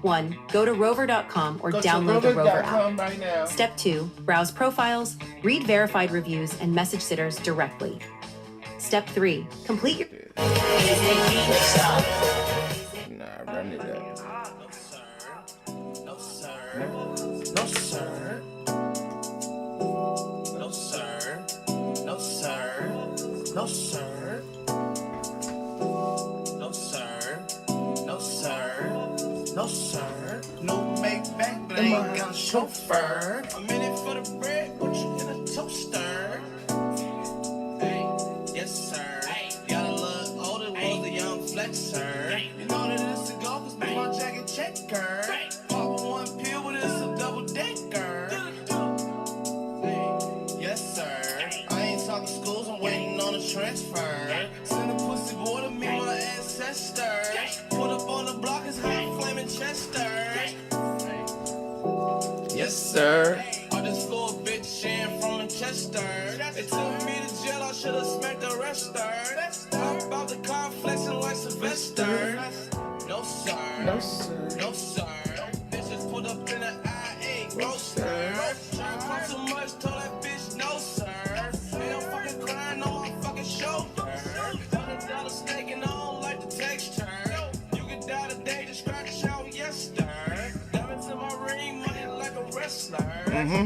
1. Go to rover.com or download the Rover app. Right now. Step 2. Browse profiles, read verified reviews, and message sitters directly. Step 3. Complete your... Nah, run it up. No sir. No sir. No sir. No sir. No sir. No sir. No sir. No sir. No make back, but I ain't got a chauffeur. I'm in it for the bread, put you in a toaster. Hey, yes sir. Gotta look older, was a young flexer. You know that it's a go, cause my jacket checker. Pop one pill, but it's a double decker. Yes sir. I ain't talking schools, I'm waiting on a transfer. Send a pussy boy to meet my ancestors. Put up on the block, it's hot flaming Chester. Yes, sir. I just flew a bitch in from Manchester. They took me to jail, I should've smacked the rester. I'm about the car flexing like Sylvester. No sir. No, sir. No sir. Bitches put up in the I8 roaster. Trying to pump too much, told that bitch no sir. Ain't no fucking crying on my fucking shoulder. $100 steak and I don't like the texture. You can die today, just scratch out yesterday. Diamonds in my ring, money like a wrestler.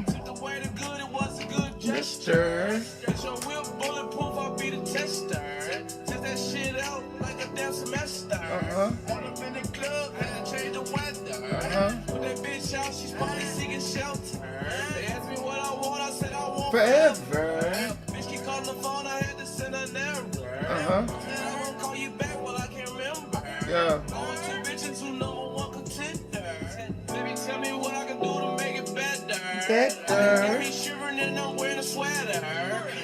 Took away the good, it was a good gesture. Get your whip bulletproof, I'll be the tester. Test that shit out like a damn semester. All up in the club, had to change the weather. Put that bitch out, she's probably seeking shelter. They asked me what I want, I said I want Forever. Bitch keep calling the phone, I had to send an error. I said I won't call you back, well I can't remember. Yeah. I want two bitches who #1 contender. Baby, tell me what I can do to make it better. Got me shivering and I'm wearing a sweater.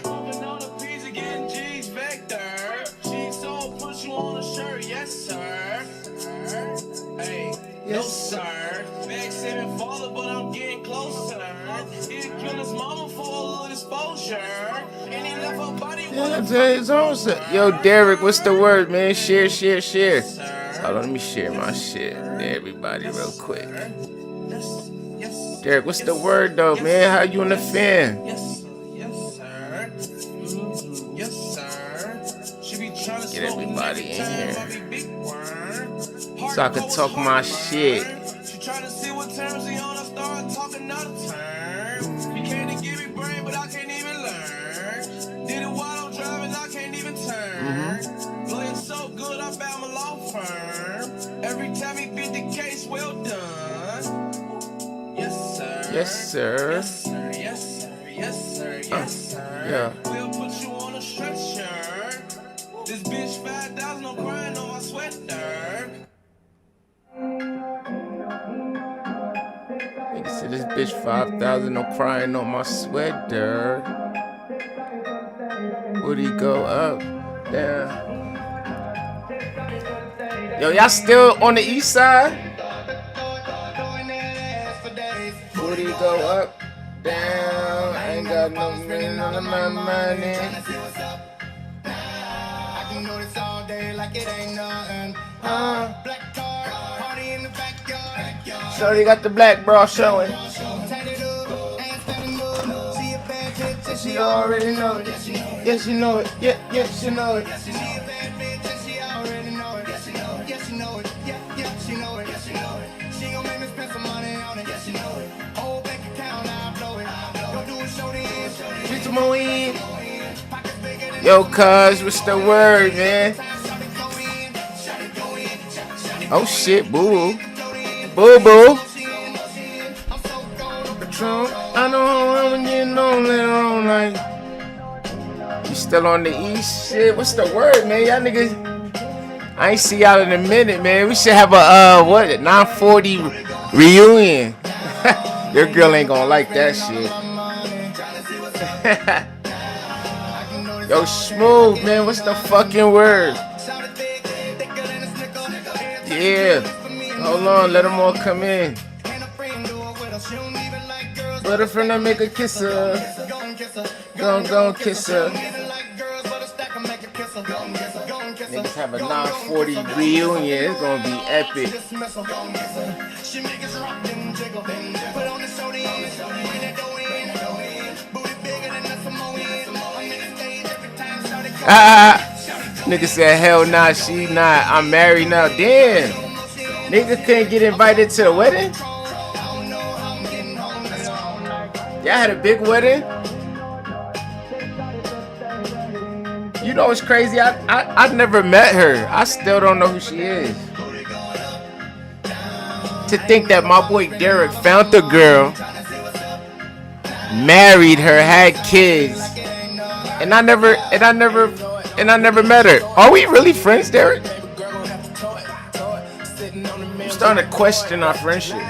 Moving on the P's and getting G's vector. She's so put you on a shirt, yes sir. Hey, no sir. Back 7 father, but I'm getting closer. He killed his mama for a little exposure. And he left her body with Yo, Derek, what's the word, man? Share. Hold on, let me share my shit to everybody real quick. Derek, what's the word though, man? How you in the fan? Yes sir. Yes sir. She be trying to Get everybody in here here. so I can talk my shit. She trying to see what terms he on. I start talking out of turn. He came to give me brain, but I can't even learn. Did it while I'm driving, I can't even turn. Lawyer so good, I found my law firm. Every time he beat the case, well done. Yes sir. Yes, sir. Yes sir. Yes sir. Yes sir. Yes sir. Yeah. We'll put you on a stretcher. This bitch 5,000, no crying on my sweater. Nigga said this bitch 5,000, no crying on my sweater. Would he go up? Down? Yo, y'all still on the east side? Would he go up? Down? I ain't got no money on my money. I can know this all day like it ain't nothing. Black car, party in the backyard. Shorty got the black bra showing. Tight it up, ain't spending good. See a bad bitch and She already know it. Yes, you know it. Yes, you know it. see a bad bitch and she already know it. Yes, she know it. Yes, she know it. Yeah, she know it. Yes, she know it. She gon' make me spend some money on it. Yes, she know it. Whole bank account, I blow it. Don't do it, shorty. Get some more in. Yo, cuz, what's the word, man? Oh shit, boo boo. Patron, I know I'm getting on later on, like. You still on the east? Shit, what's the word, man? Y'all niggas, I ain't see y'all in a minute, man. We should have a 940 reunion. Your girl ain't gonna like that shit. Yo, Smooth, man, what's the fucking word? Yeah. Hold on, let them all come in. But a friend I make a kiss her. Gon' kiss her. Niggas have a 940 reunion. It's gonna be epic. She make us rock them jiggle. Put on the sodium, bring that dough in. Booty bigger than a Samoan. I'm in the stage every time, started Nigga said, hell nah, she not. I'm married now. Damn. Nigga couldn't get invited to the wedding? Y'all had a big wedding? You know what's crazy? I never met her. I still don't know who she is. To think that my boy Derek found the girl, married her, had kids, and I never met her. Are we really friends, Derek? I'm starting to question our friendship.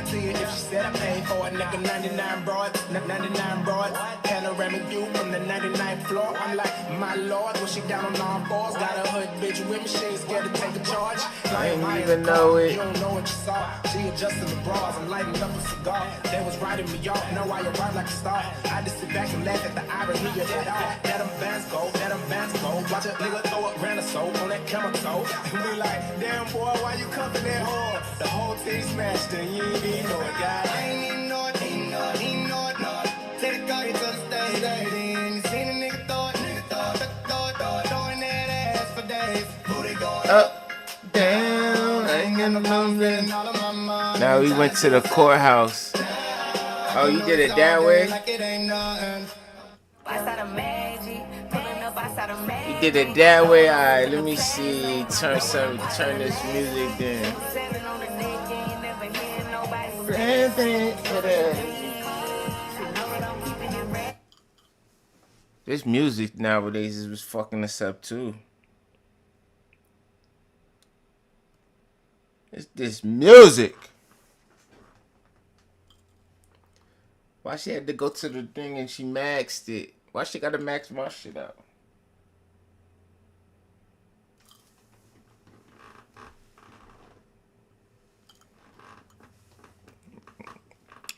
Panoramic view from the 99th floor. I'm like, my lord, when she down on all fours, got a hood bitch with me, she ain't scared to take a charge. I didn't even know it. You don't know what you saw. She adjusted the bras, I'm lighting up a cigar. They was riding me off, know I arrived like a star. I just sit back and laugh at the irony of it all. Let them bands go, let them bands go. Watch a nigga throw a grand of soap on that camera toe. And we like, damn boy, why you cuffing that whore? The whole thing smashed and you ain't even know it, guy. I ain't even know it, ain't know it, ain't know it, no. Take the car, you to the stage, you seen a nigga throw it, throwing that ass for days. Booty going Up, down, I ain't got no numbers. all of my mind. Now we went to the courthouse. Oh, you did it that way? Like it ain't nothing. You did it that way? Alright, let me see. Turn this music down. This music nowadays is fucking us up too. It's this music. Why she had to go to the thing and she maxed it? Why she gotta max my shit out?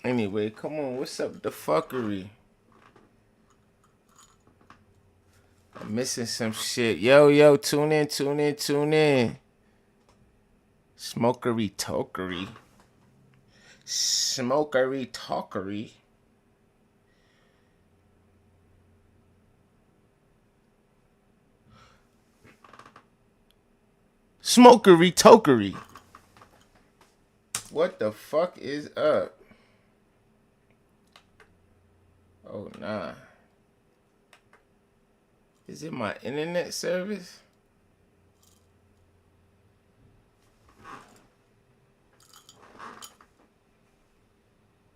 Anyway, come on, what's up with the fuckery? I'm missing some shit. Yo, tune in. Smokery talkery. Smokery tokery. What the fuck is up? Oh, nah. Is it my internet service?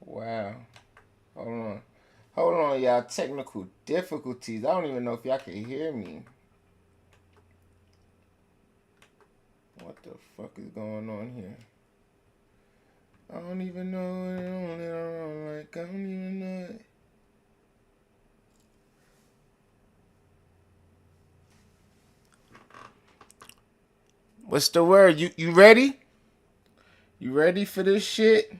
Wow. Hold on, y'all. Technical difficulties. I don't even know if y'all can hear me. What the fuck is going on here? I don't even know what I don't even know it. What's the word? You ready? You ready for this shit?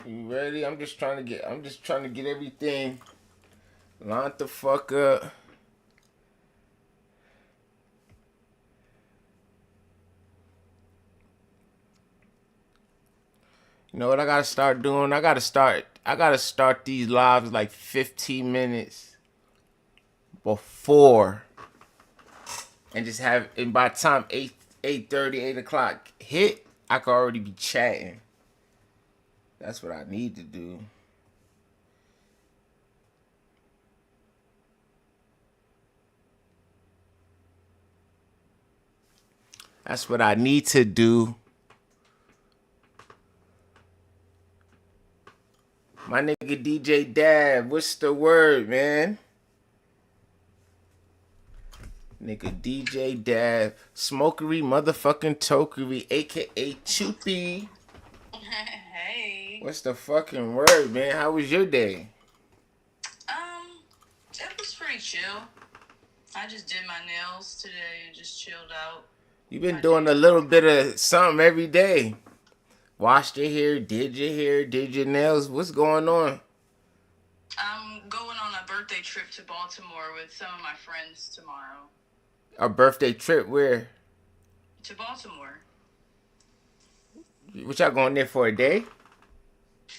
You ready? I'm just trying to get everything lined the fuck up. You know what I gotta start doing? I gotta start these lives like 15 minutes before, and just have. And by the time 8:30, 8 o'clock hit, I could already be chatting. That's what I need to do. That's what I need to do. My nigga DJ Dab, what's the word, man? Nigga DJ Dab, smokery motherfucking tokery, aka Choopy. Hey. What's the fucking word, man? How was your day? It was pretty chill. I just did my nails today and just chilled out. You been doing a little bit of something every day. Washed your hair, did your hair, did your nails. What's going on? I'm going on a birthday trip to Baltimore with some of my friends tomorrow. A birthday trip where? To Baltimore. What y'all going there for a day?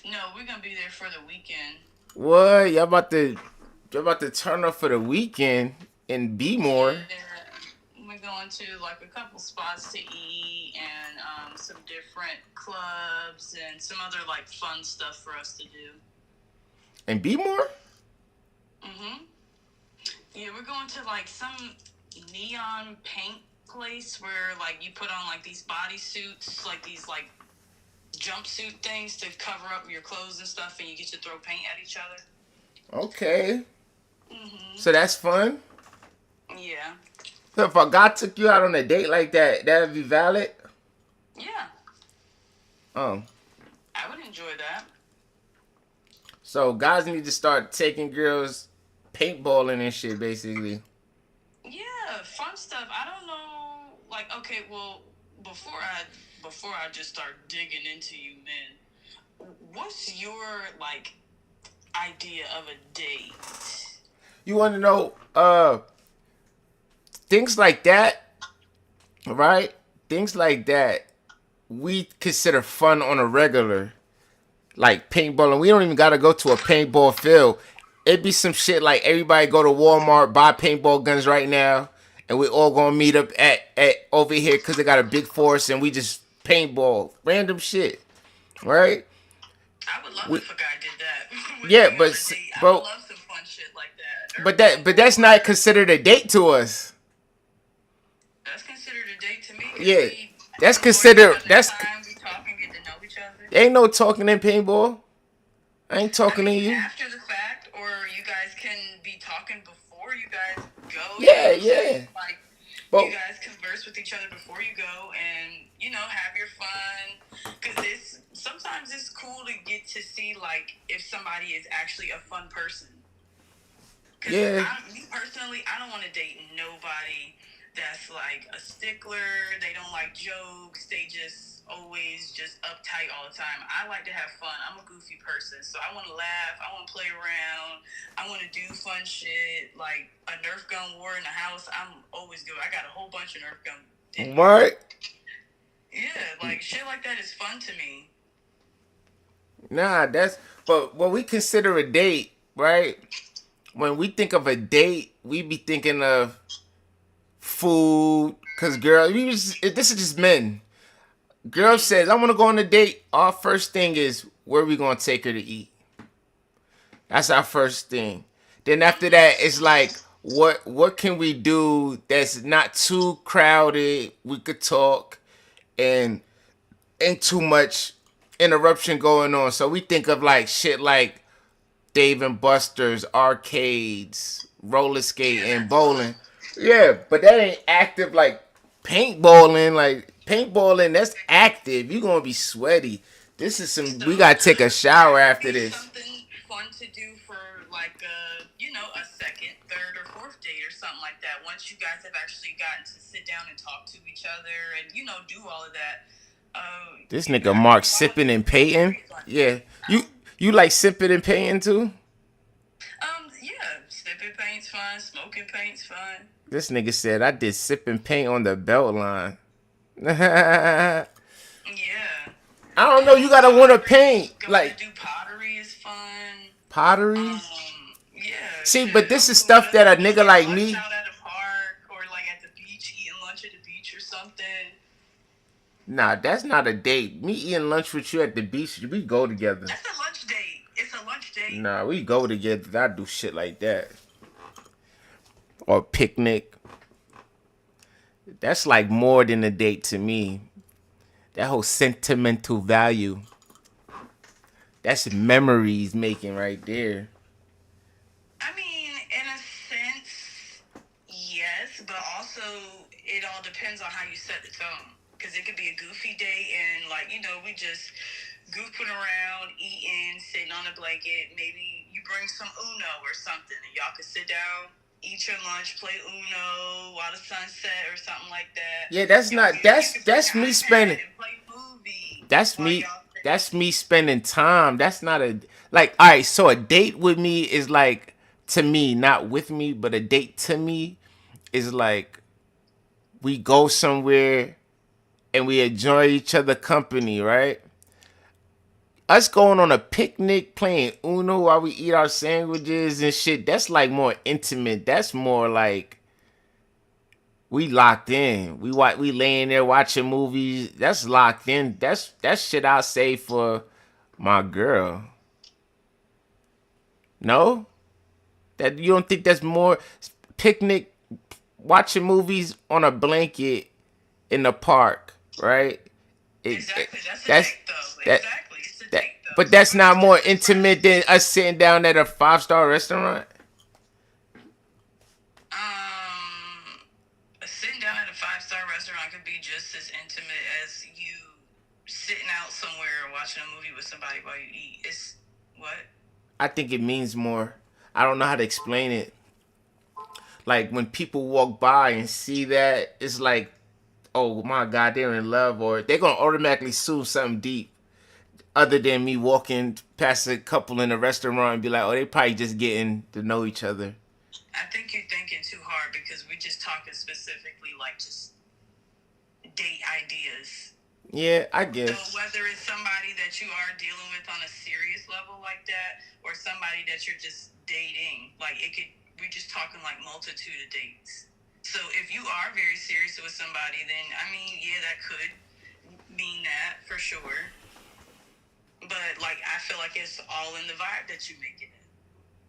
No, we're gonna be there for the weekend. What? Y'all about to turn up for the weekend and be more. Yeah, we're going to like a couple spots to eat and some different clubs and some other like fun stuff for us to do. And be more? Yeah, we're going to like some neon paint place where like you put on like these bodysuits, like these like jumpsuit things to cover up your clothes and stuff, and you get to throw paint at each other. Okay. So that's fun? Yeah. So if a guy took you out on a date like that, that'd be valid? Yeah. Oh. I would enjoy that. So guys need to start taking girls paintballing and shit, basically. Yeah, fun stuff. I don't know. Like, okay, well, before I just start digging into you, men, what's your like idea of a date? You want to know things like that, right? Things like that we consider fun on a regular. Like paintballing. We don't even got to go to a paintball field. It'd be some shit like everybody go to Walmart, buy paintball guns right now, and we all gonna meet up at over here because they got a big force and we just paintball. Random shit. Right? I would love if a guy did that. With Yeah, me but on a date. I bro, would love some fun shit like that. but that's not considered a date to us. That's considered a date to me. Yeah, that's considered. That's time we talk and get to know each other. ain't no talking in paintball. I ain't talking to you. After the fact, or you guys can be talking before you guys go. Yeah, you know what I'm yeah. saying? Like, But you guys converse with each other before you go and, you know, have your fun. Because sometimes it's cool to get to see, like, if somebody is actually a fun person. Because me personally, I don't want to date nobody that's, like, a stickler. They don't like jokes. They just always just uptight all the time. I like to have fun. I'm a goofy person. So I want to laugh. I want to play around. I want to do fun shit. Like a Nerf gun war in the house. I'm always good. I got a whole bunch of Nerf guns. what? Yeah, like shit like that is fun to me. Nah, that's but what we consider a date, right? When we think of a date, we be thinking of food. Cause girl, this is just men. Girl says, I want to go on a date. Our first thing is, where we going to take her to eat? That's our first thing. Then after that, it's like, what can we do that's not too crowded? We could talk and ain't too much interruption going on. So we think of like shit like Dave and Buster's, arcades, roller skating, bowling. Yeah, but that ain't active like paintballing. Like paintballing, that's active. You gonna be sweaty. This is some. We gotta take a shower after this. Something fun to do for like a second, third, or fourth date or something like that. Once you guys have actually gotten to sit down and talk to each other and do all of that. This nigga Mark sipping and painting. Yeah, you like sipping and painting too? Yeah, sipping paint's fun. Smoking paint's fun. This nigga said I did sip and paint on the belt line. Yeah. I don't know. You gotta want to paint. Like do pottery is fun. Pottery. Yeah. See, but this is stuff that a nigga like me. Out at a park or like at the beach, eating lunch at the beach or something. Nah, that's not a date. Me eating lunch with you at the beach, we go together. That's a lunch date. It's a lunch date. Nah, we go together. I do shit like that. Or picnic. That's like more than a date to me. That whole sentimental value. That's memories making right there. I mean, in a sense, yes, but also it all depends on how you set the tone. Because it could be a goofy day and, like, we just goofing around, eating, sitting on a blanket. Maybe you bring some Uno or something and y'all could sit down, eat your lunch, play Uno while the sun set or something like that. Yeah, that's not, that's me spending. And play movie. That's While me. y'all That's me spending time. That's not a like. All right, so a date with me is like to me, not with me, but a date to me is like we go somewhere and we enjoy each other company, right? Us going on a picnic, playing Uno while we eat our sandwiches and shit. That's like more intimate. That's more like we locked in. We laying there watching movies. That's locked in. That's shit I say for my girl. No, that you don't think that's more picnic, watching movies on a blanket in the park, right? exactly. That's a That's date, though. that Exactly. It's a that. date, though. But So that's we're not just more gonna intimate than us sitting down at a 5-star restaurant. Sitting down at a 5-star restaurant could be just as intimate as you sitting out somewhere watching a movie with somebody while you eat. It's what? I think it means more. I don't know how to explain it. Like when people walk by and see that, it's like, oh my God, they're in love, or they're gonna automatically assume something deep. Other than me walking past a couple in a restaurant and be like, oh, they probably just getting to know each other. I think you're thinking too hard because we're just talking specifically like just date ideas. Yeah, I So guess. whether it's somebody that you are dealing with on a serious level like that, or somebody that you're just dating, like it could, we're just talking like multitude of dates. So if you are very serious with somebody, then I mean, yeah, that could mean that for sure. But like, I feel like it's all in the vibe that you make it in.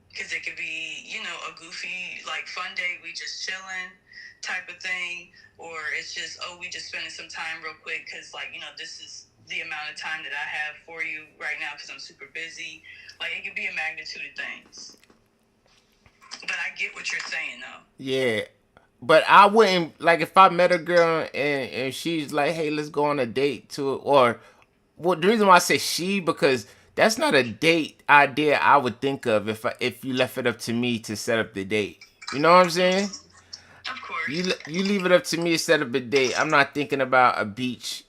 Because it could be, you know, a goofy, like, fun day, we just chilling type of thing. Or it's just, oh, we just spending some time real quick because, like, you know, this is the amount of time that I have for you right now because I'm super busy. Like, it could be a magnitude of things. But I get what you're saying, though. Yeah. But I wouldn't, like, if I met a girl and she's like, hey, let's go on a date to, or, well, the reason why I say she, because that's not a date idea I would think of if you left it up to me to set up the date. You know what I'm saying? Of course. You leave it up to me to set up a date. I'm not thinking about a beach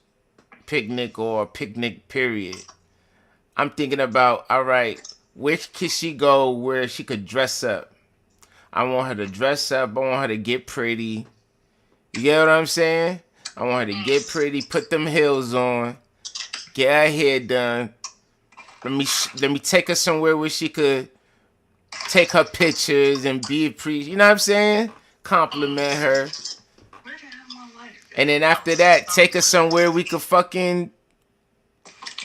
picnic or a picnic period. I'm thinking about, all right, where could she go where she could dress up? I want her to dress up. I want her to get pretty. You get what I'm saying? I want her to get pretty, put them heels on, get her hair done. Let me take her somewhere where she could take her pictures and be appreciated. You know what I'm saying? Compliment her. Where the hell my lighter go? And then after that, take her somewhere we could fucking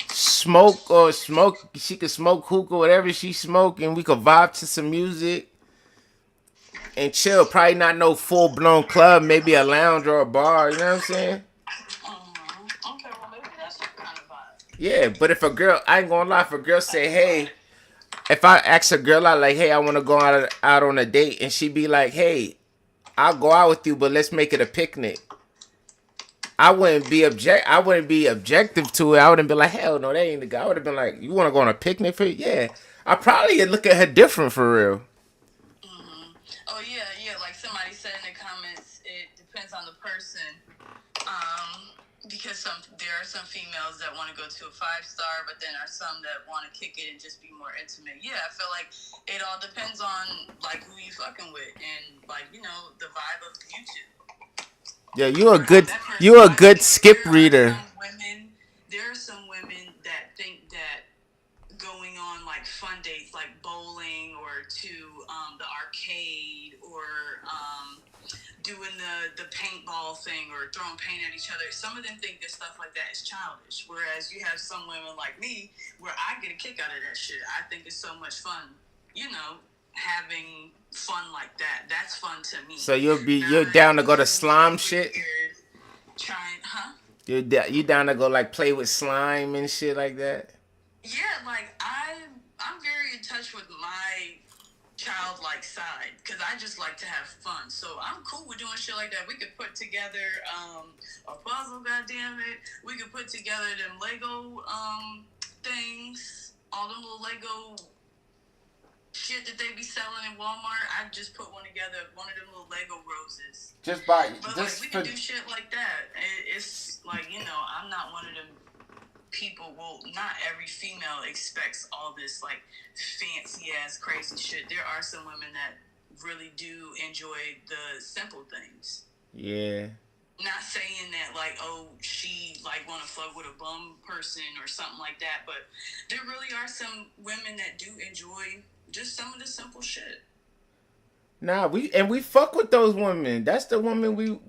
smoke. She could smoke hookah, whatever she smoke, and we could vibe to some music and chill. Probably not no full blown club, maybe a lounge or a bar. You know what I'm saying? Okay, well, maybe that's some kind of vibe. Yeah, but if a girl, I ain't gonna lie, if a girl say, hey, if I ask a girl out like, hey, I want to go out on a date, and she be like, hey, I'll go out with you, but let's make it a picnic. I wouldn't be objective to it. I wouldn't be like, hell no, that ain't the guy. I would have been like, you want to go on a picnic for it? Yeah. I probably would look at her different for real. Oh, yeah. Like somebody said in the comments, it depends on the person. Because there are some females that want to go to a 5-star, but then are some that want to kick it and just be more intimate. Yeah, I feel like it all depends on like who you fucking with and like, you know, the vibe of you two. Yeah, you're a good skip reader. There are some women that think that going on like fun dates like bowling or to the arcade or doing the paintball thing or throwing paint at each other, some of them think that stuff like that is childish, whereas you have some women like me where I get a kick out of that shit. I think it's so much fun, you know, having fun like that. That's fun to me. So you're down to go to slime shit? You down to go like play with slime and shit like that? Yeah, like I'm very in touch with my childlike side because I just like to have fun. So I'm cool with doing shit like that. We could put together a puzzle, goddammit. We could put together them Lego things, all them little Lego shit that they be selling in Walmart. I just put one together, one of them little Lego roses. Just buy But like we can do shit like that. It's like, you know, I'm not one of them people, well, not every female expects all this like fancy ass crazy shit. There are some women that really do enjoy the simple things. Yeah. Not saying that like, oh, she like want to fuck with a bum person or something like that, but there really are some women that do enjoy just some of the simple shit. Nah, we fuck with those women. That's the woman we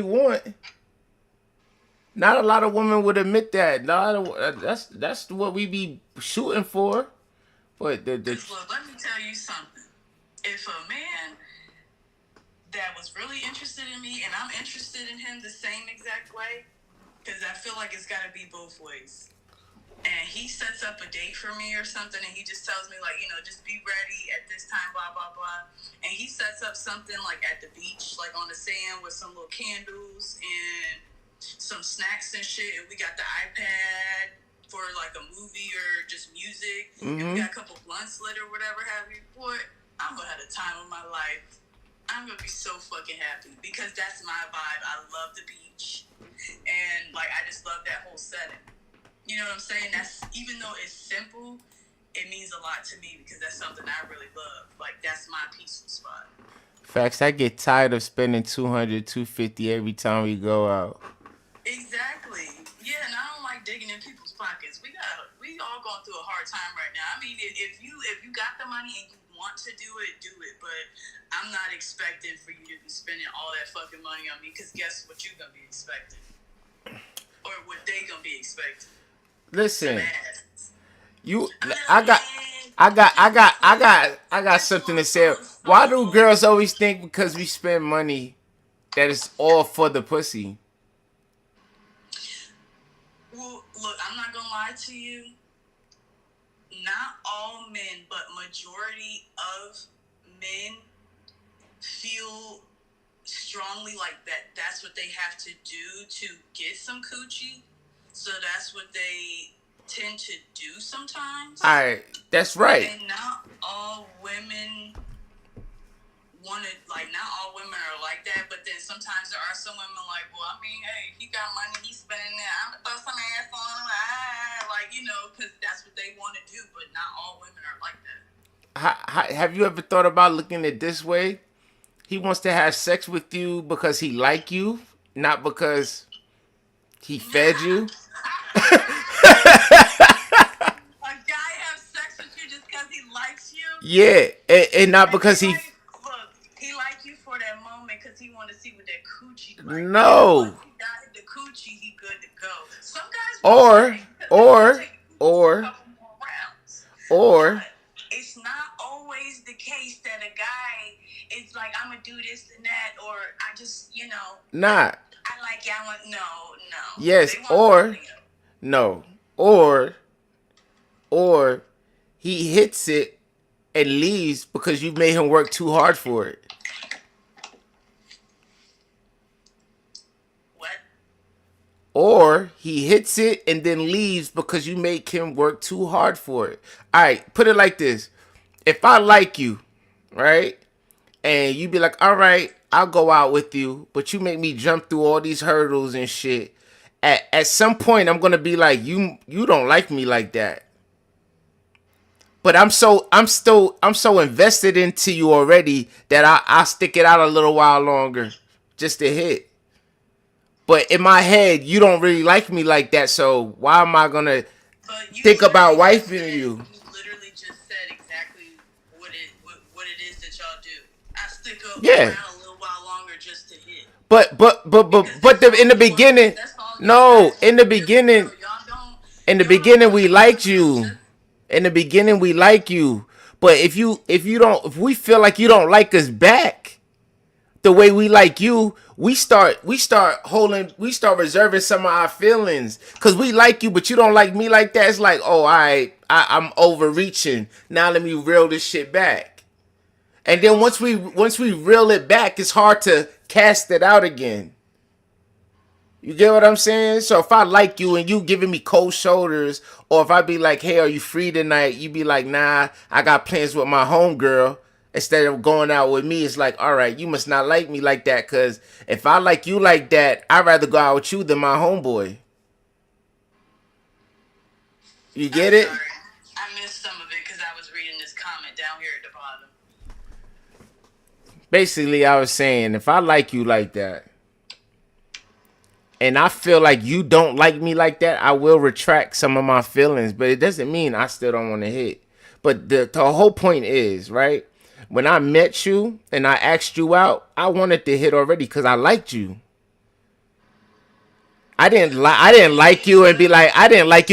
want. Not a lot of women would admit that. That's what we be shooting for. But Look, let me tell you something. If a man that was really interested in me and I'm interested in him the same exact way, because I feel like it's got to be both ways. And he sets up a date for me or something, and he just tells me, like, you know, just be ready at this time, blah, blah, blah. And he sets up something, like, at the beach, like, on the sand with some little candles and some snacks and shit, and we got the iPad for, like, a movie or just music, and we got a couple blunts lit or whatever have you. Boy, I'm going to have the time of my life. I'm going to be so fucking happy, because that's my vibe. I love the beach, and, like, I just love that whole setting. You know what I'm saying? That's, even though it's simple, it means a lot to me because that's something I really love. Like, that's my peaceful spot. facts, I get tired of spending $200, $250 every time we go out. Exactly. Yeah, and I don't like digging in people's pockets. We all going through a hard time right now. I mean, if you got the money and you want to do it, do it. But I'm not expecting for you to be spending all that fucking money on me, because guess what you're gonna be expecting, or what they gonna be expecting. Listen, I got something to say. Why do girls always think because we spend money that it's all for the pussy? Well, look, I'm not gonna lie to you. Not all men, but majority of men feel strongly like that's what they have to do to get some coochie. So that's what they tend to do sometimes. All right, that's right. And not all women want to, like, not all women are like that, but then sometimes there are some women like, well, I mean, hey, if he got money, he's spending it, I'm gonna throw some ass on him, like, you know, because that's what they want to do, but not all women are like that. Have you ever thought about looking at it this way? He wants to have sex with you because he like you, not because he fed you. A guy have sex with you just because he likes you? Yeah, and not because he... Look, he like you for that moment because he want to see what that coochie like. No. Once he got the coochie, he good to go. Some guys or it's not always the case that a guy is like, I'm gonna do this and that, or I just, you know, not. I like you. I want no. Yes, or he hits it and leaves because you made him work too hard for it. What? Or he hits it and then leaves because you make him work too hard for it. All right, put it like this. If I like you, right, and you be like, all right, I'll go out with you, but you make me jump through all these hurdles and shit. At some point, I'm gonna be like, you don't like me like that. But I'm so invested into you already that I'll stick it out a little while longer just to hit. But in my head, you don't really like me like that, so why am I gonna think about wifing you? You literally just said exactly what it is that y'all do. I stick up around a little while longer just to hit. But in the beginning, no, in the beginning we liked you. In the beginning we like you. But if we feel like you don't like us back the way we like you, we start reserving some of our feelings because we like you, but you don't like me like that. It's like, oh, I'm overreaching. Now let me reel this shit back. And then once we reel it back, it's hard to cast it out again. You get what I'm saying? So if I like you and you giving me cold shoulders, or if I be like, hey, are you free tonight? You be like, nah, I got plans with my homegirl. Instead of going out with me, it's like, all right, you must not like me like that, because if I like you like that, I'd rather go out with you than my homeboy. You get I'm it? sorry. I missed some of it because I was reading this comment down here at the bottom. Basically, I was saying, if I like you like that, and I feel like you don't like me like that, I will retract some of my feelings. But it doesn't mean I still don't want to hit. But the whole point is, right? When I met you and I asked you out, I wanted to hit already because I liked you. I didn't like you and be like, I like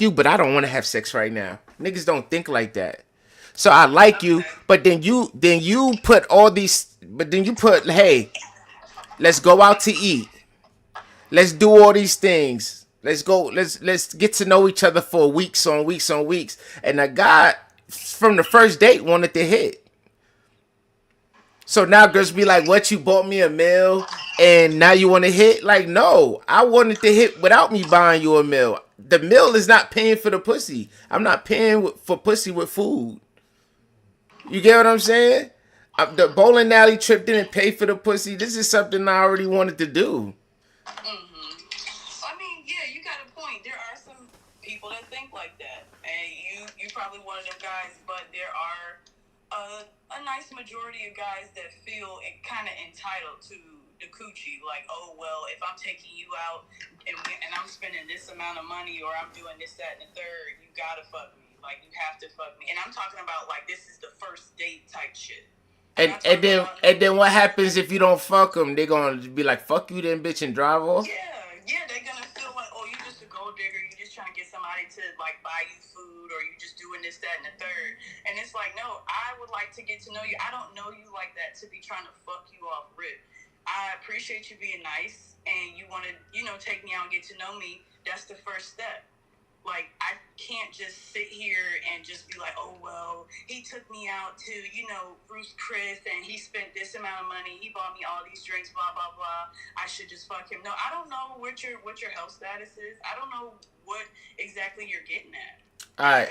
you, but I don't want to have sex right now. Niggas don't think like that. So I like you, but then you put all these, but then you put, hey, let's go out to eat. Let's do all these things. Let's go. Let's get to know each other for weeks on weeks on weeks. And the guy from the first date wanted to hit. So now girls be like, what, you bought me a meal and now you want to hit? Like, no, I wanted to hit without me buying you a meal. The meal is not paying for the pussy. I'm not paying for pussy with food. You get what I'm saying? The bowling alley trip didn't pay for the pussy. This is something I already wanted to do. I mean, yeah, you got a point. There are some people that think like that, and you probably one of them guys. But there are a nice majority of guys that feel kind of entitled to the coochie. Like, oh well, if I'm taking you out and I'm spending this amount of money, or I'm doing this, that, and the third, you gotta fuck me. Like, you have to fuck me. And I'm talking about like this is the first date type shit. And then what happens if you don't fuck them? They gonna be like, fuck you then, bitch, and drive off? Yeah, they're gonna feel like, oh, you just a gold digger, you just trying to get somebody to like buy you food, or you just doing this, that, and the third. And it's like, no, I would like to get to know you. I don't know you like that to be trying to fuck you off rip. I appreciate you being nice and you wanna, take me out and get to know me. That's the first step. Like, I can't just sit here and just be like, oh, well, he took me out to, Bruce Chris, and he spent this amount of money. He bought me all these drinks, blah, blah, blah. I should just fuck him. No, I don't know what your health status is. I don't know what exactly you're getting at. All right,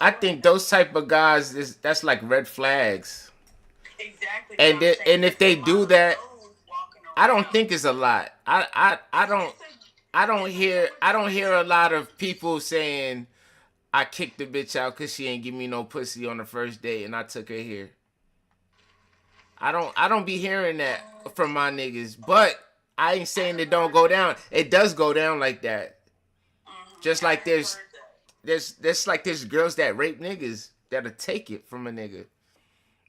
I think those type of guys, that's like red flags. Exactly. And if they do that, I don't think it's a lot. I don't hear a lot of people saying I kicked the bitch out because she ain't give me no pussy on the first date and I took her here. I don't be hearing that from my niggas, but I ain't saying it don't go down. It does go down like that. Just like there's girls that rape niggas that'll take it from a nigga,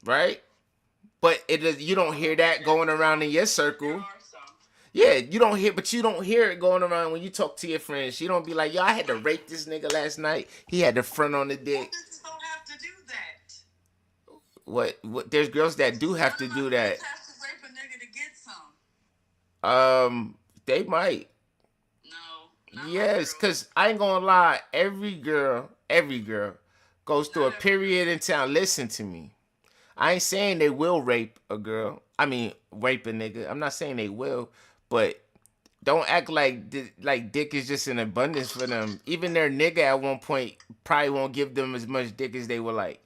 right? But you don't hear that going around in your circle. Yeah, you don't hear it going around when you talk to your friends. You don't be like, yo, I had to rape this nigga last night. He had the front on the dick. Bitches don't have to do that. What? There's girls that do have to do that. Bitches have to rape a nigga to get some. They might. No. Yes, because I ain't gonna lie. Every girl goes through a period in time. Listen to me. I ain't saying they will rape a girl. I mean, rape a nigga. I'm not saying they will. But don't act like dick is just in abundance for them. Even their nigga at one point probably won't give them as much dick as they would like.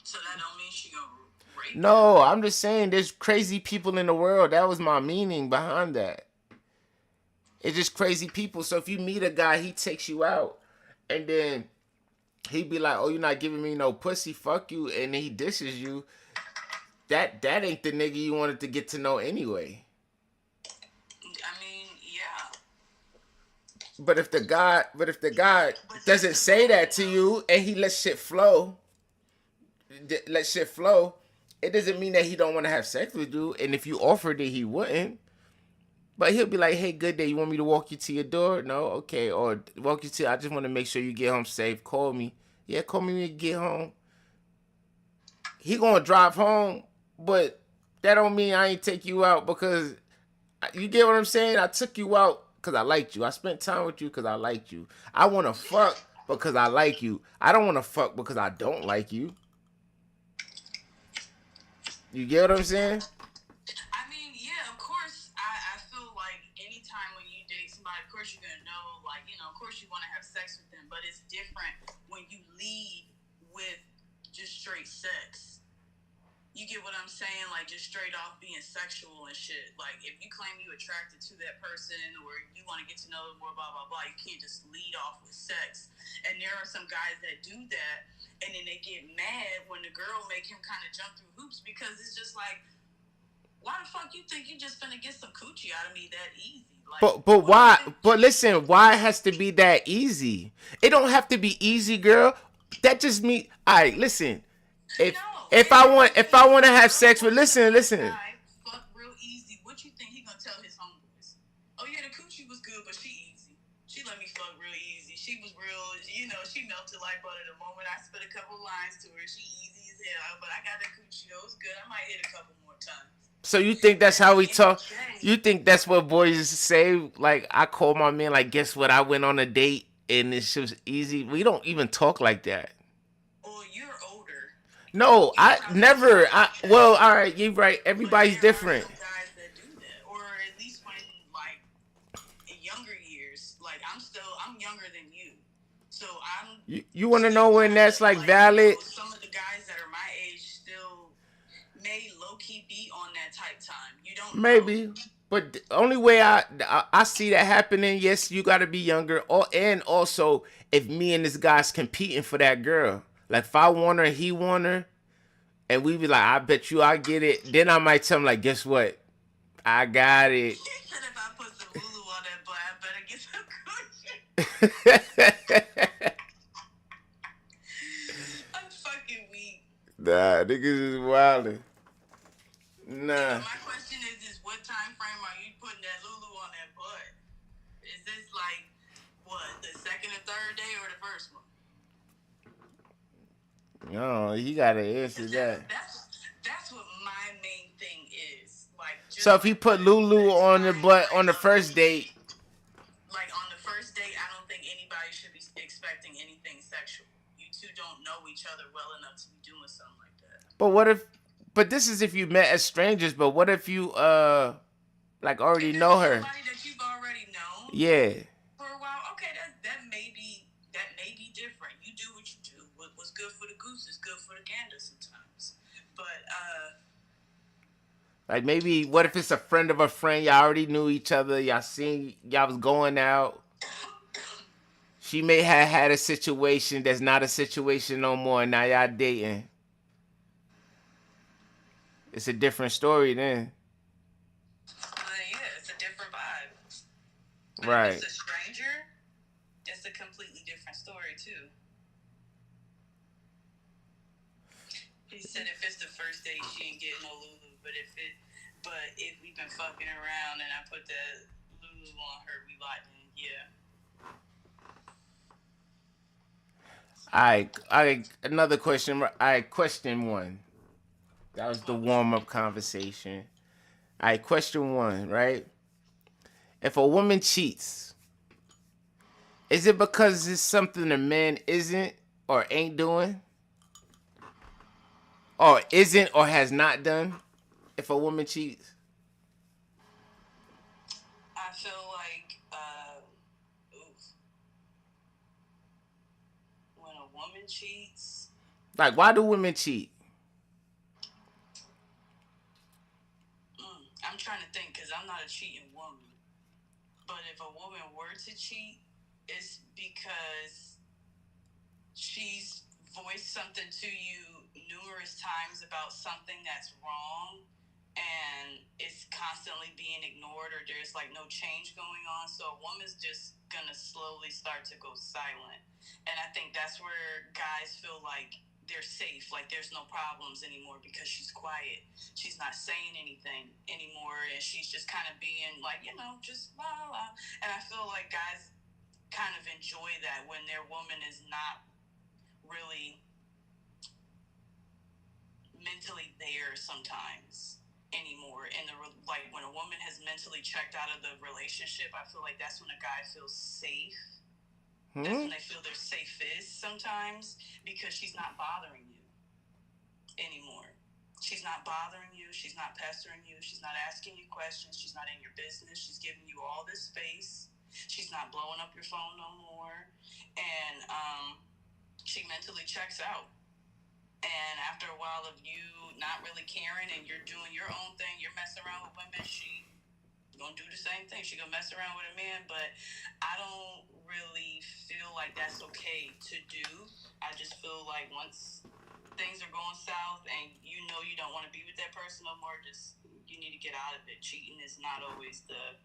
So that don't mean she gonna rape. No, I'm just saying there's crazy people in the world. That was my meaning behind that. It's just crazy people. So if you meet a guy, he takes you out, and then he be like, oh, you're not giving me no pussy, fuck you, and then he dishes you. That ain't the nigga you wanted to get to know anyway. I mean, yeah. But if the guy doesn't say that to you and he lets shit flow, it doesn't mean that he don't want to have sex with you. And if you offered it, he wouldn't. But he'll be like, hey, good day. You want me to walk you to your door? No? Okay. Or walk you to, I just want to make sure you get home safe. Call me. Yeah, call me when you get home. He gonna drive home. But that don't mean I ain't take you out because, you get what I'm saying? I took you out because I liked you. I spent time with you because I liked you. I want to fuck because I like you. I don't want to fuck because I don't like you. You get what I'm saying? I mean, yeah, of course. I feel like anytime when you date somebody, of course you're going to know, like, of course you want to have sex with them. But it's different when you lead with just straight sex. You get what I'm I'm saying, like, just straight off being sexual and shit. Like, if you claim you attracted to that person or you want to get to know them more, blah, blah, blah, you can't just lead off with sex. And there are some guys that do that, and then they get mad when the girl make him kind of jump through hoops because it's just like, why the fuck you think you just finna get some coochie out of me that easy? Like, But why? But listen, why it has to be that easy? It don't have to be easy, girl. That just mean. All right, listen. If I want to have sex with, listen. Guy, fuck real easy. What you think he gonna tell his homeboys? Oh yeah, the coochie was good, but she easy. She let me fuck real easy. She was real, she melted like butter the moment I spit a couple lines to her. She easy as hell, but I got that coochie. It was good. I might hit a couple more times. So you think that's how we talk? You think that's what boys say? Like, I call my man, like, guess what? I went on a date and this was easy. We don't even talk like that. Oh, you're older. No, I never. Well, all right, you're right. Everybody's different. There are some guys that do that, or at least when, like, in younger years. Like, I'm younger than you, so I'm. You want to know when that's like valid? Some of the guys that are my age still may low key be on that type time. You don't maybe, know. but the only way I see that happening, yes, you got to be younger, and also if me and this guy's competing for that girl, like if I want her, he want her, and we be like, I bet you I get it. Then I might tell him like, guess what, I got it. He said if I put some Lulu on that boy, I better get some coochie. I'm fucking weak. Nah, niggas is wildin'. Nah. Yeah, my question is what time frame are you putting that Lulu on that butt? Is this like, what, the second or third day or the first one? No, he gotta answer that. That's what my main thing is. Like, just so if he put Lulu on the butt on the first date. Like, on the first date, I don't think anybody should be expecting anything sexual. You two don't know each other well enough to be doing something like that. But what if... But this is if you met as strangers. But what if you like already know her? Somebody that you've already known. Yeah. For a while, okay, that may be different. You do what you do. What's good for the goose is good for the gander sometimes. But like maybe what if it's a friend of a friend? Y'all already knew each other. Y'all was going out. She may have had a situation that's not a situation no more. And now y'all dating. It's a different story then. Yeah, it's a different vibe. But right. If it's a stranger, it's a completely different story too. He said if it's the first date, she ain't getting no Lulu. But if we've been fucking around and I put that Lulu on her, we locked in. Yeah. Another question. Question one. That was the warm-up conversation. All right, question one, right? If a woman cheats, is it because it's something a man isn't or ain't doing? Or isn't or has not done if a woman cheats? I feel like when a woman cheats... Like, why do women cheat? I'm trying to think because I'm not a cheating woman. But if a woman were to cheat, it's because she's voiced something to you numerous times about something that's wrong and it's constantly being ignored or there's like no change going on. So a woman's just gonna slowly start to go silent. And I think that's where guys feel like they're safe, like there's no problems anymore because she's quiet. She's not saying anything anymore, and she's just kind of being like, just la la. And I feel like guys kind of enjoy that when their woman is not really mentally there sometimes anymore. And like when a woman has mentally checked out of the relationship, I feel like that's when a guy feels safe. That's when they feel their safest sometimes because she's not bothering you anymore. She's not bothering you. She's not pestering you. She's not asking you questions. She's not in your business. She's giving you all this space. She's not blowing up your phone no more. And she mentally checks out. And after a while of you not really caring and you're doing your own thing, you're messing around with women, she gonna do the same thing. She gonna mess around with a man, but I don't really feel like that's okay to do. I just feel like once things are going south and you know you don't want to be with that person no more, just you need to get out of it. Cheating is not always the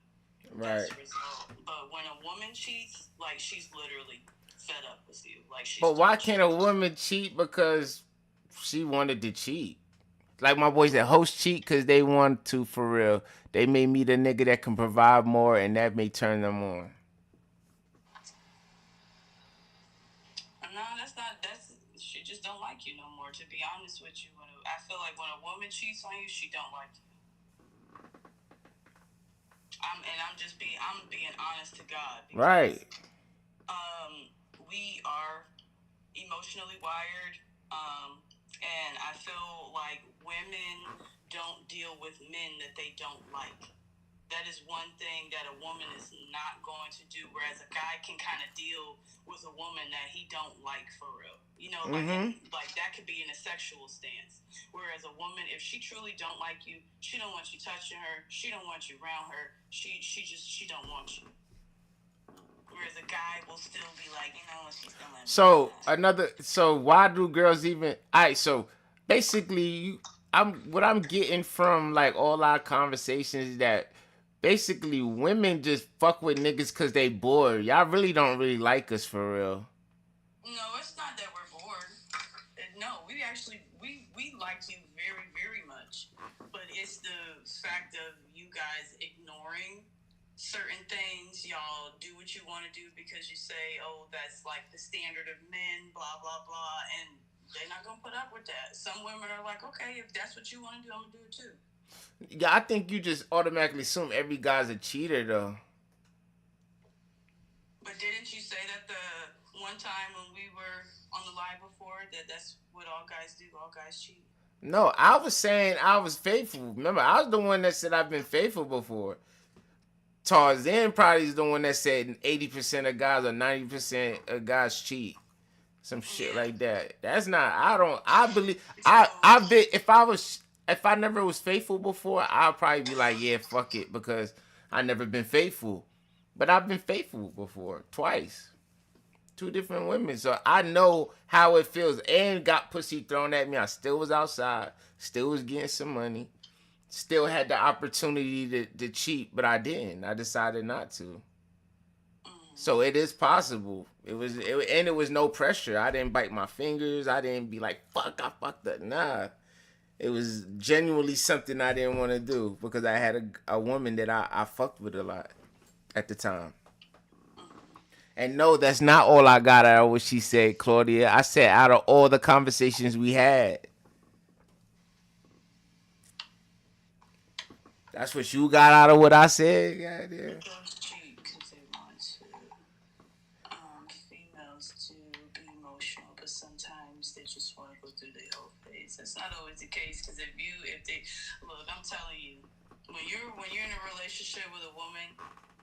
Right. best result. But when a woman cheats, like she's literally fed up with you. Like she's But why done can't a cheating. woman cheat because she wanted to cheat? Like my boys at host cheat because they want to, for real. They may meet a nigga that can provide more, and that may turn them on. No, that's not. That's she just don't like you no more. To be honest with you, I feel like when a woman cheats on you, she don't like you. I'm being honest to God. Because, Right. We are emotionally wired, and I feel like women don't deal with men that they don't like. That is one thing that a woman is not going to do, whereas a guy can kind of deal with a woman that he don't like for real. You know, like that could be in a sexual stance. Whereas a woman, if she truly don't like you, she don't want you touching her, she don't want you around her, she don't want you. Whereas a guy will still be like, you know, she's still in. So why do girls even? Alright, so basically, what I'm getting from like all our conversations is that basically women just fuck with niggas because they bored. Y'all really don't really like us for real. No, it's not that we're bored. No, we actually we like you very, very much. But it's the fact of you guys ignoring certain things. Y'all do what you want to do because you say, oh, that's like the standard of men, blah, blah, blah. And they're not going to put up with that. Some women are like, okay, if that's what you want to do, I'm going to do it too. Yeah, I think you just automatically assume every guy's a cheater though. But didn't you say that the one time when we were on the live before that that's what all guys do? All guys cheat. No, I was saying I was faithful. Remember, I was the one that said I've been faithful before. Tarzan probably is the one that said 80% of guys or 90% of guys cheat. Some shit like that. That's not. I believe. I've been. If I never was faithful before, I'd probably be like, yeah, fuck it, because I never been faithful. But I've been faithful before, twice. 2 different women, so I know how it feels. And got pussy thrown at me. I still was outside, still was getting some money, still had the opportunity to cheat, but I didn't. I decided not to. So it is possible. It was no pressure. I didn't bite my fingers. I didn't be like, fuck, I fucked up. Nah. It was genuinely something I didn't want to do because I had a woman that I fucked with a lot at the time. And no, that's not all I got out of what she said, Claudia. I said out of all the conversations we had. That's what you got out of what I said? Goddamn. Girls cheat because they want females to be emotional, but sometimes they just want to go through their whole phase. That's not always the case because if they look, I'm telling you, when you're in a relationship with a woman,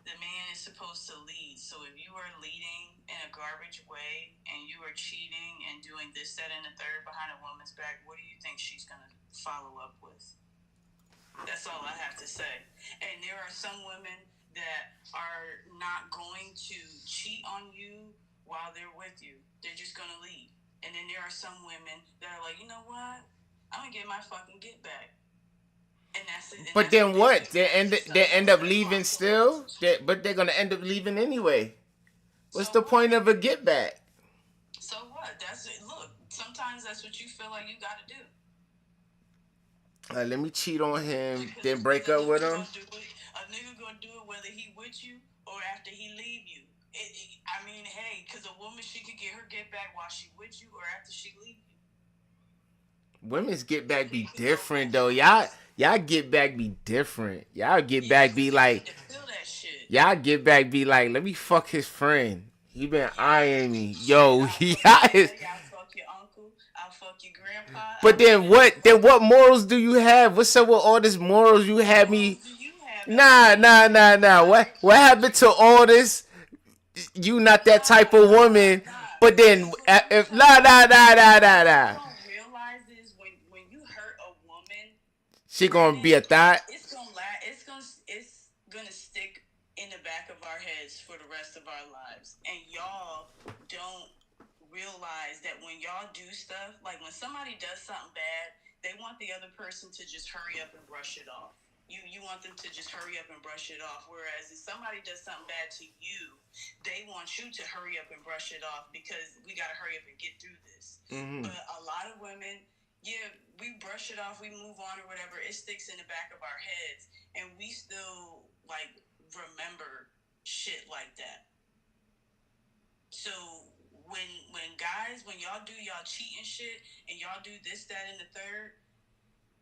the man is supposed to lead. So if you are leading in a garbage way and you are cheating and doing this, that, and the third behind a woman's back, what do you think she's gonna follow up with? That's all I have to say. And there are some women that are not going to cheat on you while they're with you. They're just going to leave. And then there are some women that are like, you know what? I'm going to get my fucking get back. And that's it. But then what? They end up leaving still? But they're going to end up leaving anyway. What's the point of a get back? So what? That's it. Look, sometimes that's what you feel like you got to do. Let me cheat on him, then break up with him. A nigga gonna do it whether he with you or after he leave you. I mean, hey, because a woman, she could get her get back while she with you or after she leave you. Women's get back be different though. Y'all get back be different. Y'all get back be like, feel that shit. Y'all get back be like, let me fuck his friend. He been eyeing me. Yo, he is. I'll fuck your uncle. I'll fuck your grandpa. But then what? Then what morals do you have? What's up with all this morals you had me? Nah. What happened to all this? You not that type of woman. But then, nah. Real She gonna be a thought. It's gonna stick in the back of our heads for the rest of our lives. And y'all don't realize that when y'all do stuff, like when somebody does something bad, they want the other person to just hurry up and brush it off. You want them to just hurry up and brush it off. Whereas if somebody does something bad to you, they want you to hurry up and brush it off because we got to hurry up and get through this. But a lot of women, yeah, we brush it off, we move on or whatever. It sticks in the back of our heads, and we still like remember shit like that. So when guys, when y'all do y'all cheating shit and y'all do this, that, and the third,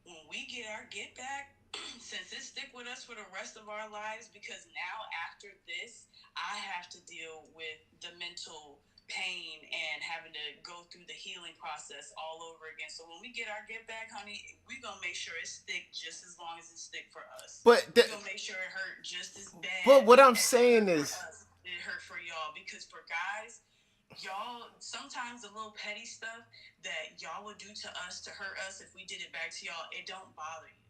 when we get our get back, since it stick with us for the rest of our lives, because now after this, I have to deal with the mental pain and having to go through the healing process all over again. So when we get our get back, honey, we gonna make sure it stick just as long as it stick for us. But we gonna make sure it hurt just as bad. But what I'm saying is, it hurt for y'all, because for guys, y'all, sometimes the little petty stuff that y'all would do to us to hurt us, if we did it back to y'all, it don't bother you.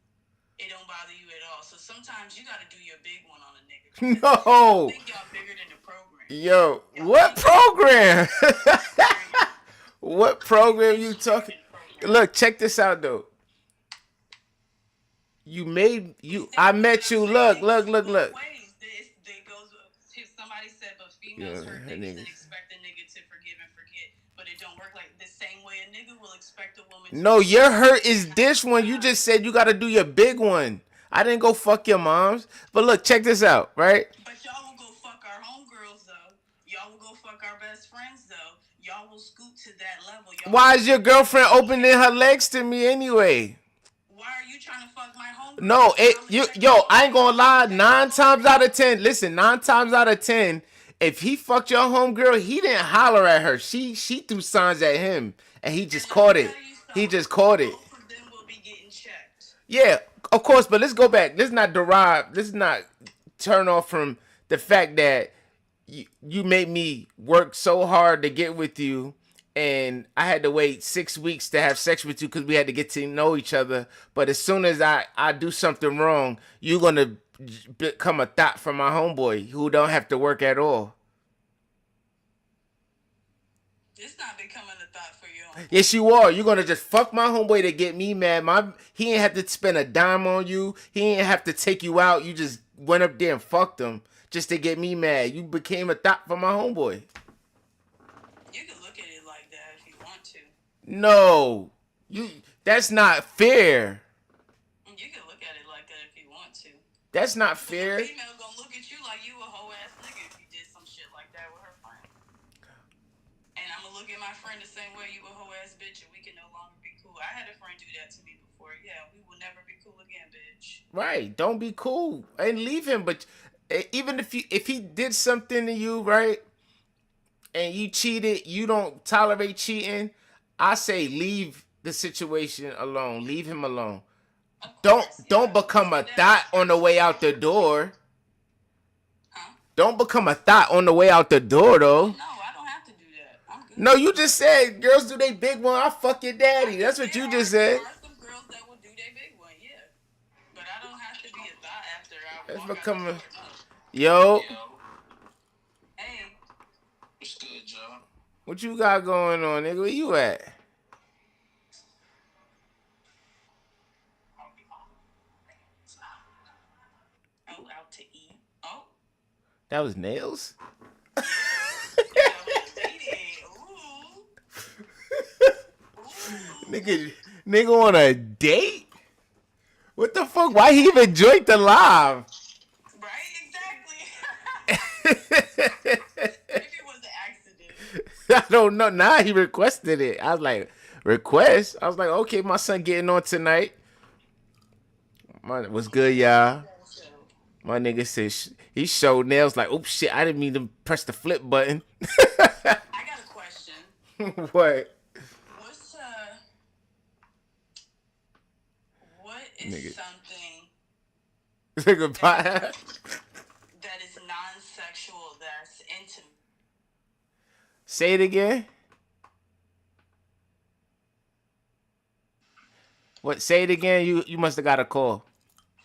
It don't bother you at all. So sometimes you got to do your big one on a nigga. No. I think y'all bigger than the program. Yo, what program? What program you talking? Look, check this out though. I met you. Look. Somebody said, but females hurt niggas and expect a nigga to forgive and forget. But it don't work like the same way a nigga will expect a woman to. No, your hurt is this one. You just said you got to do your big one. I didn't go fuck your moms. But look, check this out, right? But y'all will go fuck our homegirls, though. Y'all will go fuck our best friends, though. Y'all will scoot to that level. Why is your girlfriend opening her legs to me anyway? Why are you trying to fuck my homegirl? No, I ain't gonna lie. 9 times out of 10, listen, 9 times out of 10, if he fucked your homegirl, he didn't holler at her. She threw signs at him, and he just caught it. He just caught it. Both of them will be getting checked. Yeah, of course, but let's go back. Let's not turn off from the fact that you made me work so hard to get with you, and I had to wait 6 weeks to have sex with you because we had to get to know each other. But as soon as I do something wrong, you're going to become a thought for my homeboy who don't have to work at all. It's not becoming a thought for you. Yes, you are. You're going to just fuck my homeboy to get me mad. He ain't have to spend a dime on you. He ain't have to take you out. You just went up there and fucked him just to get me mad. You became a thought for my homeboy. You can look at it like that if you want to. No. That's not fair. You can look at it like that if you want to. That's not fair. A female gonna look at you like you a hoe ass nigga if you did some shit like that with her friend. And I'm gonna look at my friend the same way, you a hoe ass bitch, and we can no longer be cool. I had a friend do that to me before. Yeah, we will never be cool again, bitch. Right. Don't be cool and leave him. But even if he did something to you, right, and you cheated, you don't tolerate cheating, I say leave the situation alone. Leave him alone. Don't become a thought on the way out the door. Huh? Don't become a thought on the way out the door, though. No, I don't have to do that. I'm good. No, you just said girls do they big one. I fuck your daddy. That's what you just said. There are some girls that will do their big one, yeah. But I don't have to be a thought after I It's walk becoming. out the door. Yo, Hey, What's good, Joe? what you got going on, nigga? Where you at? out to eat. Oh, That was nails. that was dating. Ooh. Nigga on a date? What the fuck? Why he even joined the live? Right? Exactly. Maybe it was an accident. I don't know. Nah, he requested it. I was like, request? I was like, okay, my son getting on tonight. What's good, y'all? My nigga said he showed nails like, oh shit, I didn't mean to press the flip button. I got a question. What? What is Nigga. something Nigga, bye. that is non-sexual that's intimate? Say it again. What? Say it again. You must have got a call.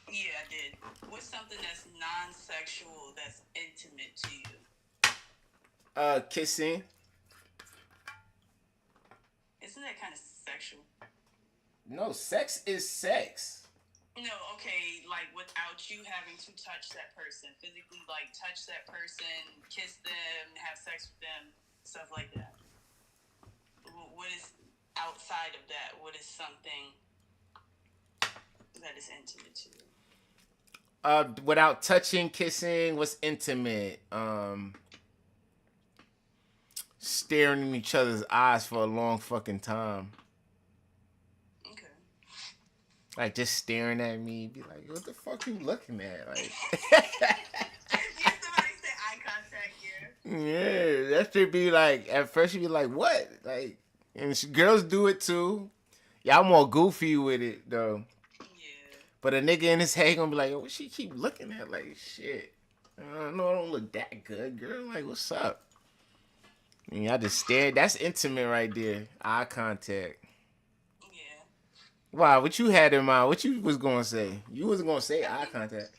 Yeah, I did. What's something that's non-sexual that's intimate to you? Kissing. Isn't that kind of sexual? No, sex is sex. No, okay, like without you having to touch that person, physically, like touch that person, kiss them, have sex with them, stuff like that. What is outside of that? What is something that is intimate to you? Without touching, kissing, what's intimate? Staring in each other's eyes for a long fucking time. Okay. Like just staring at me, be like, what the fuck you looking at? Like Yeah, somebody say eye contact, yeah. yeah, that should be like at first you be like, what? Like and girls do it too. Y'all more goofy with it though. Yeah. But a nigga in his head gonna be like, what she keep looking at? Like shit. I don't look that good, girl. Like, what's up? And y'all just stared. That's intimate right there. Eye contact. Yeah. Wow, what you had in mind? What you was gonna say? You was gonna say eye contact.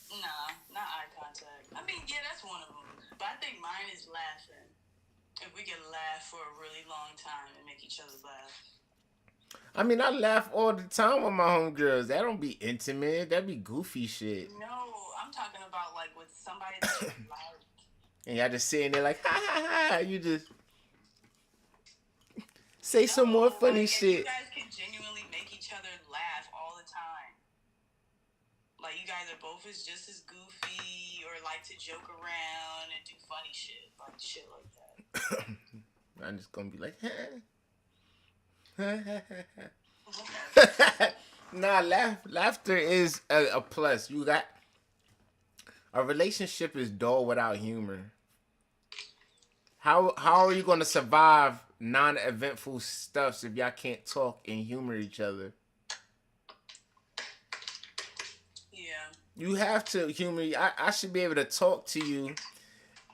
Nah, not eye contact. I mean, yeah, that's one of them. But I think mine is laughing. If we can laugh for a really long time and make each other laugh. I mean, I laugh all the time with my homegirls. That don't be intimate. That be goofy shit. No, I'm talking about like with somebody that you like. And y'all just sitting there like, ha ha ha. You just say some more funny like, shit. You guys can genuinely make each other laugh all the time. Like you guys are both just as goofy or like to joke around and do funny shit, like shit like that. I'm just gonna be like, nah, laughter is a plus. You got a relationship is dull without humor. How are you gonna survive non-eventful stuffs if y'all can't talk and humor each other? Yeah. You have to humor. I should be able to talk to you,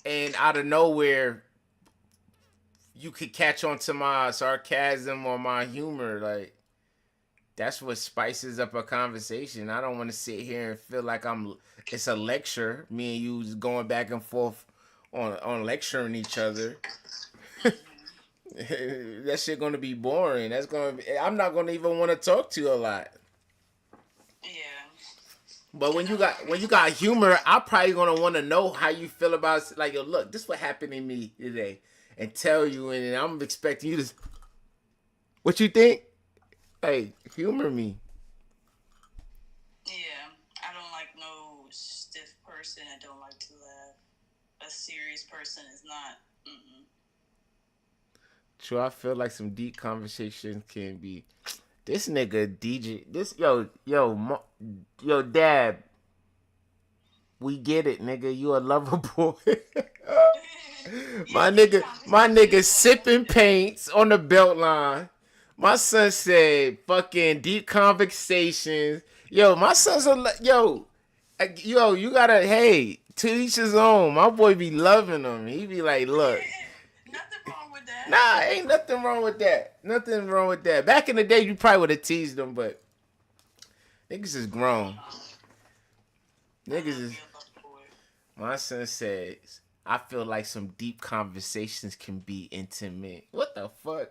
and out of nowhere, you could catch on to my sarcasm or my humor. Like that's what spices up a conversation. I don't want to sit here and feel like it's a lecture. Me and you just going back and forth on lecturing each other. That shit gonna be boring. I'm not gonna even want to talk to you a lot. Yeah. But when you got humor, I'm probably gonna want to know how you feel about like, yo, look, this what happened to me today, and tell you, and I'm expecting you to. What you think? Hey, humor me. Yeah. I don't like no stiff person. I don't like to laugh. A serious person is not. Mm-mm. True, I feel like some deep conversations can be. This nigga DJ, yo, Dad. We get it, nigga. You a lover boy. my nigga sipping paints on the belt line. My son said fucking deep conversations. Yo, my son's yo, you gotta, hey, to each his own. My boy be loving them. He be like, look. Nothing wrong with that. Nah, ain't nothing wrong with that. Nothing wrong with that. Back in the day, you probably would have teased them, but niggas is grown. Niggas is. My son says, I feel like some deep conversations can be intimate. What the fuck?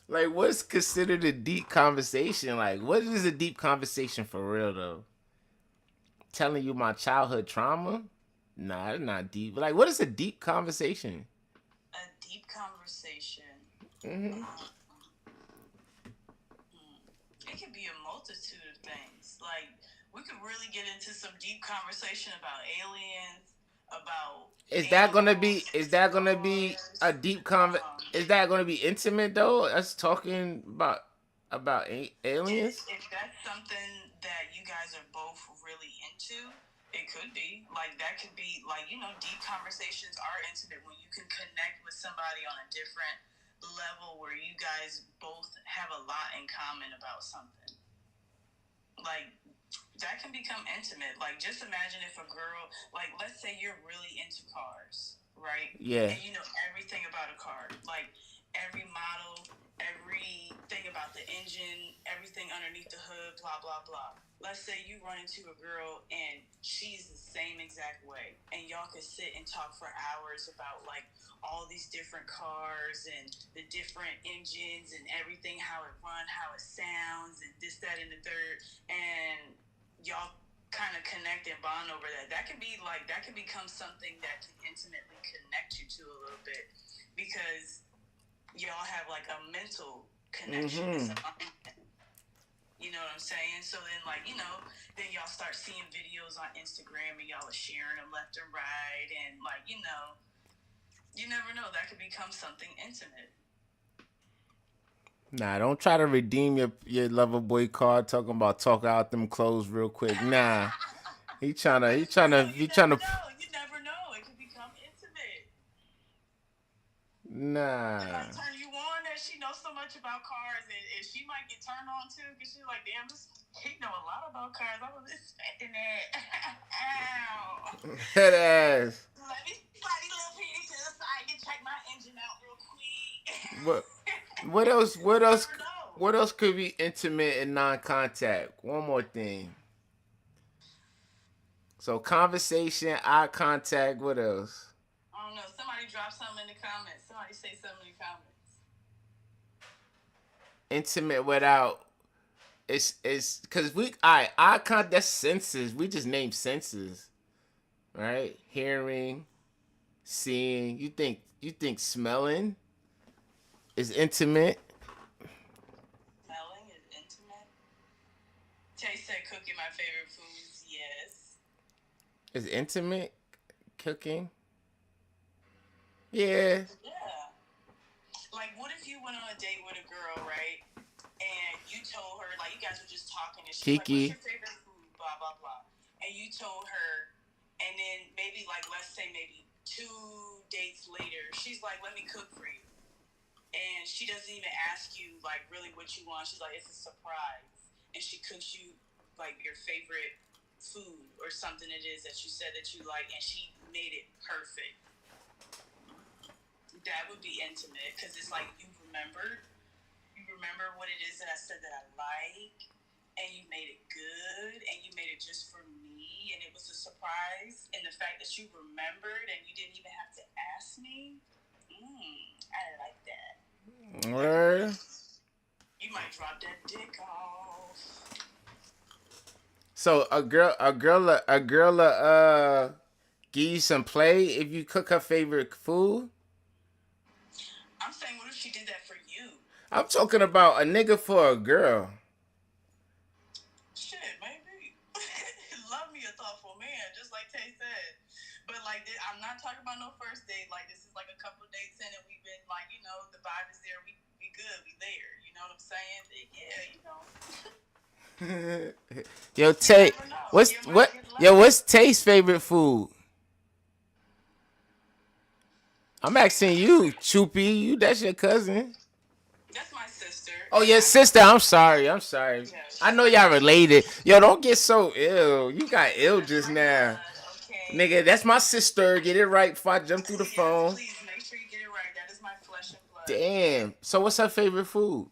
like what's considered a deep conversation? Like, what is a deep conversation for real though? Telling you my childhood trauma? Nah, it's not deep. Like, what is a deep conversation? A deep conversation. Mm-hmm. It could be a multitude of things. Like, we could really get into some deep conversation about aliens, about. Is that gonna be a deep is that gonna be intimate though? Us talking about aliens? If that's something that you guys are both really into, it could be. Like, that could be, like, deep conversations are intimate when you can connect with somebody on a different level where you guys both have a lot in common about something. Like, that can become intimate. Like, just imagine if a girl, like, let's say you're really into cars, right? Yeah. And you know everything about a car. Like, every model, everything engine, everything underneath the hood, blah, blah, blah. Let's say you run into a girl and she's the same exact way, and y'all could sit and talk for hours about like all these different cars and the different engines and everything, how it runs, how it sounds, and this, that, and the third, and y'all kind of connect and bond over that. That can be like, that can become something that can intimately connect you to a little bit, because y'all have like a mental connection. It's a mindset. You know what I'm saying? So then, like, you know, then y'all start seeing videos on Instagram and y'all are sharing them left and right. And, like, you know, you never know. That could become something intimate. Nah, don't try to redeem your lover boy card talking about talk out them clothes real quick. Nah. He trying to. You never know. You never know. It could become intimate. Nah. It might turn you on that she knows so much about cars, and she might get turned on too, because she's like, damn, he know a lot about cars. I was expecting it. Ow. Head ass. Let me slide these little pennies to the side and check my engine out real quick. What else? What You else? never know. What else could be intimate and non-contact? One more thing. So conversation, eye contact. What else? I don't know. Somebody drop something in the comments. Somebody say something in the comments. Intimate without. It's because eye contact. That's senses. We just name senses, right? Hearing, seeing. You think smelling is intimate? Smelling is intimate. Tay said cooking my favorite foods. Yes. Is intimate cooking? Yeah. Yeah. Like, what if you went on a date with a girl, right? And you told her, like, you guys were just talking, and she's like, Kiki. what's your favorite food? Blah, blah, blah. And you told her, and then maybe, like, let's say maybe 2 dates later, she's like, let me cook for you. And she doesn't even ask you, like, really what you want. She's like, it's a surprise. And she cooks you, like, your favorite food or something it is that you said that you like, and she made it perfect. That would be intimate, because it's like you remember what it is that I said that I like, and you made it good, and you made it just for me, and it was a surprise. And the fact that you remembered and you didn't even have to ask me, I like that. Word. You might drop that dick off. So a girl give you some play if you cook her favorite food? I'm saying, what if she did that for you? I'm talking about a nigga for a girl. Shit, maybe. Love me a thoughtful man, just like Tay said. But, like, I'm not talking about no first date. Like, this is like a couple of dates in, and we've been, like, you know, the vibe is there. We good. We there. You know what I'm saying? Yeah, you know. Yo, Tay, what's Tay's favorite food? I'm asking you, Choopy. That's your cousin. That's my sister. Oh, your sister. I'm sorry. Yeah, I know y'all related. Yo, don't get so ill. You got ill just now. Okay. Nigga, that's my sister. Get it right before I jump through the phone. Please make sure you get it right. That is my flesh and blood. Damn. So what's her favorite food?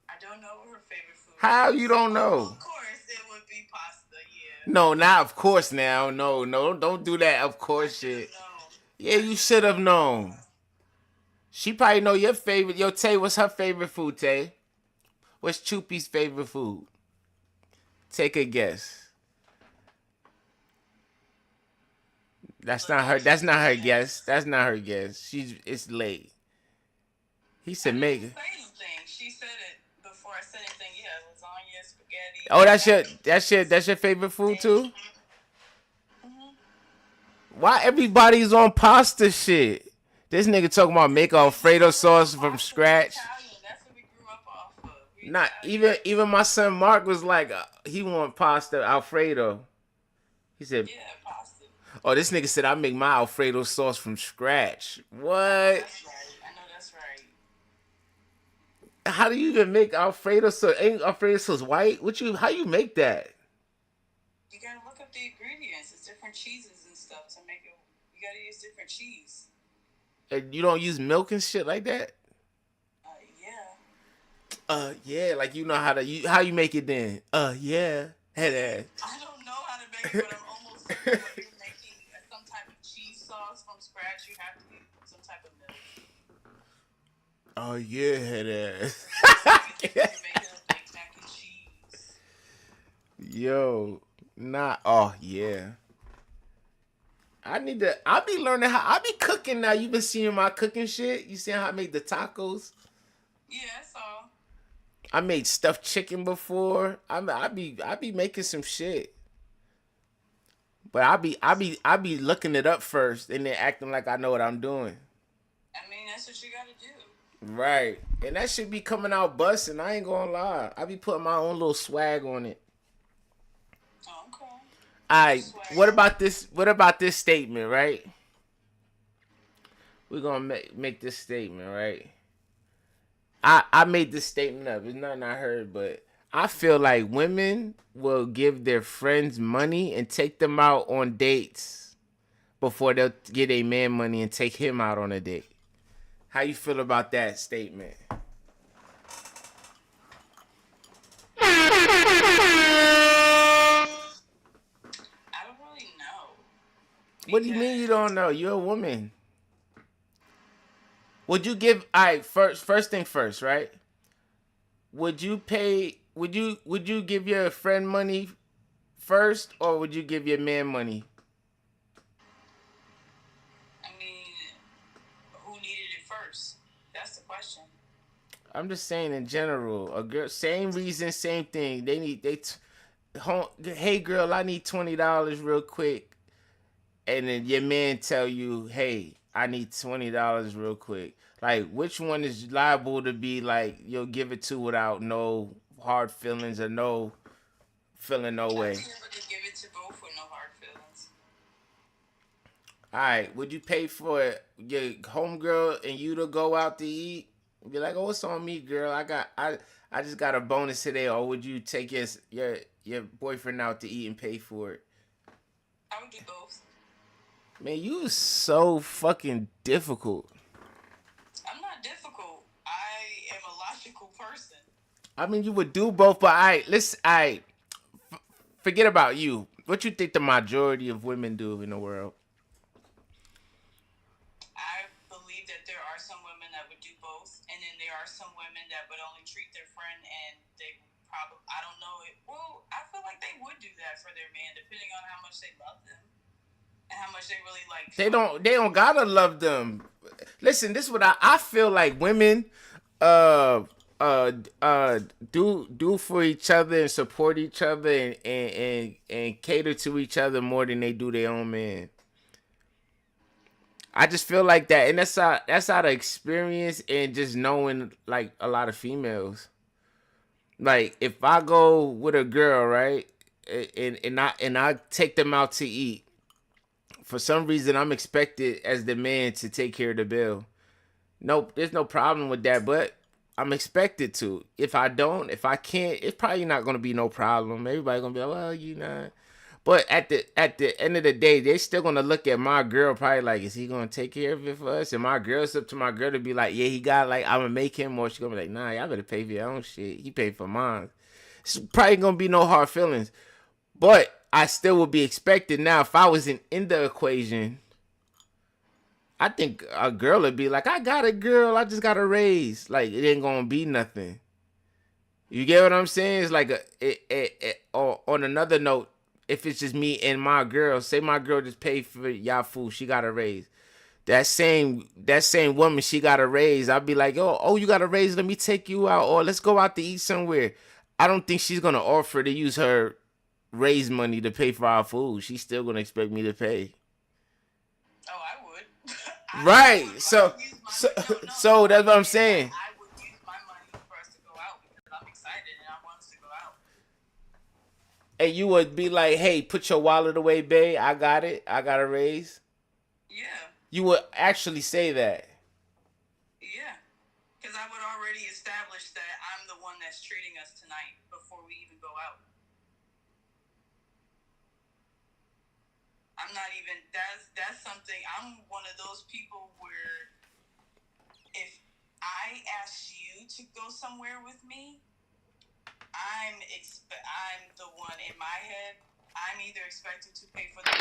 I don't know what her favorite food is. How you don't know? Of course, it would be pasta, yeah. No, not of course now. No, don't do that of course shit. Yeah, you should have known. She probably know your favorite. Yo, Tay, what's her favorite food, Tay? What's Choopy's favorite food? Take a guess. That's not her guess. That's not her guess. It's late. He said make it. Say anything. She said it before I said anything. Yeah, lasagna, spaghetti. Oh, that's your favorite food too? Why everybody's on pasta shit? This nigga talking about make Alfredo sauce from scratch. That's what we grew up off of. Not even my son Mark was like he want pasta Alfredo. He said, yeah, pasta. "Oh, this nigga said I make my Alfredo sauce from scratch." What? That's right. I know that's right. How do you even make Alfredo sauce? Ain't Alfredo sauce white? How you make that? You gotta look up the ingredients. It's different cheeses and stuff to make it. You gotta use different cheese. And you don't use milk and shit like that? Yeah. Yeah, like you know how you make it then. Yeah, head ass. I don't know how to make it, but I'm almost certain when you're making some type of cheese sauce from scratch, you have to use some type of milk. Oh yeah, head ass. You're making a Big Mac and cheese. Yo, oh yeah. I'll be learning I be cooking now. You been seeing my cooking shit? You seeing how I make the tacos? Yeah, I saw. I made stuffed chicken before. I be making some shit. But I be looking it up first and then acting like I know what I'm doing. I mean, that's what you gotta do. Right. And that should be coming out busting. I ain't gonna lie. I be putting my own little swag on it. Oh, okay. Alright, what about this statement, right? We're gonna make this statement, right? I made this statement up. It's nothing I heard, but I feel like women will give their friends money and take them out on dates before they'll get a man money and take him out on a date. How you feel about that statement? I don't really know. What do you mean you don't know? You're a woman. Would you give? All right, first thing first, right? Would you pay? Would you give your friend money first, or would you give your man money? I mean, who needed it first? That's the question. I'm just saying in general. A girl, same reason, same thing. Hey girl, I need $20 real quick, and then your man tell you, hey, I need $20 real quick. Like, which one is liable to be like you'll give it to without no hard feelings or no feeling no way? I think I could give it to both with no hard feelings. All right, would you pay for your homegirl and you to go out to eat? Be like, oh, it's on me, girl. I just got a bonus today. Or would you take your boyfriend out to eat and pay for it? I would do both. Man, you so fucking difficult. I'm not difficult. I am a logical person. I mean, you would do both, but forget about you. What you think the majority of women do in the world? I believe that there are some women that would do both, and then there are some women that would only treat their friend, and they probably, I don't know it. Well, I feel like they would do that for their man, depending on how much they love them and how much they really like. They don't gotta love them. Listen, this is what I feel like women do for each other and support each other and cater to each other more than they do their own man. I just feel like that, and that's out of experience and just knowing like a lot of females. Like if I go with a girl, right, and I take them out to eat, for some reason I'm expected as the man to take care of the bill. Nope, there's no problem with that, but I'm expected to. If I can't, it's probably not gonna be no problem. Everybody gonna be like, well, you know. But at the end of the day, they still gonna look at my girl probably like, is he gonna take care of it for us? And my girl's up to my girl to be like, yeah, he got like I'm gonna make him, or she gonna be like, nah, y'all better pay for your own shit. He paid for mine. It's probably gonna be no hard feelings. But I still would be expected now if I wasn't in the equation. I think a girl would be like, I got a girl, I just got a raise. Like it ain't gonna be nothing. You get what I'm saying? It's like on another note, if it's just me and my girl, say my girl just paid for y'all food, she got a raise. That same woman, she got a raise. I'd be like, oh, you got a raise? Let me take you out, or let's go out to eat somewhere. I don't think she's gonna offer to use her raise money to pay for our food. She's still gonna expect me to pay. Oh, I would. Right. I So that's what I'm saying. I would use my money for us to go out because I'm excited and I want us to go out. And you would be like, hey, put your wallet away, babe. I got it. I got a raise. Yeah. You would actually say that. Yeah. Because I would already establish that I'm the one that's treating us tonight before we even go out. I'm not even, that's something, I'm one of those people where if I ask you to go somewhere with me, I'm the one in my head. I'm either expected to pay for the if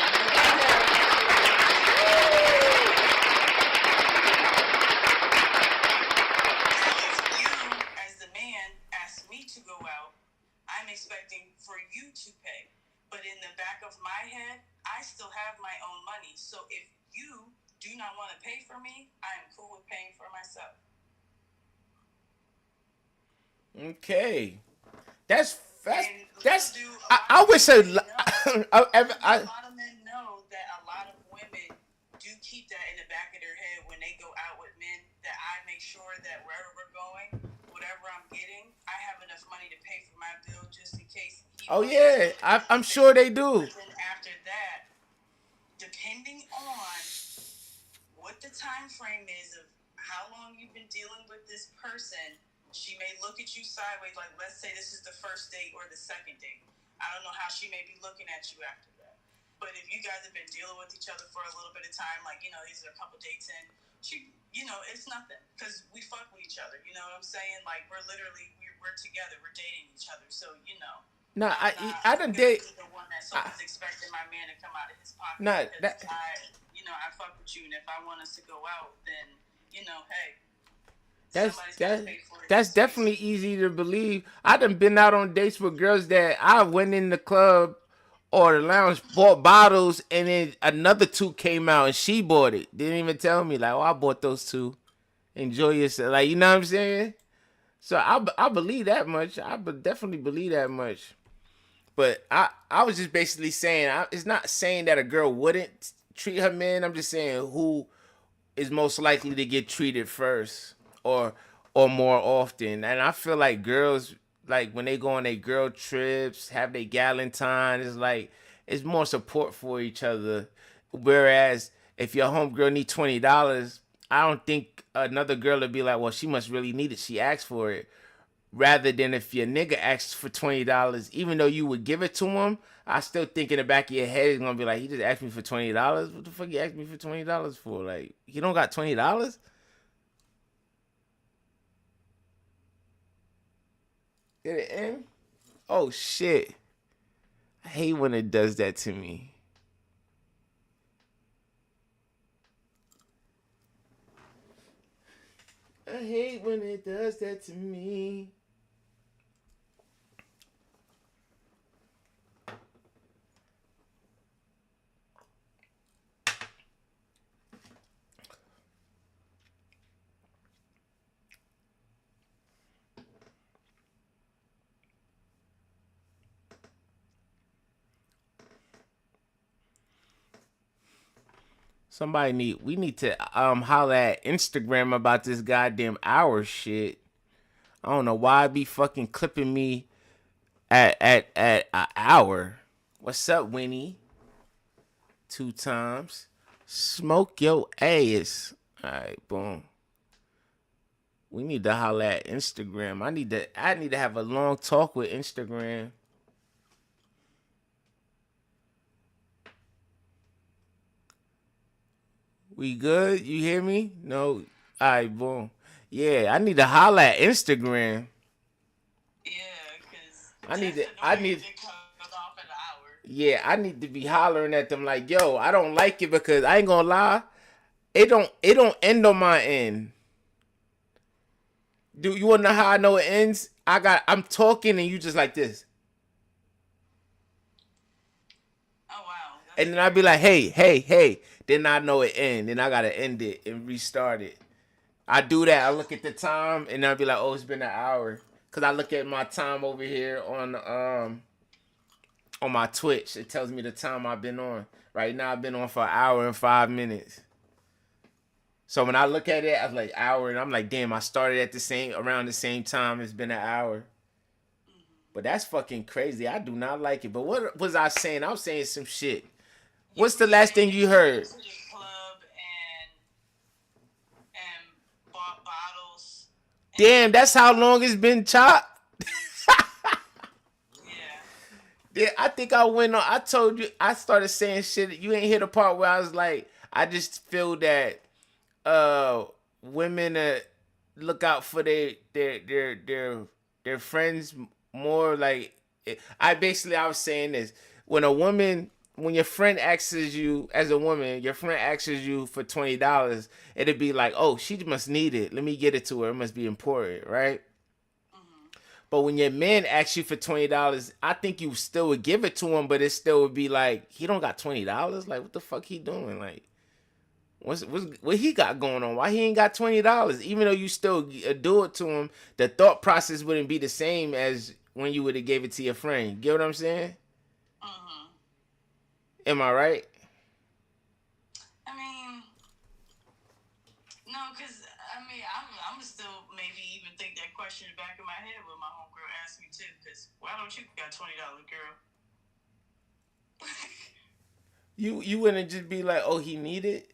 you, as the man, ask me to go out, I'm expecting for you to pay. But in the back of my head, I still have my own money. So if you do not want to pay for me, I'm cool with paying for myself. Okay. That's Do I would say a lot of men know that a lot of women do keep that in the back of their head when they go out with men, that I make sure that wherever we're going, whatever I'm getting, I have enough money to pay for my bill just in case. Oh yeah, I'm sure they do. But then after that, depending on what the time frame is of how long you've been dealing with this person, she may look at you sideways, like let's say this is the first date or the second date. I don't know how she may be looking at you after that. But if you guys have been dealing with each other for a little bit of time, like, these are a couple dates in, it's nothing. Because we fuck with each other, you know what I'm saying? Like, we're together, we're dating each other, so, No, I done date. date. The one that's always expecting my man to come out of his pocket. Nah, I fuck with you, and if I want us to go out, then, hey. That's definitely easy to believe. I done been out on dates with girls that I went in the club or the lounge, bought bottles, and then another two came out and she bought it. Didn't even tell me, like, oh, I bought those two. Enjoy yourself. Like, you know what I'm saying? So I believe that much. Definitely believe that much. But I was just basically saying, it's not saying that a girl wouldn't treat her man. I'm just saying who is most likely to get treated first or more often. And I feel like girls, like when they go on their girl trips, have their galentine, it's more support for each other. Whereas if your homegirl need $20, I don't think another girl would be like, well, she must really need it. She asked for it. Rather than if your nigga asks for $20, even though you would give it to him, I still think in the back of your head, it's gonna be like, he just asked me for $20. What the fuck you asked me for $20 for? Like, you don't got $20? Did it end? Oh shit. I hate when it does that to me. I hate when it does that to me. We need to holler at Instagram about this goddamn hour shit. I don't know why it be fucking clipping me at an hour. What's up, Winnie? 2 times. Smoke your ass. Alright, boom. We need to holler at Instagram. I need to have a long talk with Instagram. We good? You hear me? No. Alright, boom. Yeah, I need to holler at Instagram. Yeah, because I need to yeah, I need to be hollering at them like, yo, I don't like it because I ain't gonna lie, it don't end on my end. Do you wanna know how I know it ends? I'm talking and you just like this. Oh wow. And then I'd be like, hey. Then I know it ends. Then I gotta end it and restart it. I do that. I look at the time and I'll be like, oh, it's been an hour. Cause I look at my time over here on my Twitch. It tells me the time I've been on. Right now I've been on for 1 hour and 5 minutes. So when I look at it, I was like hour and I'm like, damn, I started at around the same time. It's been an hour. But that's fucking crazy. I do not like it. But what was I saying? I was saying some shit. What's the last thing you heard? To the club and bought bottles. Damn, that's how long it's been chopped. Yeah, I think I went on. I told you, I started saying shit. You ain't hear the part where I was like, I just feel that women look out for their friends more. Like I was saying this, when your friend asks you, as a woman, your friend asks you for $20, it'd be like, oh, she must need it, let me get it to her, it must be important, right? But when your man asks you for $20, I think you still would give it to him, but it still would be like, he don't got $20. Like, what the fuck he doing? Like, what he got going on? Why he ain't got $20? Even though you still do it to him, the thought process wouldn't be the same as when you would have gave it to your friend. Get what I'm saying? Am I right? I mean, no, because I'm still maybe even think that question in the back of my head when my homegirl asked me too. Because why don't you got $20, girl? You wouldn't just be like, oh, he need it?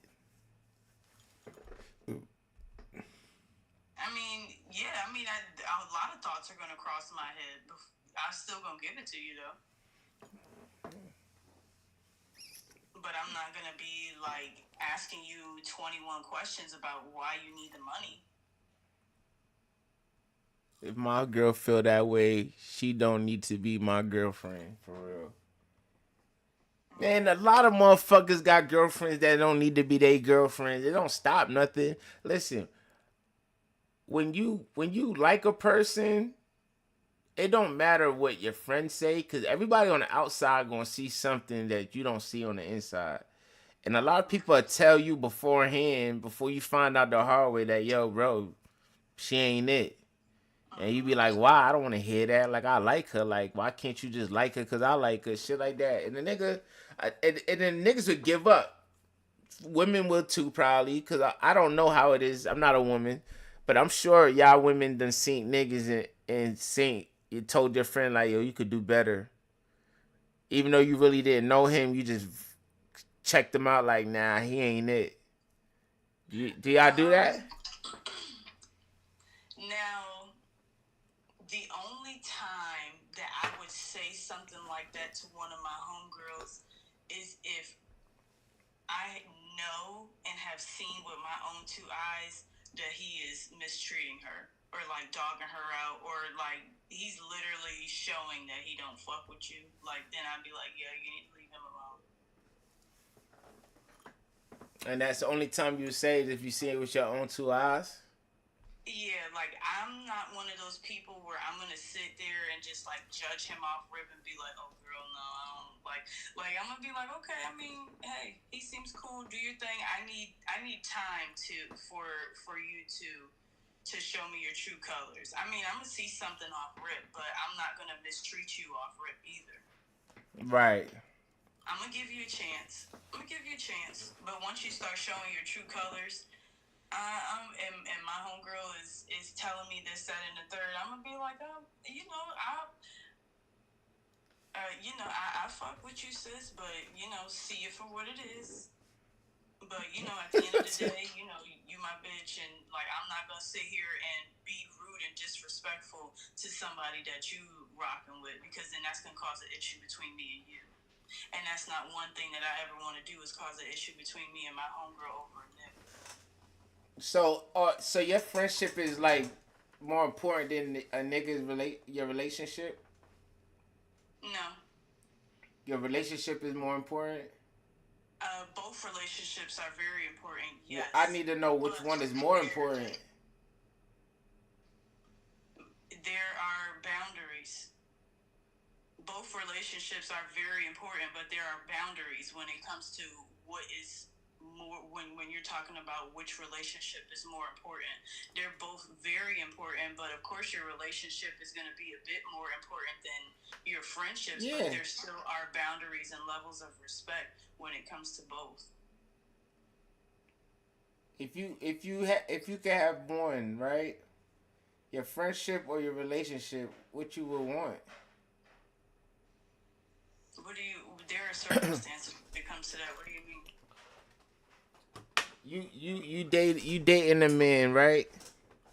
I mean, yeah. I mean, a lot of thoughts are gonna cross my head. But I'm still gonna give it to you though. But I'm not gonna be like asking you 21 questions about why you need the money. If my girl feel that way, she don't need to be my girlfriend, for real. Man, a lot of motherfuckers got girlfriends that don't need to be their girlfriends. It don't stop nothing. Listen, when you like a person, it don't matter what your friends say, because everybody on the outside gonna see something that you don't see on the inside. And a lot of people will tell you beforehand, before you find out the hard way, that, yo, bro, she ain't it. And you be like, why? I don't want to hear that. Like, I like her. Like, why can't you just like her because I like her? Shit like that. And the nigga, and then niggas would give up. Women will too, probably, because I don't know how it is. I'm not a woman. But I'm sure y'all women done seen niggas and seen, you told your friend, like, yo, you could do better. Even though you really didn't know him, you just checked him out like, nah, he ain't it. Do y'all do that? Now, the only time that I would say something like that to one of my homegirls is if I know and have seen with my own two eyes that he is mistreating her or like dogging her out, or like he's literally showing that he don't fuck with you. Like, then I'd be like, yeah, you need to leave him alone. And that's the only time you say it, if you see it with your own two eyes? Yeah, like, I'm not one of those people where I'm gonna sit there and just like judge him off rip and be like, oh girl, no, I don't like I'm gonna be like, okay, I mean, hey, he seems cool, do your thing. I need time for you to show me your true colors. I mean, I'm gonna see something off rip, but I'm not gonna mistreat you off rip either. Right. I'm gonna give you a chance. But once you start showing your true colors, and my homegirl is telling me this, that, and the third, I'm gonna be like, I fuck with you, sis, but see it for what it is. But at the end of the day, you my bitch, and like, I'm not gonna sit here and be rude and disrespectful to somebody that you rocking with, because then that's gonna cause an issue between me and you. And that's not one thing that I ever want to do, is cause an issue between me and my homegirl over a nigga. So your friendship is like more important than a nigga's your relationship? No. Your relationship is more important? Both relationships are very important, yes. Well, I need to know which one is more important. There are boundaries. Both relationships are very important, but there are boundaries when it comes to what is more, when you're talking about which relationship is more important. They're both very important, but of course your relationship is going to be a bit more important than your friendships. Yeah. But there still are boundaries and levels of respect when it comes to both. If you could have one, right? Your friendship or your relationship, what you would want? There are circumstances when it comes to that. What do you mean? You dating a man, right?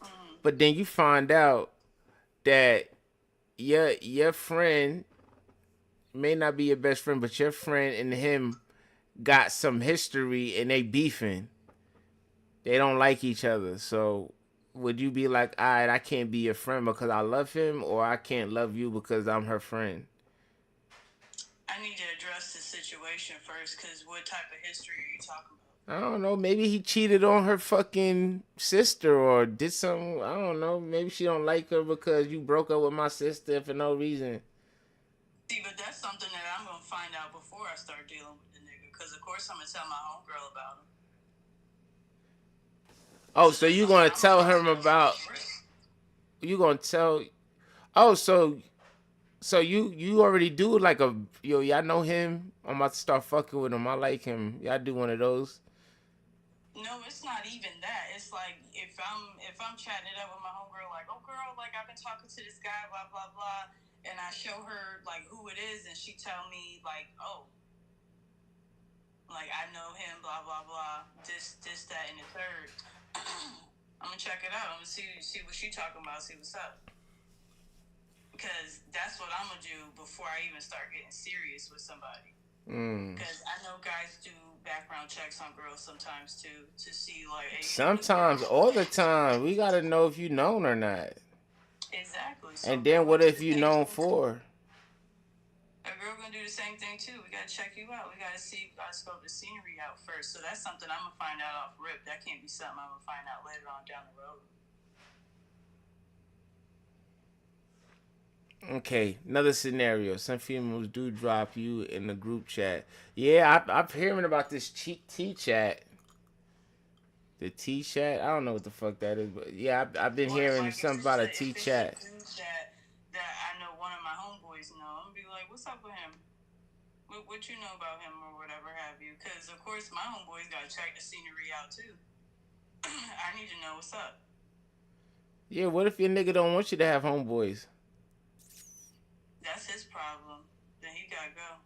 Mm-hmm. But then you find out that your friend may not be your best friend, but your friend and him got some history and they beefing. They don't like each other. So would you be like, all right, I can't be your friend because I love him, or I can't love you because I'm her friend? I need to address the situation first, because what type of history are you talking about? I don't know. Maybe he cheated on her fucking sister or did something. I don't know. Maybe she don't like her because you broke up with my sister for no reason. See, but that's something that I'm gonna find out before I start dealing with the nigga, because of course I'm gonna tell my homegirl about him. Oh, so you gonna tell him about? You gonna tell? Oh, so you already do like a yo? Y'all know him. I'm about to start fucking with him. I like him. Y'all do one of those. No, it's not even that. It's like if I'm chatting it up with my homegirl, like, oh girl, like I've been talking to this guy, blah blah blah, and I show her like who it is, and she tell me like, oh, like I know him, blah blah blah, this that and the third. I'm gonna check it out. I'm gonna see what she talking about, see what's up. Because that's what I'm gonna do before I even start getting serious with somebody. Because I know guys do background checks on girls sometimes too, to see like. Hey, Sometimes, all the time, we gotta know if you known or not. Exactly. So And then what if you known for? A girl gonna do the same thing too. We gotta check you out. We gotta scope the scenery out first. So that's something I'm gonna find out off rip. That can't be something I'm gonna find out later on down the road. Okay, another scenario. Some females do drop you in the group chat. Yeah, I'm hearing about this T chat. The T chat? I don't know what the fuck that is, but yeah, I've been hearing something about a T chat. That I know one of my homeboys know. I'm gonna be like, what's up with him? What you know about him or whatever have you? Because of course my homeboys gotta check the scenery out too. I need to know what's up. Yeah, what if your nigga don't want you to have homeboys? That's his problem. Then he gotta go.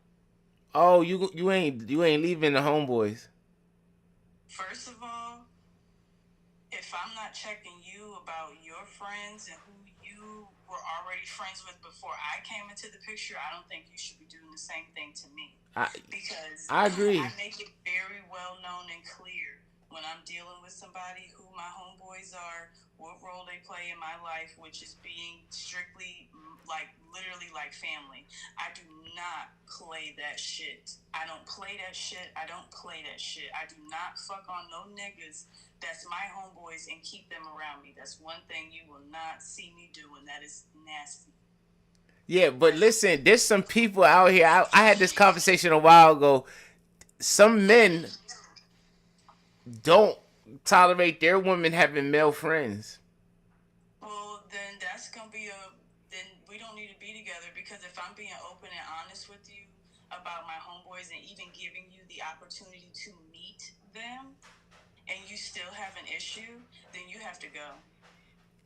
Oh, you ain't leaving the homeboys. First of all, if I'm not checking you about your friends and who you were already friends with before I came into the picture, I don't think you should be doing the same thing to me. Because I agree. I make it very well known and clear when I'm dealing with somebody who my homeboys are, what role they play in my life, which is being strictly, like, literally like family. I do not play that shit. I don't play that shit. I don't play that shit. I do not fuck on no niggas that's my homeboys and keep them around me. That's one thing you will not see me doing. That is nasty. Yeah, but listen, there's some people out here. I had this conversation a while ago. Some men don't tolerate their women having male friends. Well, then that's gonna be then we don't need to be together, because if I'm being open and honest with you about my homeboys and even giving you the opportunity to meet them and you still have an issue, then you have to go.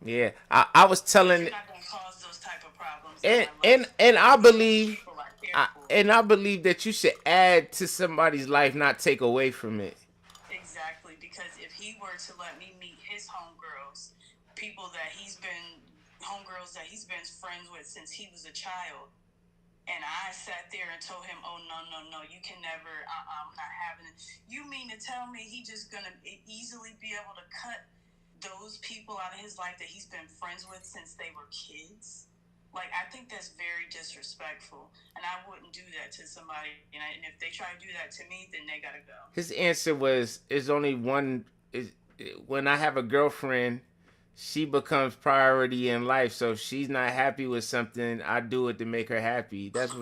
Yeah, I was telling. You're not gonna cause those type of problems. And I believe, I believe that you should add to somebody's life, not take away from it. Exactly, because if he were to let me meet his homegirls, people that homegirls that he's been friends with since he was a child, and I sat there and told him, oh, no, you can never, I'm not having it. You mean to tell me he just gonna easily be able to cut those people out of his life that he's been friends with since they were kids? Like, I think that's very disrespectful, and I wouldn't do that to somebody. And if they try to do that to me, then they gotta go. His answer was, "Is only one. Is when I have a girlfriend, she becomes priority in life. So if she's not happy with something, I do it to make her happy." That's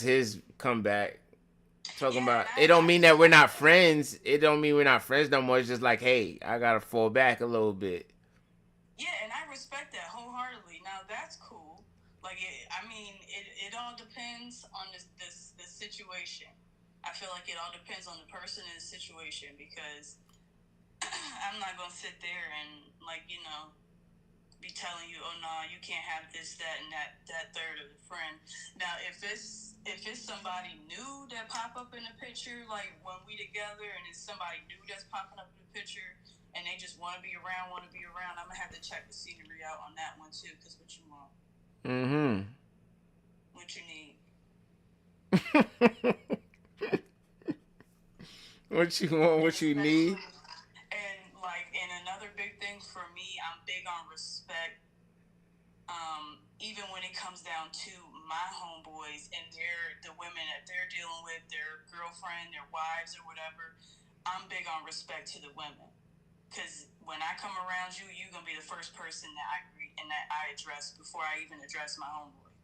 his comeback. Talking about it don't mean that we're not friends. It don't mean we're not friends no more. It's just like, hey, I gotta fall back a little bit. Yeah, and I respect that wholeheartedly. Now that's cool. Like, it all depends on the situation. I feel like it all depends on the person and the situation, because I'm not gonna sit there and, like, be telling you, oh no, you can't have this, that, and that third of the friend. Now, if it's somebody new that pop up in the picture, like when we together, and it's somebody new that's popping up in the picture, and they just want to be around, I'm gonna have to check the scenery out on that one too. Cause what you want? Mm-hmm. What you need? What you want? What you need? And like, and another big thing for me, I'm big on respect. Even when it comes down to my homeboys and the women that they're dealing with, their girlfriend, their wives, or whatever, I'm big on respect to the women. Because when I come around you, you're gonna be the first person that I greet and that I address before I even address my homeboy.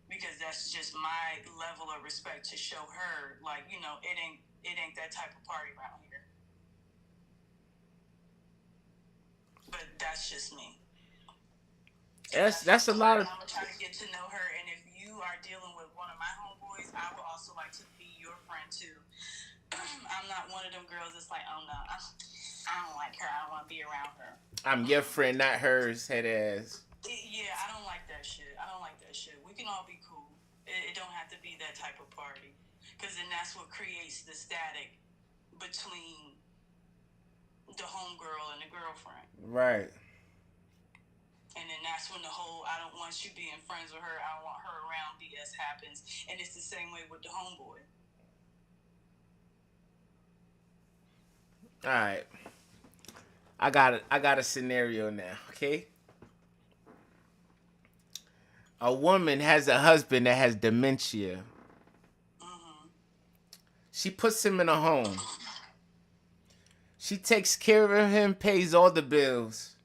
Because that's just my level of respect to show her, like, you know, it ain't that type of party around here. But that's just me. That's a lot of. I'm gonna try to get to know her, and if you are dealing with one of my homeboys, I would also like to be your friend too. I'm not one of them girls that's like, oh no, I don't like her. I don't want to be around her. I'm your friend, not hers. Head ass. Yeah, I don't like that shit. We can all be cool. It don't have to be that type of party, because then that's what creates the static between the homegirl and the girlfriend. Right. And then that's when the whole I don't want you being friends with her, I don't want her around BS happens. And it's the same way with the homeboy. Alright. I got a scenario now, okay? A woman has a husband that has dementia. Mm-hmm. She puts him in a home. She takes care of him, pays all the bills.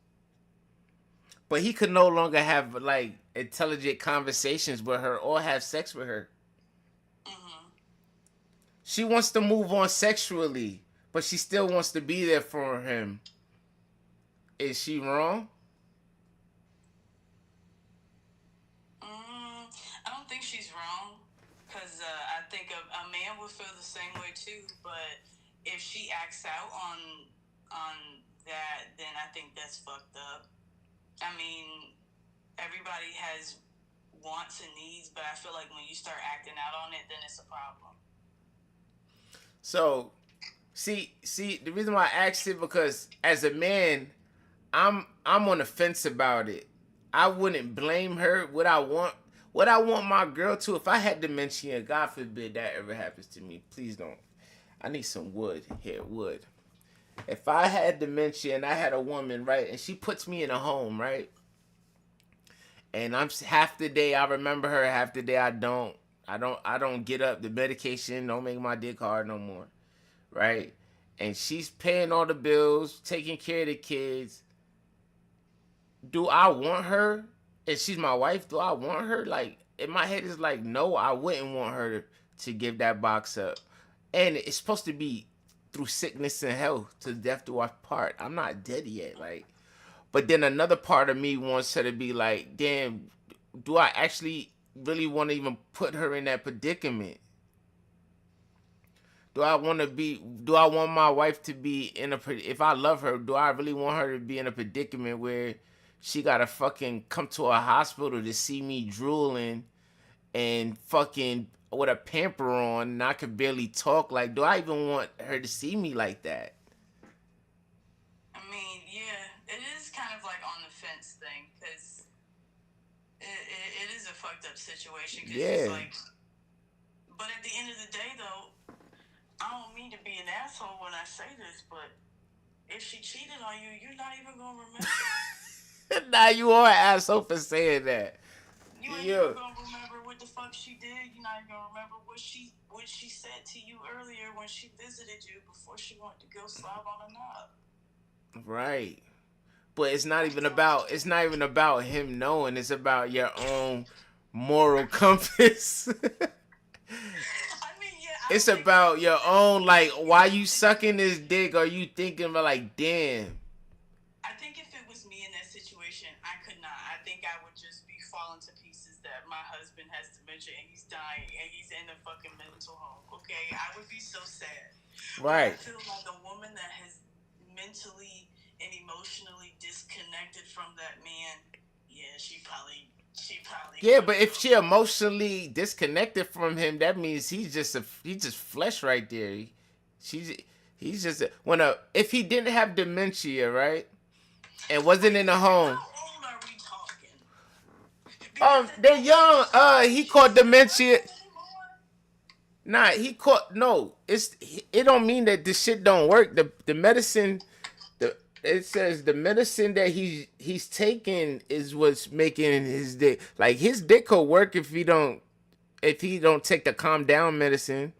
But he could no longer have, like, intelligent conversations with her or have sex with her. Mm-hmm. She wants to move on sexually, but she still wants to be there for him. Is she wrong? I don't think she's wrong, because I think a man would feel the same way too. But if she acts out on that, then I think that's fucked up. I mean, everybody has wants and needs, but I feel like when you start acting out on it, then it's a problem. So, see, the reason why I asked it, because as a man, I'm on the fence about it. I wouldn't blame her. What I want my girl to, if I had dementia, God forbid that ever happens to me, please don't. I need some wood here, wood. If I had dementia and I had a woman, right, and she puts me in a home, right, and I'm half the day I remember her, half the day I don't get up. The medication don't make my dick hard no more, right? And she's paying all the bills, taking care of the kids. Do I want her? And she's my wife. Do I want her? Like, in my head is like, no, I wouldn't want her to give that box up. And it's supposed to be through sickness and health, to death do our part. I'm not dead yet, like. But then another part of me wants her to be like, damn, do I actually really want to even put her in that predicament? Do I want my wife to be if I love her, do I really want her to be in a predicament where she gotta fucking come to a hospital to see me drooling and fucking with a pamper on and I could barely talk? Like, do I even want her to see me like that? I mean, yeah, it is kind of like on the fence thing, because it is a fucked up situation. Cause Yeah. it's like, but at the end of the day, though, I don't mean to be an asshole when I say this, but if she cheated on you, you're not even gonna remember. Nah, you are an asshole for saying that. You ain't even gonna remember what the fuck she did. You're not even gonna remember what she said to you earlier when she visited you before she wanted to go slob on a knob. Right. But it's not even about him knowing. It's about your own moral compass. It's about your own, like, why you sucking this dick? Are you thinking about, like, damn? I think if it was me in that situation, I could not. I think I would just be falling to pieces that my husband has dementia and he's dying and he's in a fucking mental home. Okay, I would be so sad. Right. But I feel like a woman that has mentally and emotionally disconnected from that man, yeah, she probably. Yeah, but if she emotionally disconnected from him, that means he's just flesh right there. He's just if he didn't have dementia, right, and wasn't in a home. How old are we talking? They're young. He caught dementia. Nah, it don't mean that this shit don't work. The medicine, it says the medicine that he's taking is what's making his dick. Like his dick could work if he don't take the calm down medicine.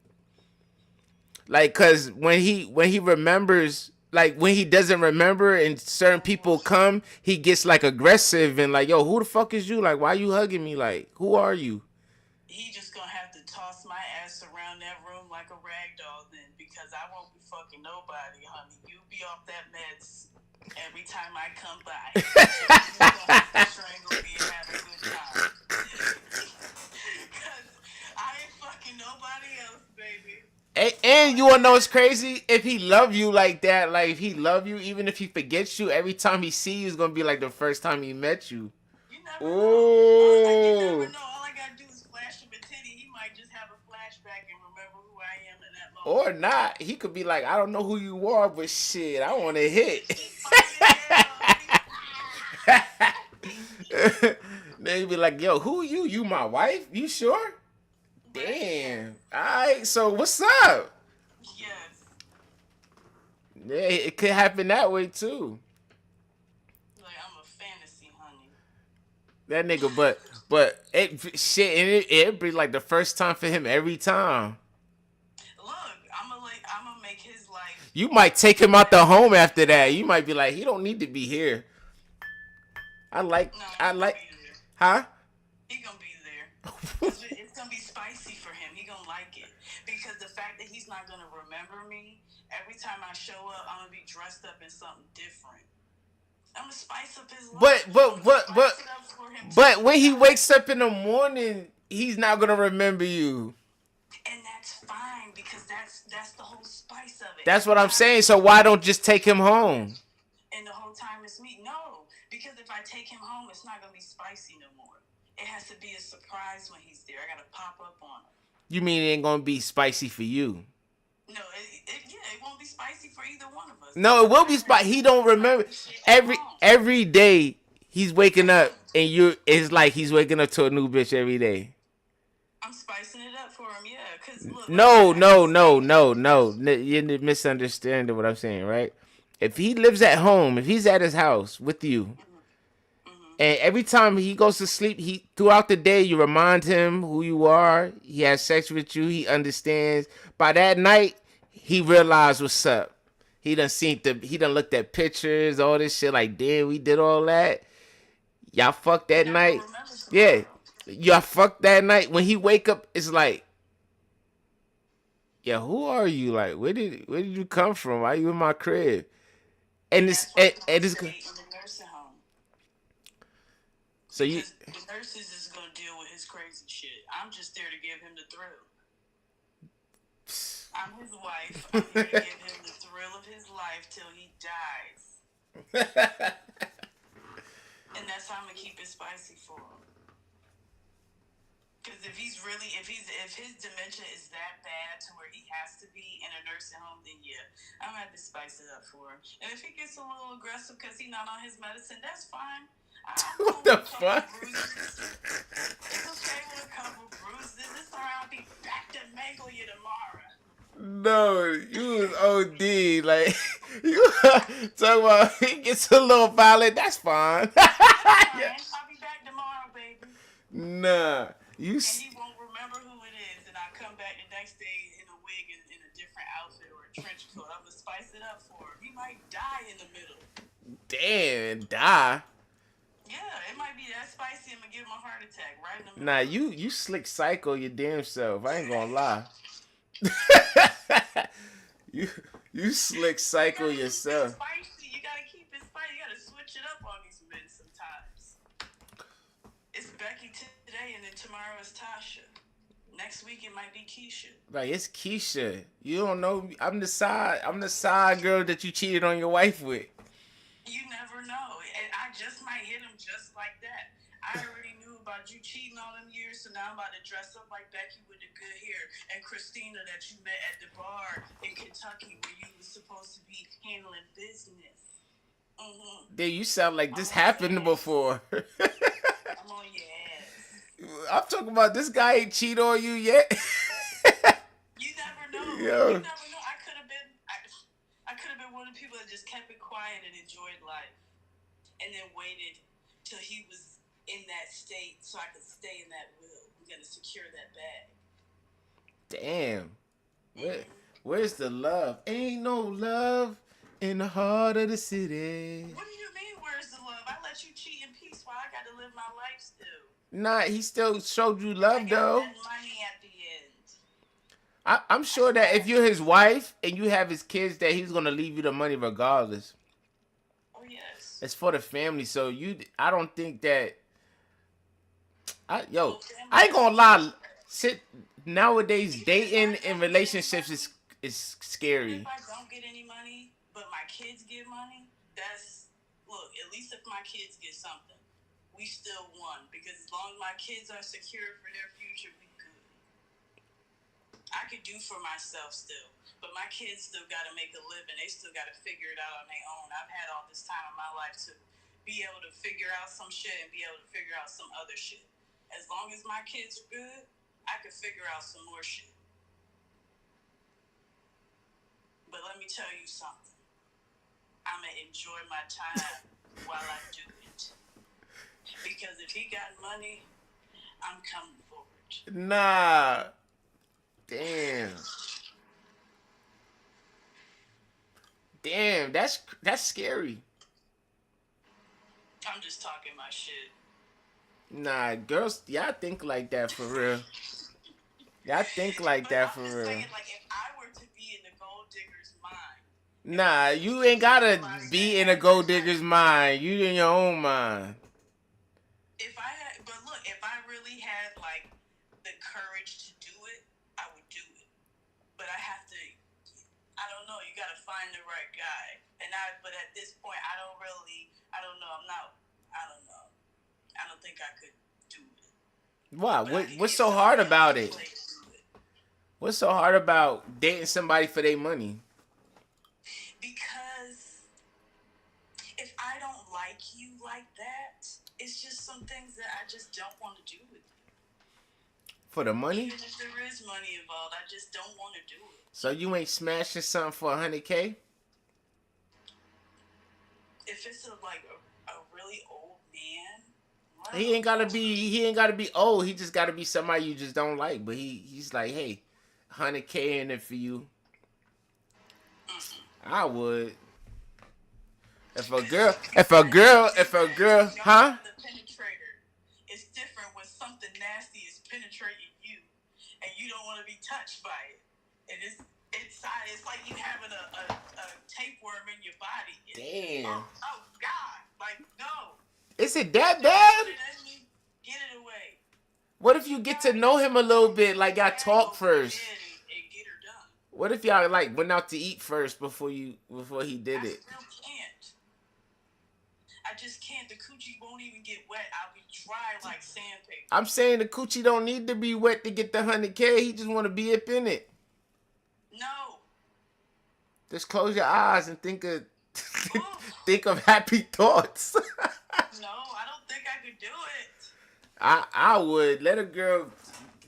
Like, cause when he remembers, like when he doesn't remember and certain people come, he gets like aggressive and like, yo, who the fuck is you? Like, why you hugging me? Like, who are you? He just gonna have to toss my ass around that room like a rag doll then, because I won't be fucking nobody, honey. You be off that meds every time I come by. You gonna have to strangle me and have a good time. Because I ain't fucking nobody else, baby. And you wanna know what's crazy? If he love you like that, like if he love you, even if he forgets you, every time he see you is gonna be like the first time he met you. You never know. Oh. You never know. All I gotta do is flash him a titty. He might just have a flashback and remember who I am in that moment. Or not. He could be like, I don't know who you are, but shit, I want to hit. Then he'd be like, yo, who are you? You my wife? You sure? Damn. Alright, so what's up? Yes. Yeah, it could happen that way too. Like, I'm a fantasy, honey. That nigga, but shit, and it'd be like the first time for him every time. Look, I'm gonna make his life. You might take him out the home after that. You might be like, he don't need to be here. Huh? He gonna be there. It's gonna be spicy for him. He gonna like it because the fact that he's not gonna remember me every time I show up, I'm gonna be dressed up in something different. I'm gonna spice up his life. But when he wakes up in the morning, he's not gonna remember you. And that's fine because that's the whole spice of it. That's what I'm saying. So why don't just take him home? And the whole time it's me. No, because if I take him home, it's not gonna be spicy no more. It has to be a surprise when he's there. I gotta pop up on him. You mean it ain't gonna be spicy for you? No, it won't be spicy for either one of us. No, it will be spicy. He don't remember every day. He's waking up, and it's like he's waking up to a new bitch every day. I'm spicing it up for him, yeah. Cause look, No. You're misunderstanding what I'm saying, right? If he lives at home, if he's at his house with you, and every time he goes to sleep, throughout the day you remind him who you are. He has sex with you. He understands. By that night, he realized what's up. He done looked at pictures, all this shit. Like, damn, we did all that. Y'all fucked that night. Yeah, y'all fucked that night. When he wake up, it's like, yeah, who are you? Like, where did you come from? Why you in my crib? And it's good. So the nurses is gonna deal with his crazy shit. I'm just there to give him the thrill. I'm his wife. I'm here to give him the thrill of his life till he dies. And that's how I'm gonna keep it spicy for him. Because if his dementia is that bad to where he has to be in a nursing home, then yeah, I'm gonna have to spice it up for him. And if he gets a little aggressive because he's not on his medicine, that's fine. What the fuck? It's okay with a couple bruises. It's alright. I'll be back to mangle you tomorrow. No, you was OD. Like, you talking about he gets a little violent. That's fine. Yeah. I'll be back tomorrow, baby. Nah. And he won't remember who it is. And I'll come back the next day in a wig and in a different outfit or a trench coat. I'm going to spice it up for him. He might die in the middle. Damn, die? Yeah, it might be that spicy. I'm going to give him a heart attack right in the middle. Nah, you slick psycho your damn self. I ain't gonna lie. you slick psycho yourself. You gotta keep it spicy. You gotta switch it up on these men sometimes. It's Becky today, and then tomorrow is Tasha. Next week it might be Keisha. Like, it's Keisha. You don't know me. I'm the side girl that you cheated on your wife with. You never know, and I just might hit him just like that. I already knew about you cheating all them years, so now I'm about to dress up like Becky with the good hair and Christina that you met at the bar in Kentucky where you were supposed to be handling business. Dude, you sound like this happened before. I'm on your ass. I'm talking about this guy ain't cheat on you yet. You never know. Yo. You never know. I could have been one of the people that just kept it quiet and enjoyed life, and then waited till he was in that state so I could stay in that will. I'm gonna secure that bag. Damn. Where's the love? Ain't no love in the heart of the city. What do you mean, where's the love? I let you cheat in peace while I got to live my life still. Nah, he still showed you I love, got though. that money at the end. I'm sure that if you're his wife and you have his kids, that he's gonna leave you the money regardless. Oh, yes. It's for the family, so I don't think that. I ain't gonna lie. Nowadays, dating and relationships is scary. If I don't get any money, but my kids get money, look, at least if my kids get something, we still won. Because as long as my kids are secure for their future, we good. I could do for myself still, but my kids still got to make a living. They still got to figure it out on their own. I've had all this time in my life to be able to figure out some shit and be able to figure out some other shit. As long as my kids are good, I could figure out some more shit. But let me tell you something. I'm going to enjoy my time while I do it. Because if he got money, I'm coming forward. Nah. Damn. Damn, that's scary. I'm just talking my shit. Nah, girls, y'all think like that for real. Y'all think like that for real. Saying, like, if I were to be in the gold digger's mind. Nah, you ain't gotta be in a gold digger's mind. You in your own mind. But look, if I really had, like, the courage to do it, I would do it. But I have to, I don't know, you gotta find the right guy. But at this point, I don't know, I don't think I could do it. Why? What's so hard about it? What's so hard about dating somebody for their money? Because if I don't like you like that, it's just some things that I just don't want to do with you. For the money? Even if there is money involved, I just don't want to do it. So you ain't smashing something for $100K? If it's a really old man, He ain't gotta be old. He just gotta be somebody you just don't like. But he's like, hey, $100K in it for you. I would. If a girl, huh? The penetrator. It's different when something nasty is penetrating you, and you don't want to be touched by it. And it's inside. It's like you having a tapeworm in your body. Damn. Oh God! Like no. Is it that bad? Get it away. What if you get to know him a little bit, like y'all talk first? And get her done. What if y'all like went out to eat first before he did it? I still can't. I just can't. The coochie won't even get wet. I'll be dry like sandpaper. I'm saying the coochie don't need to be wet to get the $100K. He just want to be up in it. No. Just close your eyes and think of happy thoughts. No, I don't think I could do it. I would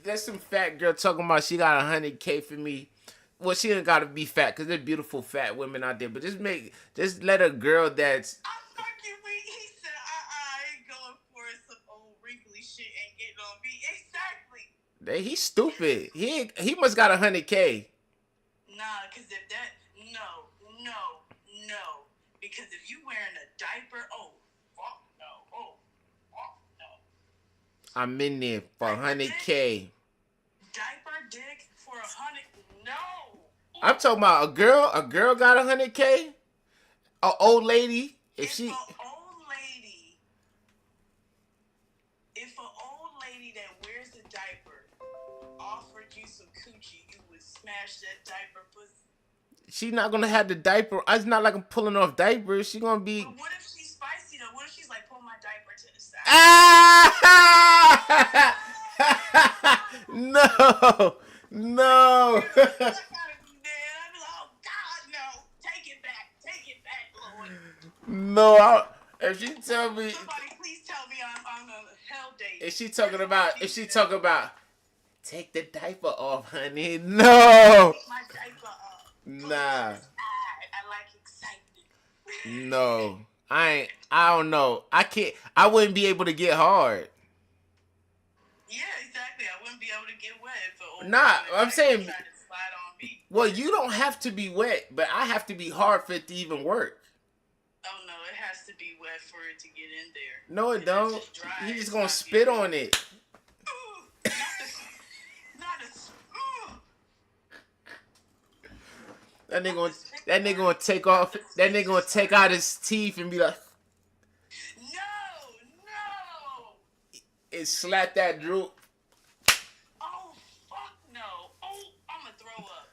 let some fat girl talking about she got $100K for me. Well, she ain't gotta be fat because there's beautiful fat women out there. But just let a girl that's. I fucking weak. He said, I ain't going for some old wrinkly shit and getting on me. Exactly. He's stupid. He must got $100K. Nah, because if that no. Because if you wearing a diaper, oh fuck no. I'm in there for $100K. Diaper dick for $100? No. I'm talking about a girl. A girl got $100K. An old lady. If an old lady that wears a diaper offered you some coochie, you would smash that diaper pussy. She's not gonna have the diaper. It's not like I'm pulling off diapers. She's gonna be. But what if she's spicy though? What if she's like, pull my diaper to the side? No. Oh God, no! Take it back, Lord. No, if she tell me. Somebody please tell me I'm on a hell date. If she talking about, take the diaper off, honey. No. Take my diaper off. Nah. I like excitement. No, I don't know. I can't. I wouldn't be able to get hard. Yeah, exactly. I wouldn't be able to get wet if an old Nah, woman I'm saying. tried to slide on me. Well, you don't have to be wet, but I have to be hard for it to even work. Oh no, it has to be wet for it to get in there. No, it If don't. it's just dry, He just it's gonna not spit getting on in. it. Ooh, not this. That nigga gonna take off. That nigga gonna take out his teeth and be like, No. and slap that droop. Oh fuck no. Oh, I'm gonna throw up.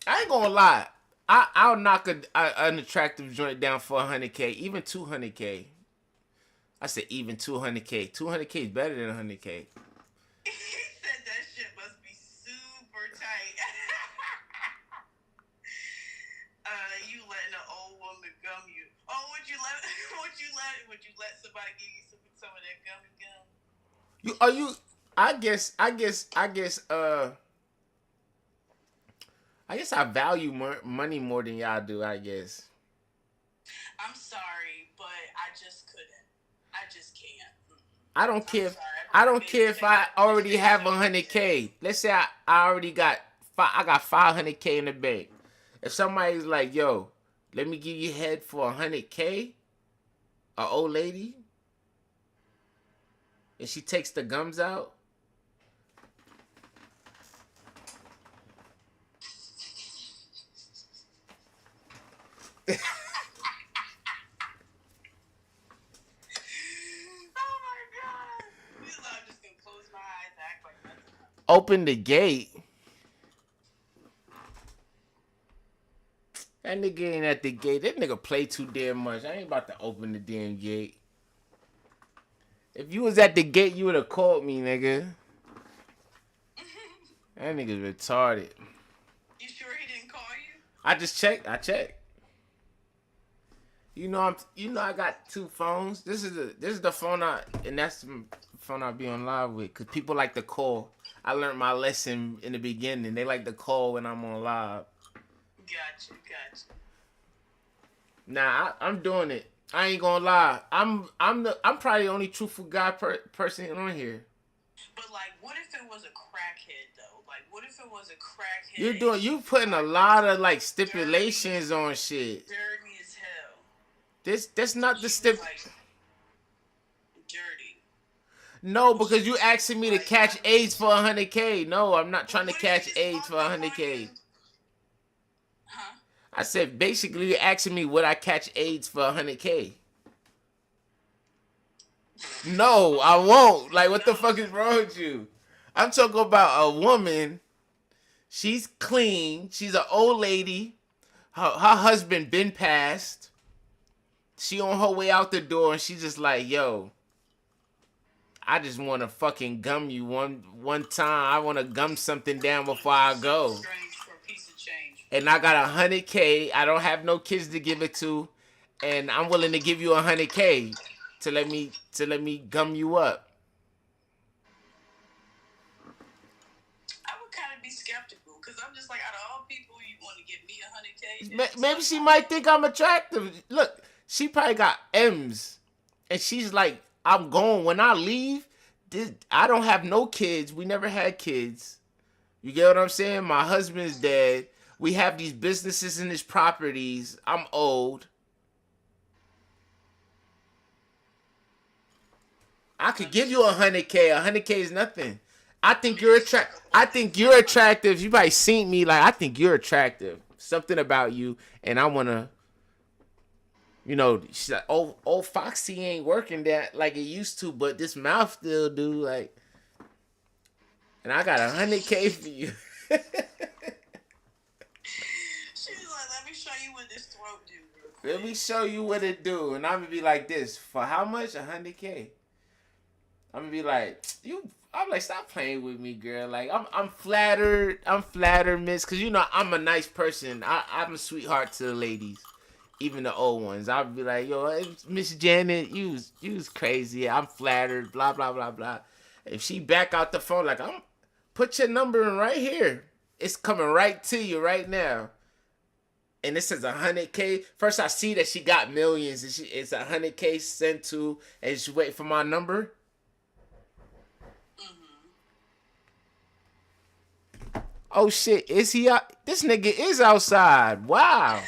I ain't gonna lie. I'll knock an attractive joint down for 100K, even 200K. I said even 200K. 200K is better than 100K. He said that shit must be super tight. You letting an old woman gum you? Oh, would you let somebody give you some of that gum? I guess I value money more than y'all do, I guess. I'm sorry, but I just couldn't. I just can't. I don't care. sorry, I don't care if I already have 100K. Let's say I already got I got 500K in the bank. If somebody's like, "Yo, let me give you head for 100K," a old lady, and she takes the gums out. Oh my god! I'm just gonna close my eyes, and act like nothing happened. Open the gate. That nigga ain't at the gate. That nigga play too damn much. I ain't about to open the damn gate. If you was at the gate, you would have called me, nigga. That nigga's retarded. You sure he didn't call you? I just checked. I checked. You know I got two phones. This is the phone and that's the phone I be on live with. Cause people like to call. I learned my lesson in the beginning. They like to call when I'm on live. Gotcha. Nah, I'm doing it. I ain't gonna lie. I'm probably the only truthful guy person on here. But like, what if it was a crackhead though? Like, what if it was a crackhead? You putting a lot of like stipulations on shit. Dirty as hell. That's not the She was, like, dirty. No, because you asking me to catch AIDS for 100K. No, I'm not trying to What if you catch just AIDS for walked up on 100K. you? Huh? I said basically you're asking me would I catch AIDS for 100K. No, I won't. Like, what the fuck is wrong with you? I'm talking about a woman. She's clean. She's an old lady. Her husband been passed. She on her way out the door and she's just like, yo, I just want to fucking gum you one time. I want to gum something down before I go. Strange for a piece of change. And I got 100K. I don't have no kids to give it to. And I'm willing to give you 100K to let me gum you up. I would kind of be skeptical because I'm just like, out of all people, you want to give me 100K? Maybe she might think I'm attractive. Look, she probably got M's. And she's like, I'm going. When I leave, I don't have no kids. We never had kids. You get what I'm saying? My husband's dead. We have these businesses and these properties. I'm old. I could give you 100K. 100K is nothing. I think you're attractive. You probably seen me like, I think you're attractive. Something about you, and I wanna, she's like, old Foxy ain't working that like it used to, but this mouth still do like. And I got 100K for you. She's like, let me show you what this throat do real quick. Let me show you what it do, and I'm gonna be like this for how much? 100K. I'm gonna be like, I'm like, stop playing with me, girl. Like, I'm flattered. I'm flattered, miss, because I'm a nice person. I'm a sweetheart to the ladies, even the old ones. I'll be like, yo, Miss Janet, you was crazy. I'm flattered. Blah blah blah blah. If she back out the phone, like, put your number in right here. It's coming right to you right now. and it says 100K. First, I see that she got millions, and it's 100K sent to, and she wait for my number. Oh shit, is he out? This nigga is outside. Wow.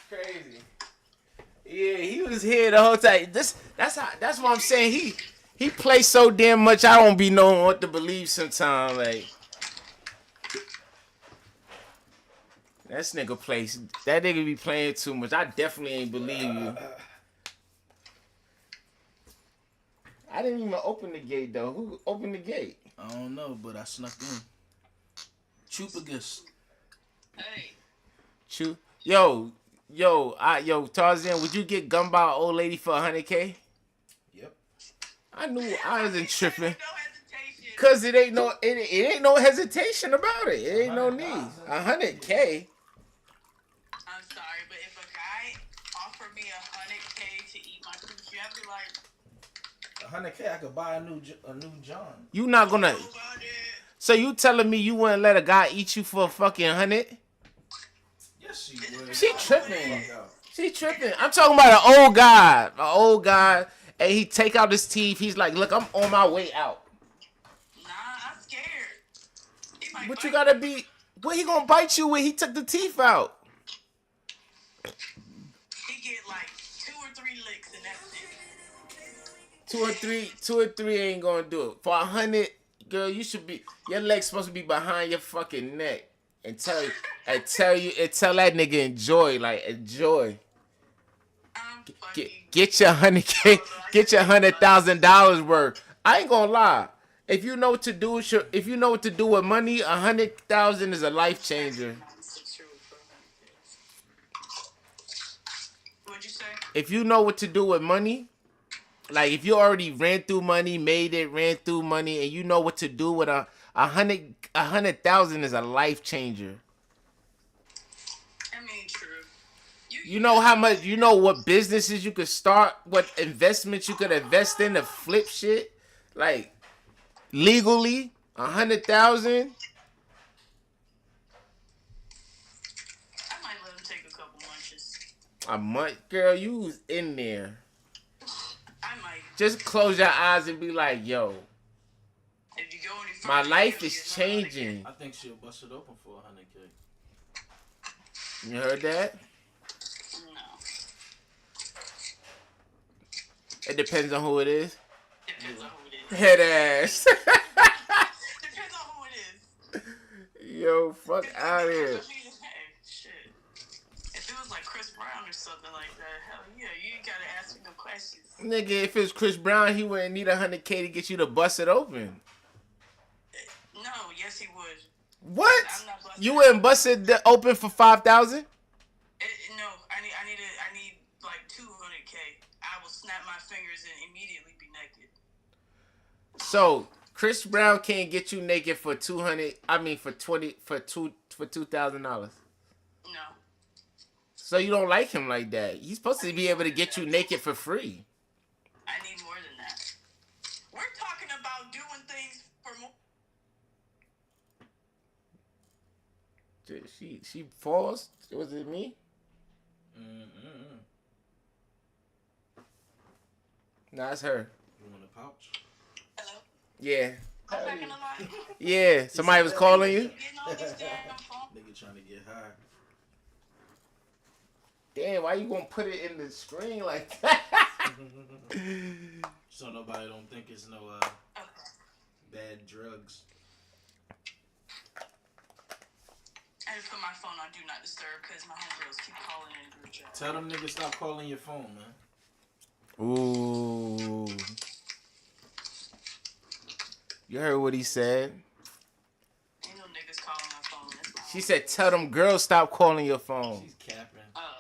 Crazy. Yeah, he was here the whole time. That's what I'm saying. He plays so damn much. I don't be knowing what to believe sometimes. Like that nigga plays. That nigga be playing too much. I definitely ain't believe you. I didn't even open the gate though. Who opened the gate? I don't know, but I snuck in. Chupagus. Hey. Yo, Tarzan, would you get gunned by an old lady for 100K? Yep. I knew I wasn't tripping. No hesitation. Cause it ain't no hesitation about it. It ain't no need. 100K. I'm sorry, but if a guy offered me 100K to eat my coochie, I'd be like, 100K, I could buy a new John. You not gonna. "About it." So you telling me you wouldn't let a guy eat you for a fucking 100? Yes, she would. She tripping. She tripping. I'm talking about an old guy, and he take out his teeth. He's like, look, I'm on my way out. Nah, I'm scared. He might What bite you gotta be? What he gonna bite you when he took the teeth out? He get like 2 or 3 licks and that's it. Two or three ain't gonna do it. For 100, girl, you should be. Your leg's supposed to be behind your fucking neck, and tell that nigga enjoy. I'm fucking. Get your 100K, get your $100,000 worth. I ain't gonna lie. If you know what to do with money, 100,000 is a life changer. What'd you say? If you know what to do with money, like if you already ran through money, ran through money, and you know what to do with a 100,000 is a life changer. I mean, true. You know how much, you know what businesses you could start, what investments you could invest in to flip shit, like legally, 100,000. I might let him take a couple lunches. A month, girl, you was in there. I might. Just close your eyes and be like, yo, If you go any further, my life you'll is get another changing. I think she'll bust it open for 100K. You heard that? No. It depends on who it is. Depends on who it is. Head ass. Depends on who it is. Yo, fuck out of here. Hey, shit. If it was like Chris Brown or something like that, hell yeah, you ain't gotta ask me no questions. Nigga, if it was Chris Brown, he wouldn't need 100K to get you to bust it open. No, yes he would. What? I'm not busting You it wouldn't bust it open for 5,000? No, I need like 200K. I will snap my fingers and immediately be naked. So Chris Brown can't get you naked for $2,000. No. So you don't like him like that. He's supposed to be able to get you naked for free. I need more than that. We're talking about doing things for more. She paused. Was it me? Nah, it's her. You want a pouch? Hello? Yeah. I'm back in the line. Yeah. Somebody was calling you? Getting all these damn phone. Nigga trying to get high. Damn, why you gonna put it in the screen like that? So nobody don't think it's no Okay. bad drugs. I just put my phone on Do Not Disturb because my homegirls keep calling in group chat. Tell them niggas stop calling your phone, man. Ooh. You heard what he said. Ain't no niggas calling my phone. That's my She home. said, "Tell them girls stop calling your phone." She's capping. Oh.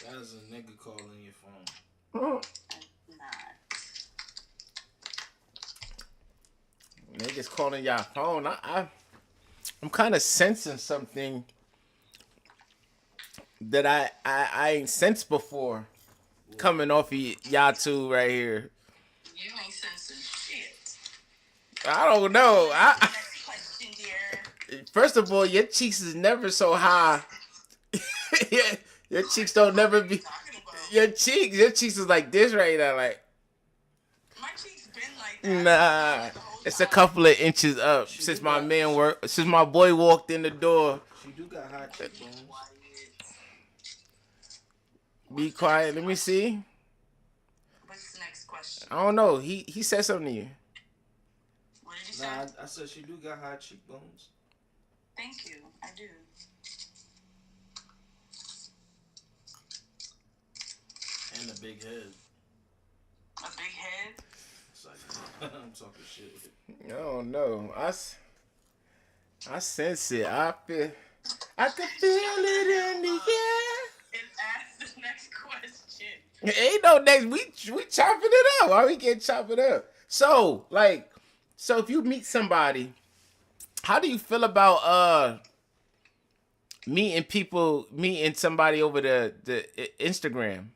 That is a nigga calling your phone. I'm not. Niggas calling y'all phone. I'm kind of sensing something that I ain't sensed before coming off of y'all two right here. You ain't sensing shit. I don't know. Next question, dear. First of all, your cheeks is never so high. Your cheeks don't never be. Talking about. Your cheeks is like this right now. Like, My cheeks been like that. nah, The whole it's a time. couple of inches up since my boy walked in the door. She do got high cheekbones. Quiet. Be quiet. Let me see. What's the next question? I don't know. He said something to you. What did you say? Nah, I said she do got high cheekbones. Thank you. I do. And a big head. A big head. It's like, I'm talking shit. I don't know. I sense it. I can feel it in the air. And ask the next question. Ain't no next. We chopping it up. Why we can't chop it up? So if you meet somebody, how do you feel about meeting somebody over the Instagram?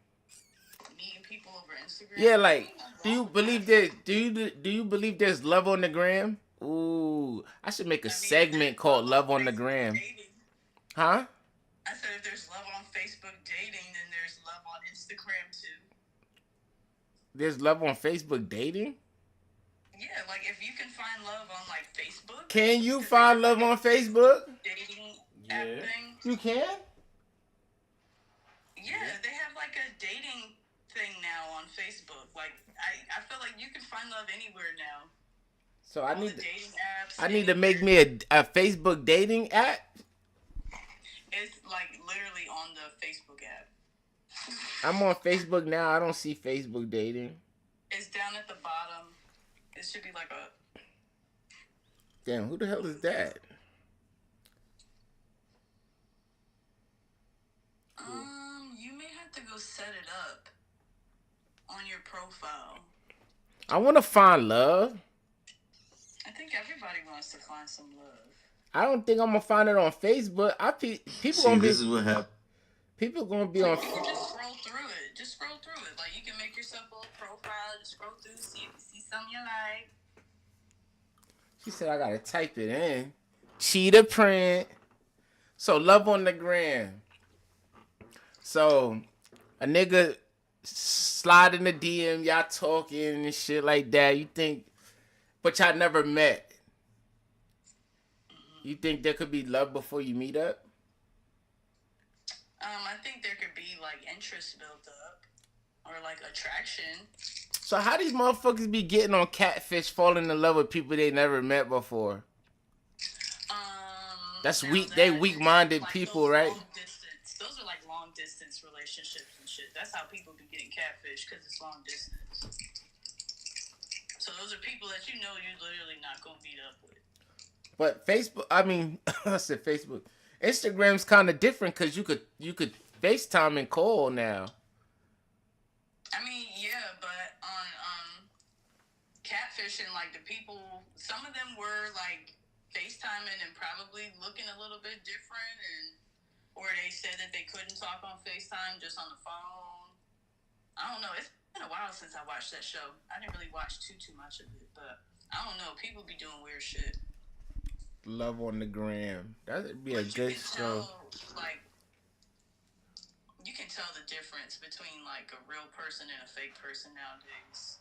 Meeting people over Instagram. Yeah, like, do you believe there's love on the gram? Ooh, I should make a segment called Love on the Gram. Dating. Huh? I said if there's love on Facebook dating, then there's love on Instagram too. There's love on Facebook dating? Yeah, like if you can find love on like Facebook. Can you find love on Facebook? Dating Yeah. app thing. You can? Yeah, they have like a dating thing now on Facebook. Like I feel like you can find love anywhere now. So All the dating apps. I need to make me a Facebook dating app. It's like literally on the Facebook app. I'm on Facebook now. I don't see Facebook dating. It's down at the bottom. It should be like a. Damn, who the hell is that? You may have to go set it up on your profile. I want to find love. I think everybody wants to find some love. I don't think I'm gonna find it on Facebook. People See, gonna be this is what happened. people gonna be on. You can just scroll through it. Just scroll through it. Like you can make yourself a little profile. Just scroll through, see if you see something you like. She said I gotta type it in. Cheetah print. So love on the gram. So a nigga slide in the DM, y'all talking and shit like that. You think, but y'all never met. You think there could be love before you meet up? I think there could be like interest built up or like attraction. So how these motherfuckers be getting on catfish, falling in love with people they never met before? That's now weak. They that- weak-minded like people, those right? long distance. Those are like long distance relationships and shit. That's how people be getting catfish because it's long distance. So those are people that you know you're literally not gonna meet up with. But Facebook, I mean, I said Facebook. Instagram's kind of different because you could FaceTime and call now. I mean, yeah, but on catfishing, like the people, some of them were like FaceTiming and probably looking a little bit different, or they said that they couldn't talk on FaceTime, just on the phone. I don't know. It's been a while since I watched that show. I didn't really watch too much of it, but I don't know. People be doing weird shit. Love on the gram. That'd be a But good you can show. tell, like, you can tell the difference between like a real person and a fake person nowadays.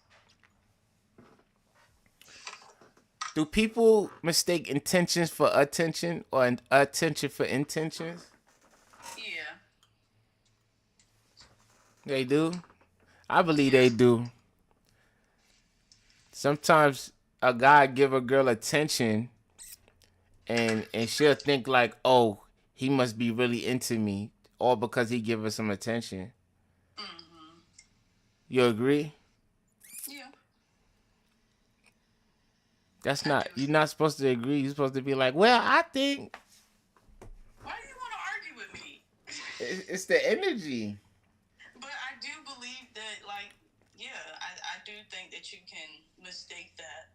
Do people mistake intentions for attention or attention for intentions? Yeah. They do. I believe they do. Sometimes a guy give a girl attention, and she'll think like, oh, he must be really into me, all because he give her some attention. Mm-hmm. You agree? Yeah. That's not. You're not supposed to agree. You're supposed to be like, well, I think Why do you want to argue with me? it's the energy. But I do believe that, like, yeah, I do think that you can mistake that,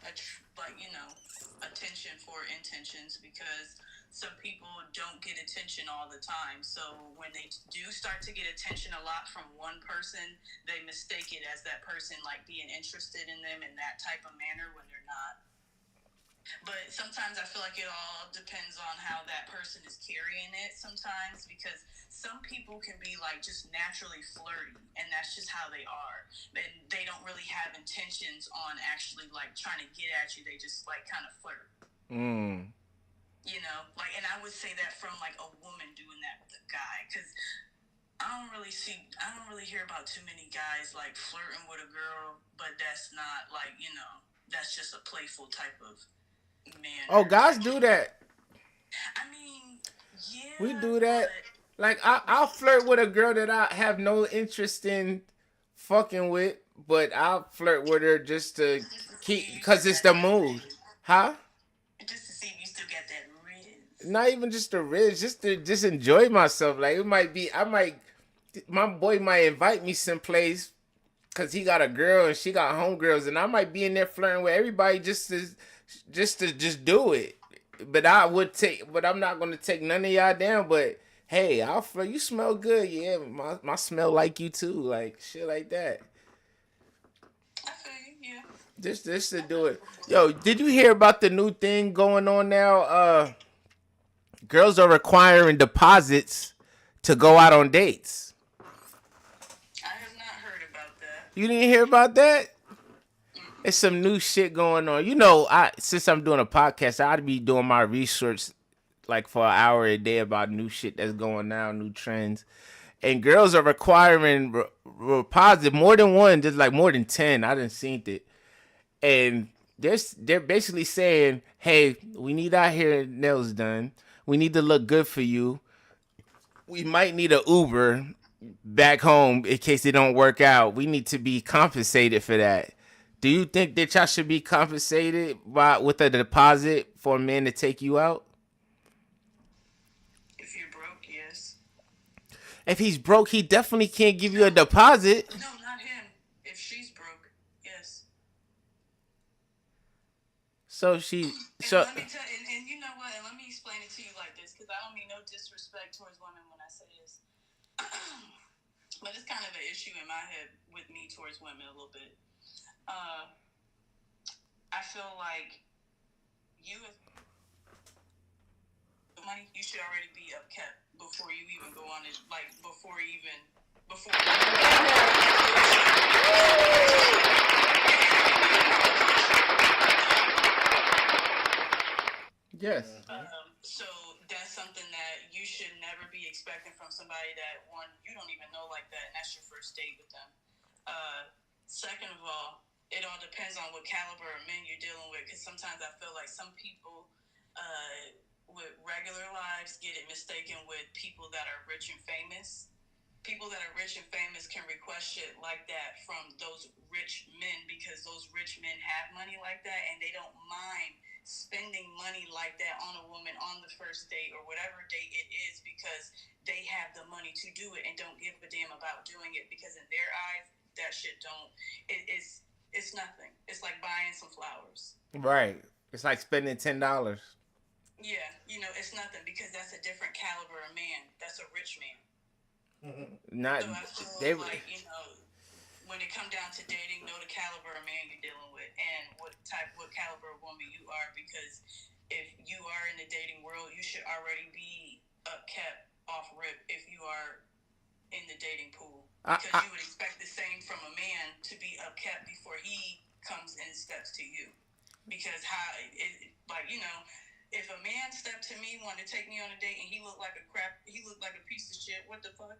like, you know, attention for intentions, because some people don't get attention all the time. So when they do start to get attention a lot from one person, they mistake it as that person, like, being interested in them in that type of manner when they're not. But sometimes I feel like it all depends on how that person is carrying it sometimes, because some people can be like just naturally flirty, and that's just how they are. And they don't really have intentions on actually like trying to get at you. They just like kind of flirt. You know, like, and I would say that from like a woman doing that with a guy, because I don't really hear about too many guys like flirting with a girl, but that's not like, you know, that's just a playful type of man. Oh, guys do that. I mean, yeah. We do that. Like, I'll flirt with a girl that I have no interest in fucking with, but I'll flirt with her just to keep, because it's the mood. Huh? Just to see if you still got that riz. Not even just the riz, just to just enjoy myself. Like, it might be, my boy might invite me someplace because he got a girl and she got homegirls, and I might be in there flirting with everybody just to do it. But I'm not gonna take none of y'all down. But hey, I'll flirt. You smell good, yeah. My smell like you too, like shit like that. I feel you, yeah. Just to do it. Yo, did you hear about the new thing going on now? Girls are requiring deposits to go out on dates. I have not heard about that. You didn't hear about that? It's some new shit going on. You know, since I'm doing a podcast, I'd be doing my research like for an hour a day about new shit that's going on, new trends. And girls are requiring deposit, more than one, just like more than 10. I didn't see it. And they're basically saying, hey, we need our hair and nails done. We need to look good for you. We might need an Uber back home in case it don't work out. We need to be compensated for that. Do you think that y'all should be compensated with a deposit for a man to take you out? If you're broke, yes. If he's broke, he definitely can't give you a deposit. No, not him. If she's broke, yes. So let me tell, and you know what? And let me explain it to you like this, because I don't mean no disrespect towards women when I say this. But it's kind of an issue in my head with me towards women a little bit. I feel like you money, you should already be upkept before you even go on it. Like before. Yes. So that's something that you should never be expecting from somebody that, one, you don't even know like that, and that's your first date with them. Second of all, it all depends on what caliber of men you're dealing with, because sometimes I feel like some people with regular lives get it mistaken with people that are rich and famous. People that are rich and famous can request shit like that from those rich men, because those rich men have money like that, and they don't mind spending money like that on a woman on the first date or whatever date it is, because they have the money to do it and don't give a damn about doing it, because in their eyes that shit it's nothing. It's like buying some flowers. Right. It's like spending $10. Yeah, you know, it's nothing, because that's a different caliber of man. That's a rich man. Not so I feel like, you know, when it comes down to dating, know the caliber of man you're dealing with and what caliber of woman you are, because if you are in the dating world, you should already be upkept off rip if you are in the dating pool, because you would expect the same from a man to be upkept before he comes and steps to you. Because you know, if a man stepped to me, wanted to take me on a date, and he looked like a piece of shit, what the fuck?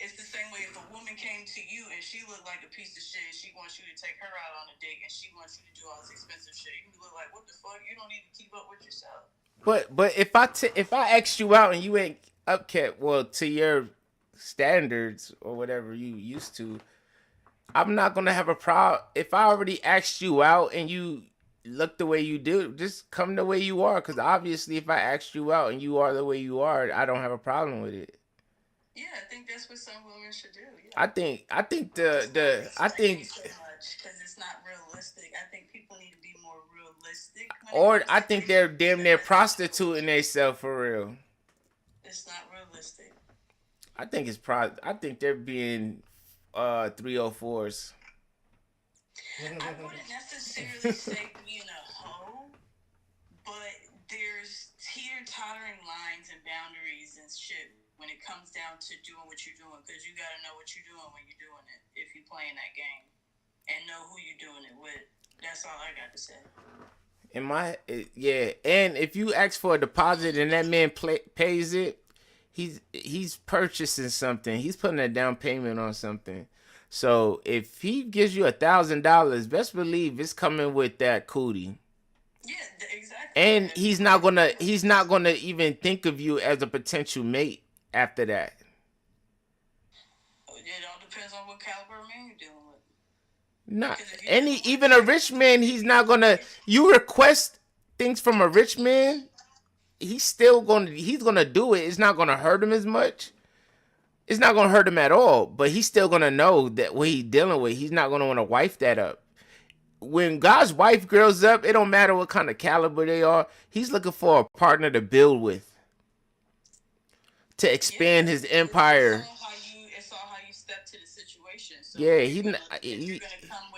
It's the same way if a woman came to you and she looked like a piece of shit and she wants you to take her out on a date and she wants you to do all this expensive shit, you can look like, what the fuck? You don't even keep up with yourself. But if I asked you out and you ain't upkept, well, to your standards or whatever you used to, I'm not gonna have a problem. If I already asked you out and you look the way you do. Just come the way you are. Because obviously, if I asked you out and you are the way you are, I don't have a problem with it. Yeah, I think that's what some women should do. Yeah. I think Just not I expecting think so much because it's not realistic. I think people need to be more realistic when it or comes I to think they're dating. damn near prostituting themselves for real. It's not realistic. I think they're being 304s. I wouldn't necessarily say being a hoe, but there's teeter-tottering lines and boundaries and shit when it comes down to doing what you're doing, because you gotta know what you're doing when you're doing it if you're playing that game, and know who you're doing it with. That's all I got to say. Yeah, and if you ask for a deposit and that man pays it, he's purchasing something. He's putting a down payment on something. So if he gives you $1,000, best believe it's coming with that cootie. Yeah, exactly. And he's not gonna even think of you as a potential mate after that. It all depends on what caliber of man you're dealing with. Not even a rich man, he's not gonna. You request things from a rich man, he's gonna do it. It's not gonna hurt him as much. It's not gonna hurt him at all. But he's still gonna know that what he's dealing with. He's not gonna want to wife that up. When God's wife girls up, it don't matter what kind of caliber they are. He's looking for a partner to build with, to expand his empire. It's all how you step to the situation. So Yeah, if you're gonna come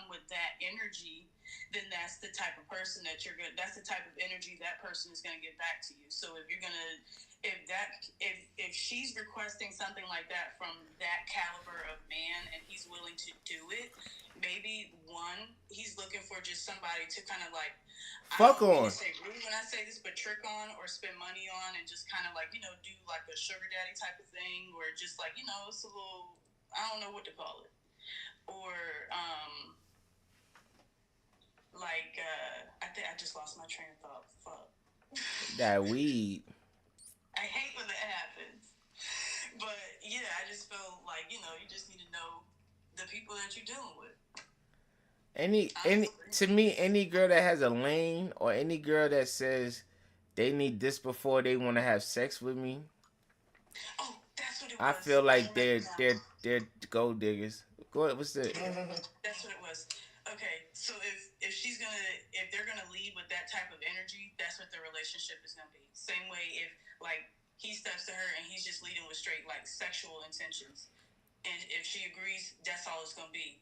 with that energy, then that's the type of person that you're good. That's the type of energy that person is gonna give back to you. So if she's requesting something like that from that caliber of man and he's willing to do it, maybe he's looking for just somebody to kind of like fuck I don't on. mean to say rude when I say this, but trick on or spend money on and just kind of like, do like a sugar daddy type of thing, or just like, it's a little, I don't know what to call it. Or I think I just lost my train of thought. Fuck. That weed. I hate when that happens. But yeah, I just feel like, you just need to know the people that you're dealing with. To me, any girl that has a lane or any girl that says they need this before they want to have sex with me. Oh, that's what it was. I feel like they're gold diggers. Go ahead, what's that? That's what it was. Okay, so if they're gonna lead with that type of energy, that's what the relationship is gonna be. Same way if like he steps to her and he's just leading with straight like sexual intentions, and if she agrees, that's all it's gonna be.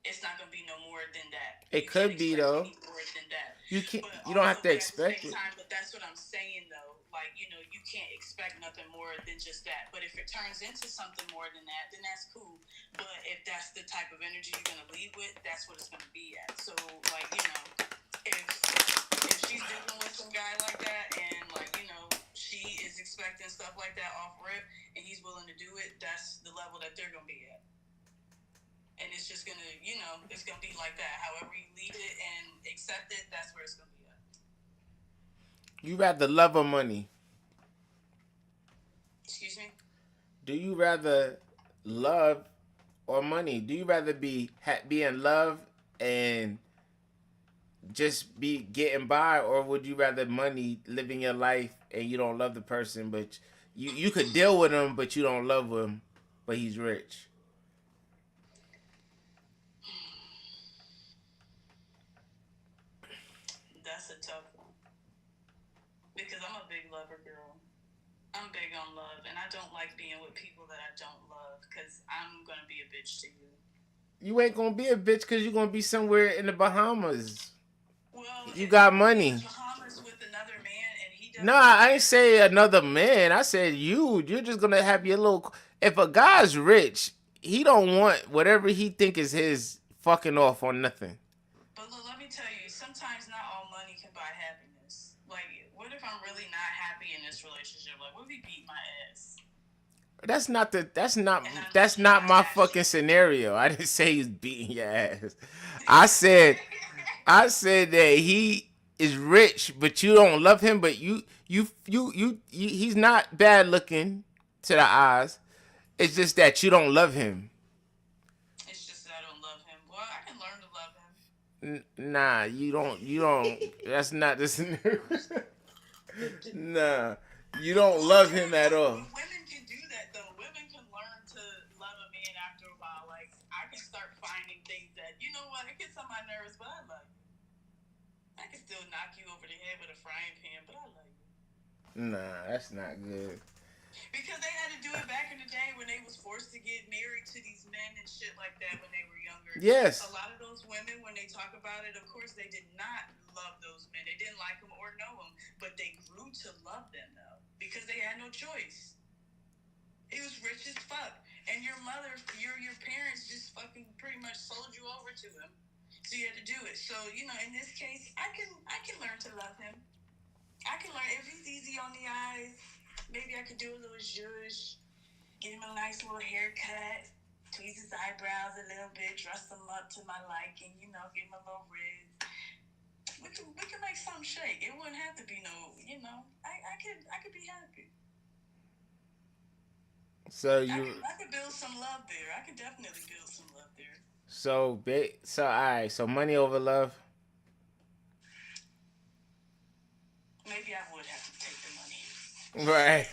It's not gonna be no more than that. It could be though. More than that. You don't have to expect it. But that's what I'm saying though. Like, you can't expect nothing more than just that. But if it turns into something more than that, then that's cool. But if that's the type of energy you're gonna lead with, that's what it's gonna be at. So like, if she's dealing with some guy like that and like, she is expecting stuff like that off rip and he's willing to do it, that's the level that they're gonna be at. And it's just gonna, it's gonna be like that. However you lead it and accept it, that's where it's gonna be at. You rather love or money? Excuse me? Do you rather love or money? Do you rather be in love and just be getting by, or would you rather money, living your life, and you don't love the person, but you could deal with him, but you don't love him, but he's rich? That's a tough one. Because I'm a big lover girl. I'm big on love, and I don't like being with people that I don't love, because I'm going to be a bitch to you. You ain't going to be a bitch because you're going to be somewhere in the Bahamas. Well, you got money. Bahamas with another man, and he doesn't. No, I ain't say another man. I said you. You're just going to have your little... If a guy's rich, he don't want whatever he think is his fucking off on nothing. But look, let me tell you, sometimes not all money can buy happiness. Like, what if I'm really not happy in this relationship? Like, what if he beat my ass? That's not my fucking scenario. I didn't say he's beating your ass. I said that he is rich, but you don't love him. But he's not bad looking to the eyes. It's just that you don't love him. It's just that I don't love him. Well, I can learn to love him. Nah, you don't. That's not the scenario. Nah, you don't love him at all. Women can do that though. Women can learn to love a man after a while. Like I can start finding things that you know what it gets on my nerves, but I love you. I can still knock you over the head with a frying pan, but I love you. Nah, that's not good. Because they had to do it back in the day when they was forced to get married to these men and shit like that when they were younger. Yes. A lot of those women, when they talk about it, of course, they did not love those men. They didn't like them or know them, but they grew to love them, though, because they had no choice. He was rich as fuck. And your mother, your parents just fucking pretty much sold you over to him. So you had to do it. So, you know, in this case, I can learn to love him. I can learn if he's easy on the eyes. Maybe I could do a little zhuzh, get him a nice little haircut, tweeze his eyebrows a little bit, dress him up to my liking, you know, give him a little rig. We can make something shake. It wouldn't have to be no, you know. I could be happy. So I could build some love there. I could definitely build some love there. So all right. So money over love. Maybe I would have to take the money. Right.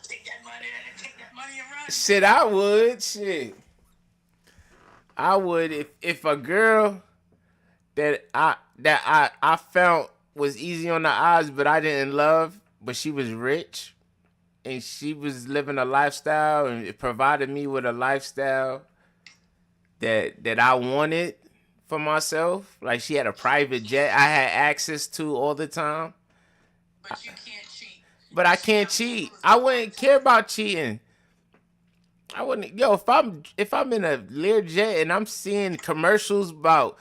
Take that money and run. Shit, I would. Shit. I would if a girl that I felt was easy on the eyes, but I didn't love, but she was rich, and she was living a lifestyle, and it provided me with a lifestyle that I wanted for myself. Like she had a private jet I had access to all the time. But you can't cheat. But I can't cheat. I wouldn't care about cheating. I wouldn't. Yo, if I'm in a Learjet and I'm seeing commercials about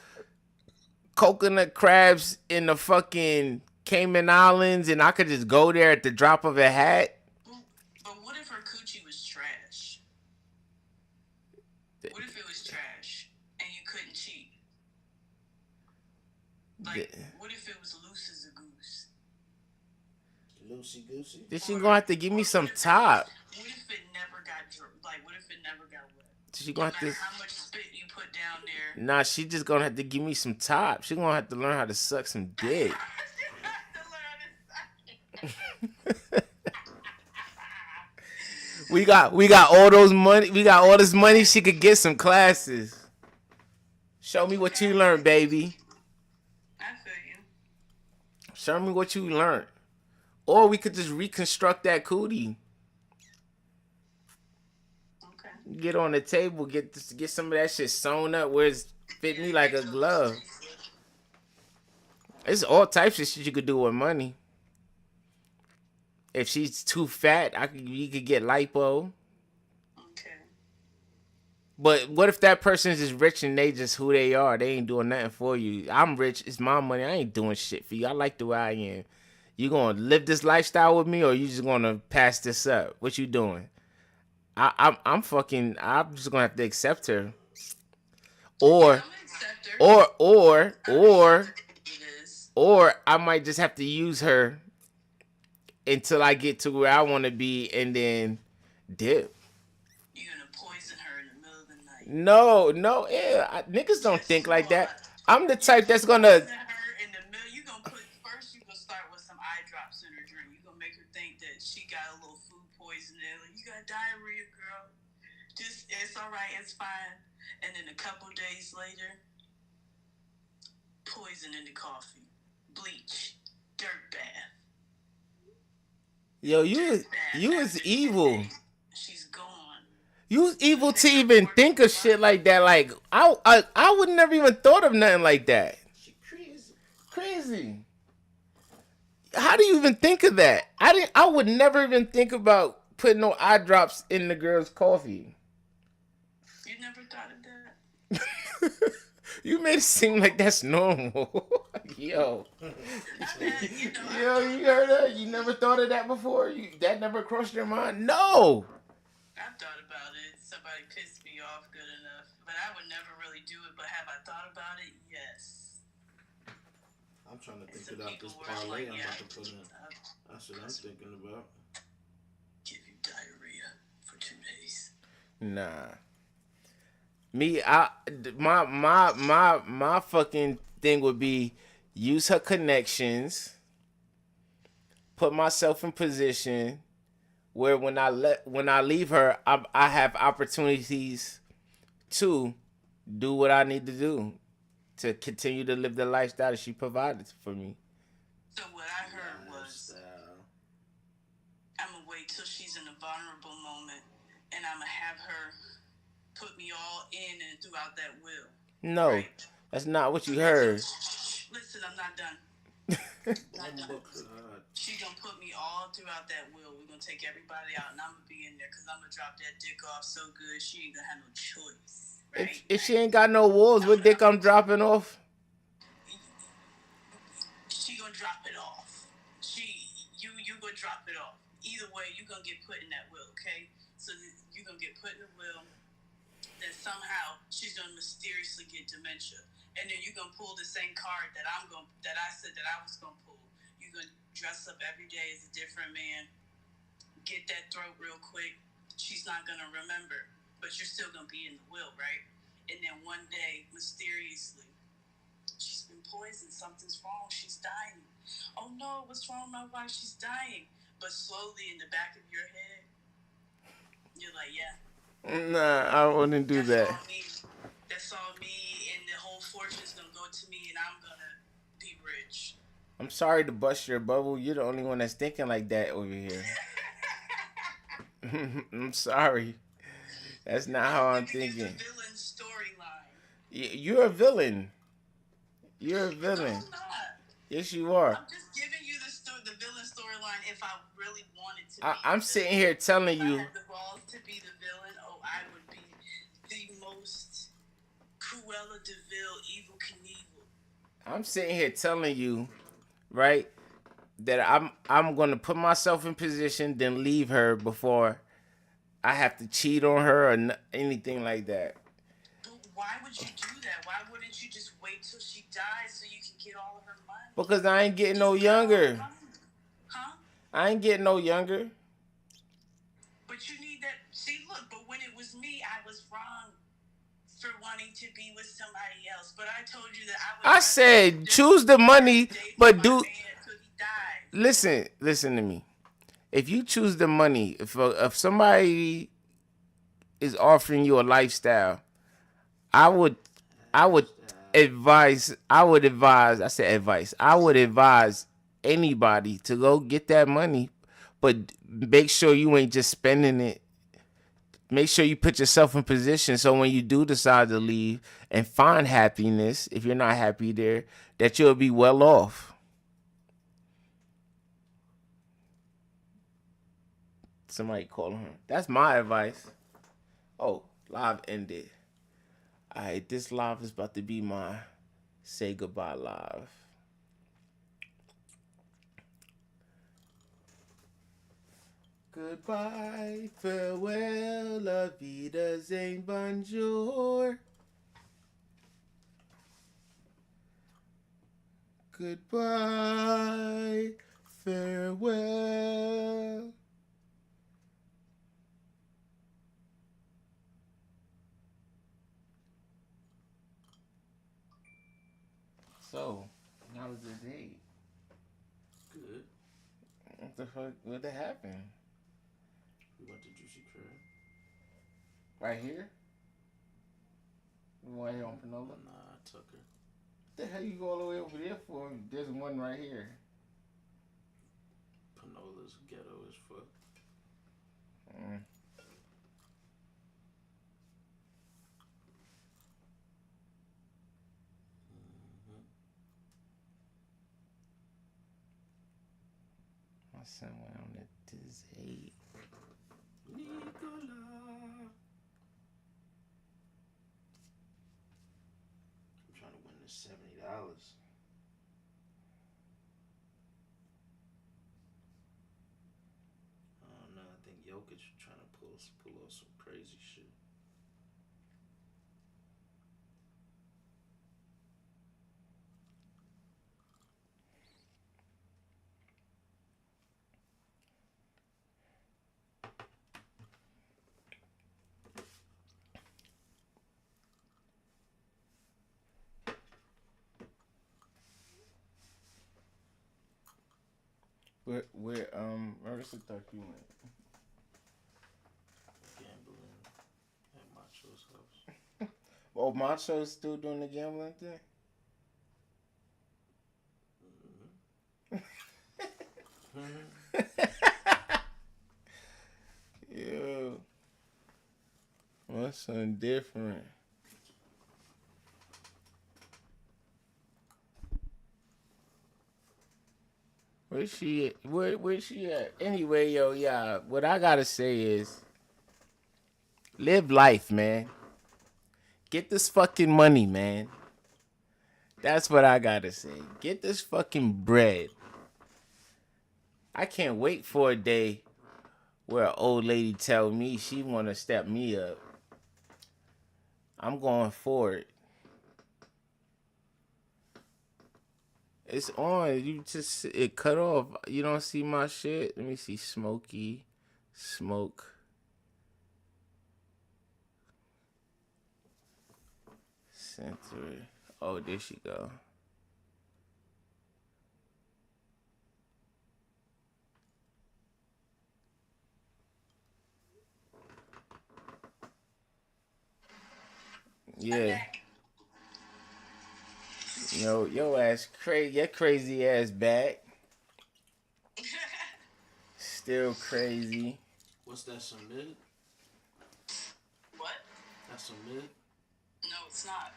coconut crabs in the fucking Cayman Islands, and I could just go there at the drop of a hat. But what if her coochie was trash? What if it was trash and you couldn't cheat? Like, what if it was loose as a goose? Loosey goosey. Then she gonna have to give me some top. What if it never got like? What if it never got wet? She gonna have to. How much spit you put down there? Nah, she just gonna have to give me some top. She gonna have to learn how to suck some dick. We got all those money. We got all this money. She could get some classes. Show me what you learned, baby. I feel you. Show me what you learned. Or we could just reconstruct that cootie. Okay. Get on the table. Get some of that shit sewn up where it's fit me like a glove. There's all types of shit you could do with money. If she's too fat, you could get lipo. Okay. But what if that person is just rich and they just who they are? They ain't doing nothing for you. I'm rich. It's my money. I ain't doing shit for you. I like the way I am. You gonna live this lifestyle with me, or you just gonna pass this up? What you doing? I'm just gonna have to accept her. Or I might just have to use her until I get to where I want to be, and then dip. You're gonna poison her in the middle of the night. No, niggas don't think like that. I'm the type that's gonna. You gonna start with some eye drops in her drink. You gonna make her think that she got a little food poisoning. Like, you got diarrhea, girl. Just it's all right, it's fine. And then a couple days later, poison in the coffee, bleach, dirt bath. Yo, you was evil. She's gone. You was evil to even think of shit like that. Like I would never even thought of nothing like that. She crazy. Crazy. How do you even think of that? I would never even think about putting no eye drops in the girl's coffee. You never thought of that? You made it seem like that's normal. Yo. Yo, you heard that? You never thought of that before? That never crossed your mind? No. I've thought about it. Somebody pissed me off good enough. But I would never really do it. But have I thought about it? Yes. I'm trying to think about this parlay I'm about to put in. That's what I'm thinking about. Give you diarrhea for 2 days. Nah. Me, my fucking thing would be use her connections, put myself in position where when I leave her, I have opportunities to do what I need to do to continue to live the lifestyle that she provided for me. So what I heard was, Lifestyle. I'm gonna wait till she's in a vulnerable moment, and I'm gonna have her put me all in and throughout that will. No, Right? that's not what you Okay, heard. so, listen, I'm not done. Not done. God. She gonna put me all throughout that will. We're gonna take everybody out, and I'm gonna be in there because I'm gonna drop that dick off so good she ain't gonna have no choice. Right? If she ain't got no walls, what dick I'm dropping off? She gonna drop it off. You gonna drop it off. Either way, you gonna get put in that will, okay? So you gonna get put in the will. Then somehow she's gonna mysteriously get dementia, and then you gonna pull the same card that I said that I was gonna pull. You gonna dress up every day as a different man, get that throat real quick. She's not gonna remember, but you're still gonna be in the will, right? And then one day, mysteriously, she's been poisoned. Something's wrong. She's dying. Oh no, what's wrong with my wife? She's dying. But slowly in the back of your head, you're like, yeah. Nah, I wouldn't do that. All me. That's all me, and the whole fortune's gonna go to me, and I'm gonna be rich. I'm sorry to bust your bubble. You're the only one that's thinking like that over here. I'm sorry. That's not how I'm thinking. The villain storyline. You're a villain. You're a villain. No, I'm not. Yes, you are. I'm just giving you the villain storyline if I really wanted to be. I'm sitting here telling if you. I had the balls to be the villain, I would be the most Cruella de Vil, Evil Knievel. I'm sitting here telling you, right, that I'm gonna put myself in position, then leave her before I have to cheat on her or anything like that. But why would you do that? Why wouldn't you just wait till she dies so you can get all of her money? Because I ain't getting no younger. Huh? I ain't getting no younger. But you need that. See, look, but when it was me, I was wrong for wanting to be with somebody else. But I told you that I said choose the money, but do. Listen to me. If you choose the money, if somebody is offering you a lifestyle, I would advise anybody to go get that money, but make sure you ain't just spending it. Make sure you put yourself in position so when you do decide to leave and find happiness, if you're not happy there, that you'll be well off. Somebody calling her. That's my advice. Oh, live ended. All right, this live is about to be my say goodbye live. Goodbye, farewell, la vida zane bonjour. Goodbye, farewell. So, how was the date? Good. What the fuck? What happened? We went to Juicy Crib. Right here? Right here on Panola? Nah, I took her. What the hell you go all the way over there for? There's one right here. Panola's ghetto as fuck. My son went on a date. Nicola. I'm trying to win this $70. I don't know. I think Jokic trying to pull off some crazy shit. Where Marissa thought you went? Gambling at Macho's house. Oh, Macho's still doing the gambling thing? Yeah. That's something different. Where's she at? Where's she at? Anyway, yo, yeah, what I gotta say is live life, man. Get this fucking money, man. That's what I gotta say. Get this fucking bread. I can't wait for a day where an old lady tell me she wanna step me up. I'm going for it. It's on. You just it cut off. You don't see my shit. Let me see. Smoky, smoke. Center. Oh, there she go. Yeah. Yo ass crazy. Your crazy ass back. Still crazy. What's that, some mid? What? That's some mid? No, it's not.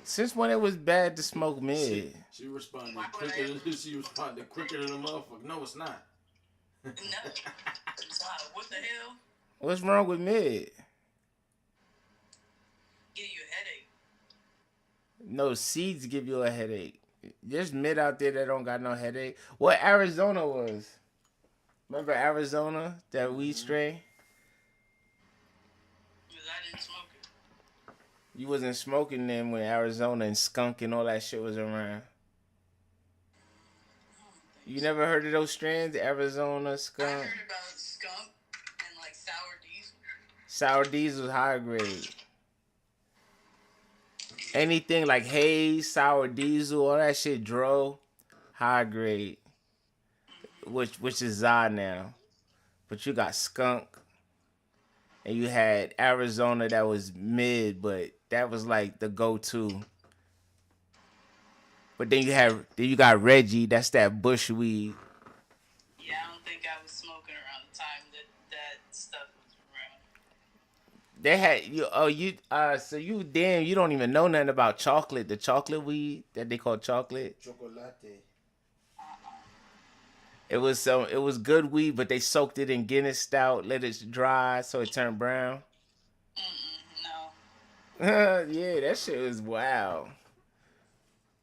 Since when it was bad to smoke mid? She responded Why would quicker I? than she responded quicker than a motherfucker. No, it's not. No, it's not. What the hell? What's wrong with mid? Give you a headache. No, seeds give you a headache. There's mid out there that don't got no headache. What Arizona was? Remember Arizona? That weed strain? Because I didn't smoke it. You wasn't smoking then when Arizona and skunk and all that shit was around. I don't think You so. never heard of those strands? Arizona, I skunk? heard about skunk and like sour diesel. Sour diesel high grade. Anything like haze, sour diesel, all that shit dro, high grade. Which is Zod now. But you got skunk. And you had Arizona that was mid, but that was like the go-to. But then you got Reggie, that's that bush weed. Yeah, I don't think I was smoking around the time that stuff was around. They had so you don't even know nothing about chocolate, the chocolate weed that they call chocolate. Chocolate. It was good weed, but they soaked it in Guinness stout, let it dry so it turned brown. No. Yeah, that shit was wild.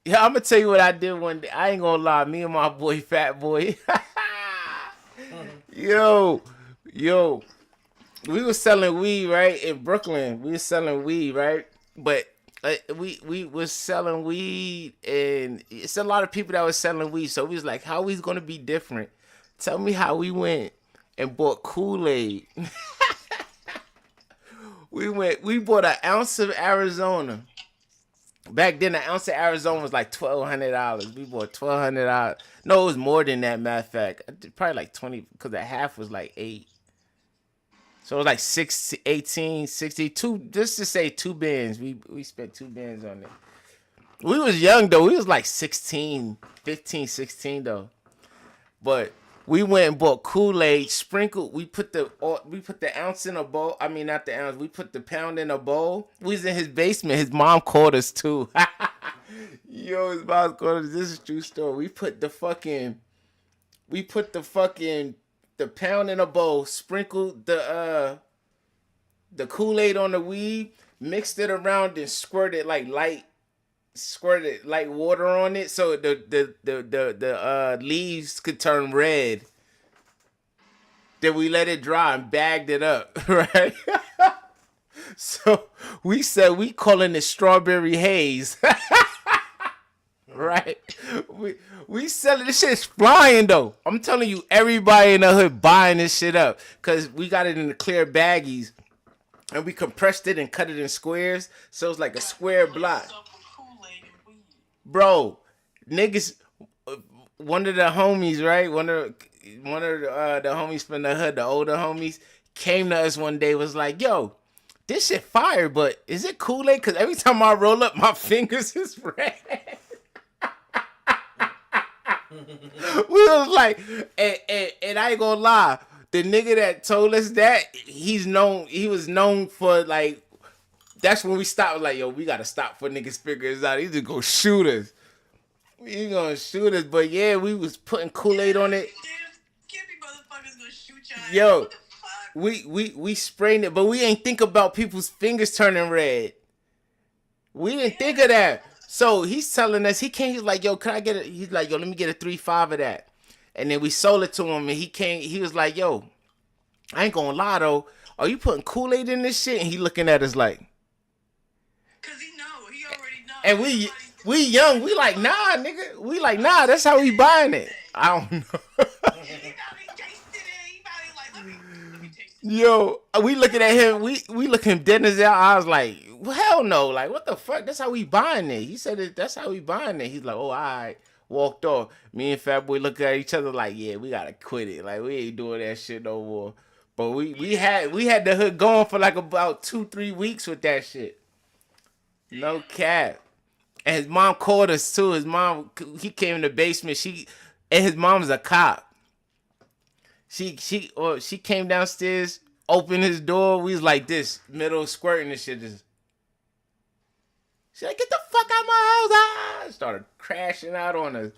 Yeah, I'm gonna tell you what I did one day. I ain't gonna lie, me and my boy Fat Boy. yo, we was selling weed, right, in Brooklyn. We was selling weed, right? But we was selling weed, and it's a lot of people that was selling weed. So we was like, how we gonna be different? Tell me how we went and bought Kool-Aid. We bought an ounce of Arizona. Back then, an ounce of Arizona was like $1,200. We bought $1,200. No, it was more than that, matter of fact. Probably like 20, because the half was like 8. So it was like 6, 18, 62, just to say 2 bands. We spent 2 bands on it. We was young, though. We was like 16, 15, 16, though. But we went and bought Kool-Aid, sprinkled. We put the ounce in a bowl. I mean, not the ounce. We put the pound in a bowl. We was in his basement. His mom called us, too. Yo, his mom called us. This is a true story. We put the pound in a bowl, sprinkled the Kool-Aid on the weed, mixed it around, and squirted light water on it so the leaves could turn red. Then we let it dry and bagged it up, right? So we said we calling it strawberry haze. Right? We selling this shit's flying though. I'm telling you, everybody in the hood buying this shit up. Cause we got it in the clear baggies. And we compressed it and cut it in squares. So it's like a square block. Bro, niggas, one of the homies, right? one of the homies from the hood, the older homies, came to us one day, was like, yo, this shit fire, but is it Kool-Aid? Because every time I roll up, my fingers is red. We was like, and I ain't gonna lie, the nigga that told us that, he was known for, like, that's when we stopped, like, yo, we gotta stop for niggas figures out. He's just gonna shoot us. He gonna shoot us, but yeah, we was putting Kool-Aid on it. Can't be motherfuckers gonna shoot y'all. Yo, What the fuck? we spraying it, but we ain't think about people's fingers turning red. We didn't think of that. So he's telling us he's like, yo, can I get it? He's like, yo, let me get a 3.5 of that. And then we sold it to him, and he was like, yo, I ain't gonna lie though, are you putting Kool-Aid in this shit? And he looking at us like, Cause he already know. and we young, we like, nah, nigga, we like, nah, that's how we buying it. I don't know. He probably tasted it. He probably like, let me taste it. Yo, we looking at him. We looking him dead in his eye. I was like, well, hell no. Like, what the fuck? That's how we buying it. He said that's how we buying it. He's like, oh, all right. Walked off. Me and Fat Boy look at each other like, yeah, we gotta quit it. Like, we ain't doing that shit no more. But we had the hood going for like about 2-3 weeks with that shit. No cap. And his mom called us too. His mom, he came in the basement. And his mom's a cop. She came downstairs, opened his door. We was like this, middle squirting and shit. Just, she's like, get the fuck out my house! Ah! Started crashing out on us.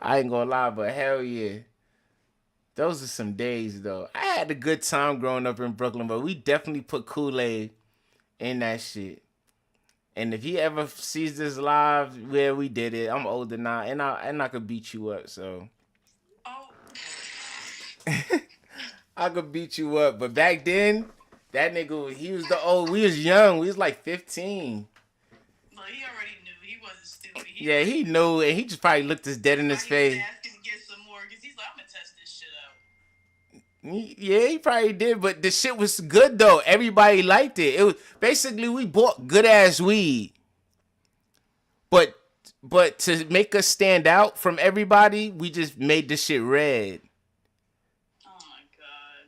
I ain't gonna lie, but hell yeah. Those are some days though. I had a good time growing up in Brooklyn, but we definitely put Kool-Aid in that shit. And if he ever sees this live where we did it, I'm older now, and I could beat you up, so. Oh. I could beat you up, but back then, that nigga, he was we was young, we was like 15. Well, he already knew. He wasn't stupid. Yeah, he knew, and he just probably looked us dead in his face. He was asking to get some more, because he's like, I'm going to test this shit out. Yeah, he probably did, but the shit was good though. Everybody liked it. It was basically, we bought good ass weed, but to make us stand out from everybody, we just made the shit red. Oh my god!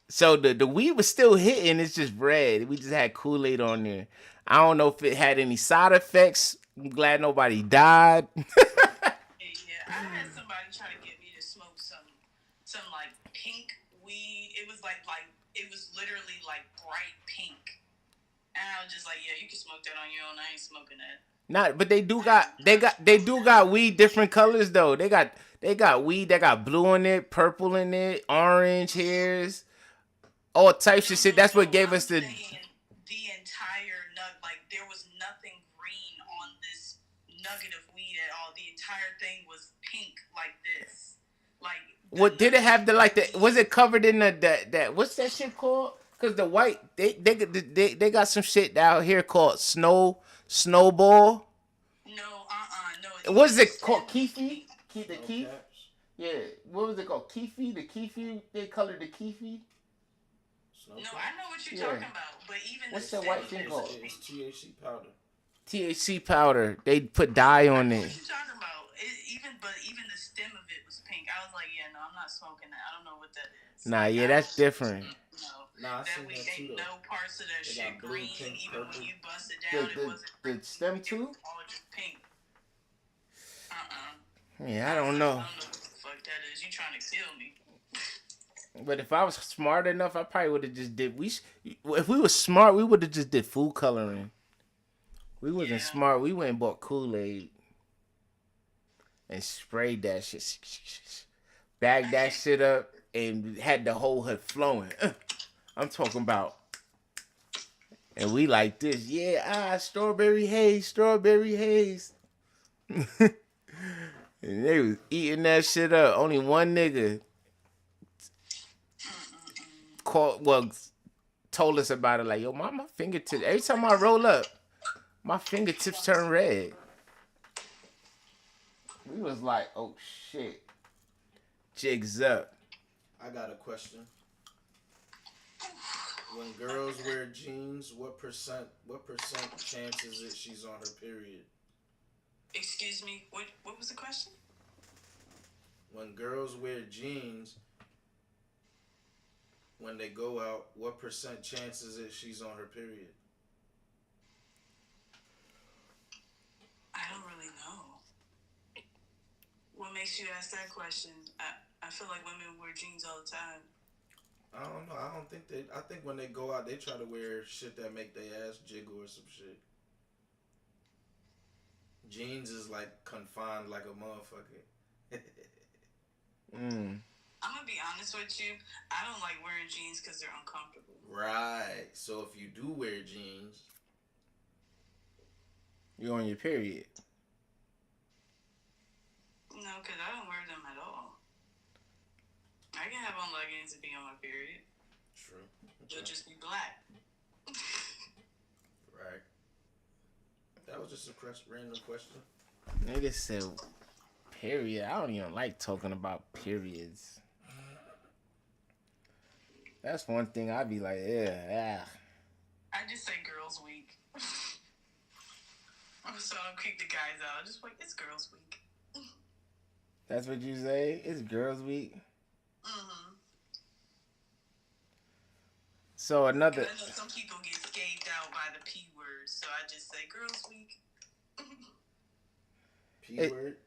So the weed was still hitting. It's just red. We just had Kool-Aid on there. I don't know if it had any side effects. I'm glad nobody died. Yeah, I had somebody try to get me to smoke some like pink weed. It was like it was literally like bright pink, and I was just like, yeah, you can smoke that on your own. I ain't smoking that. Not, but they do got weed different colors though. They got weed that got blue in it, purple in it, orange hairs, all types of shit. That's what gave us the entire nut. Like there was nothing green on this nugget of weed at all. The entire thing was pink like this. Like what did it have was it covered in that what's that shit called? Cause the white they got some shit out here called snowball. No. What is it called? Keefy? The keef? Yeah. What was it called? Keefy? The keefy? They colored the keefy? No, I know what you're talking about, but even what's the white thing called? It's THC powder. THC powder. They put dye on it. What you talking about? Even the stem of it was pink. I was like, yeah, no, I'm not smoking that. I don't know what that is. Nah, yeah, that's different. Nah, I that seen we that too, ain't though. no parts of that They shit got blue, green. pink, Even purple. when you bust it down, it wasn't. The stem too? All just pink. Yeah, I don't know. I don't know what the fuck that is. You trying to kill me? But if I was smart enough, I probably would have just did. If we was smart, we would have just did food coloring. We wasn't smart. We went and bought Kool-Aid and sprayed that shit, bagged that shit up, and had the whole hood flowing. I'm talking about. And we like this, strawberry haze. And they was eating that shit up. Only one nigga told us about it. Like, yo, my fingertips. Every time I roll up, my fingertips turn red. We was like, oh shit, jigs up. I got a question. When girls wear jeans, what percent chance is it she's on her period? Excuse me. What was the question? When when girls wear jeans, when they go out, what percent chance is it she's on her period? I don't really know. What makes you ask that question? I feel like women wear jeans all the time. I don't know. I don't think they. I think when they go out, they try to wear shit that make their ass jiggle or some shit. Jeans is like confined like a motherfucker. I'm gonna be honest with you. I don't like wearing jeans because they're uncomfortable. Right. So if you do wear jeans, you're on your period. No, because I don't wear them at all. I can have on leggings and be on my period. True. They'll just be black. Right. That was just a random question. Nigga said period. I don't even like talking about periods. That's one thing I'd be like, yeah. I just say girls week. So I don't kick the guys out. I just like, it's girls week. That's what you say? It's girls week? Mm-hmm. So another... I know some people get scathed out by the P word, so I just say girls week. P word?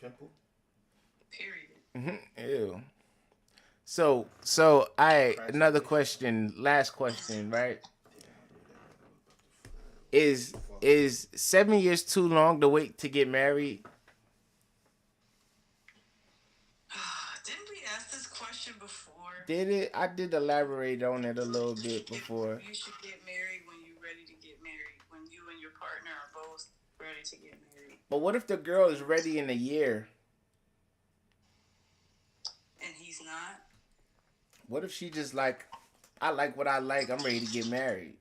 Pimple? Period. Ew. So another question, last question, right? Is 7 years too long to wait to get married? Didn't we ask this question before? Did it? I did elaborate on it a little bit before. You should get married when you're ready to get married. When you and your partner are both ready to get married. But what if the girl is ready in a year? And he's not? What if she just like, I like what I like, I'm ready to get married?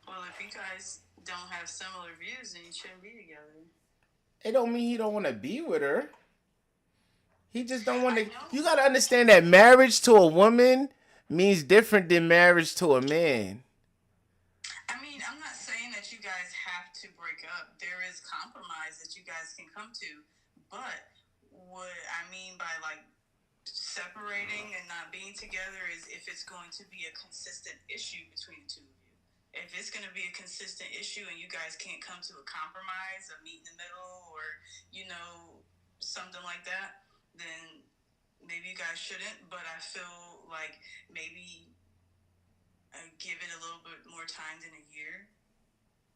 Well, if you guys don't have similar views, then you shouldn't be together. It don't mean he don't want to be with her. He just don't want to. You got to understand that marriage to a woman means different than marriage to a man. I mean, I'm not saying that you guys have to break up. There is compromise that you guys can come to. But what I mean by like separating and not being together is if it's going to be a consistent issue between the two of you. If it's going to be a consistent issue and you guys can't come to a compromise, a meet in the middle, or, something like that, then maybe you guys shouldn't. But I feel like maybe give it a little bit more time than a year.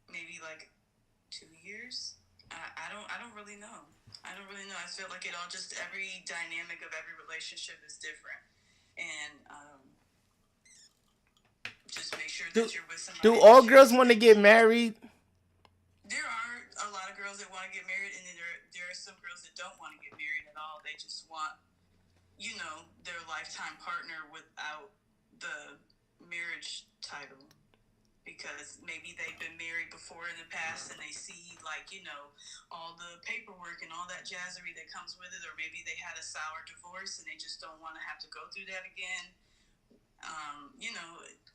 Maybe like 2 years. I don't really know. I feel like every dynamic of every relationship is different. And, just make sure that you're with somebody. Do all girls want to get married? There are a lot of girls that want to get married, and then there are some girls that don't want to get married at all. They just want, their lifetime partner without the marriage title. Because maybe they've been married before in the past, and they see, all the paperwork and all that jazzery that comes with it, or maybe they had a sour divorce, and they just don't want to have to go through that again.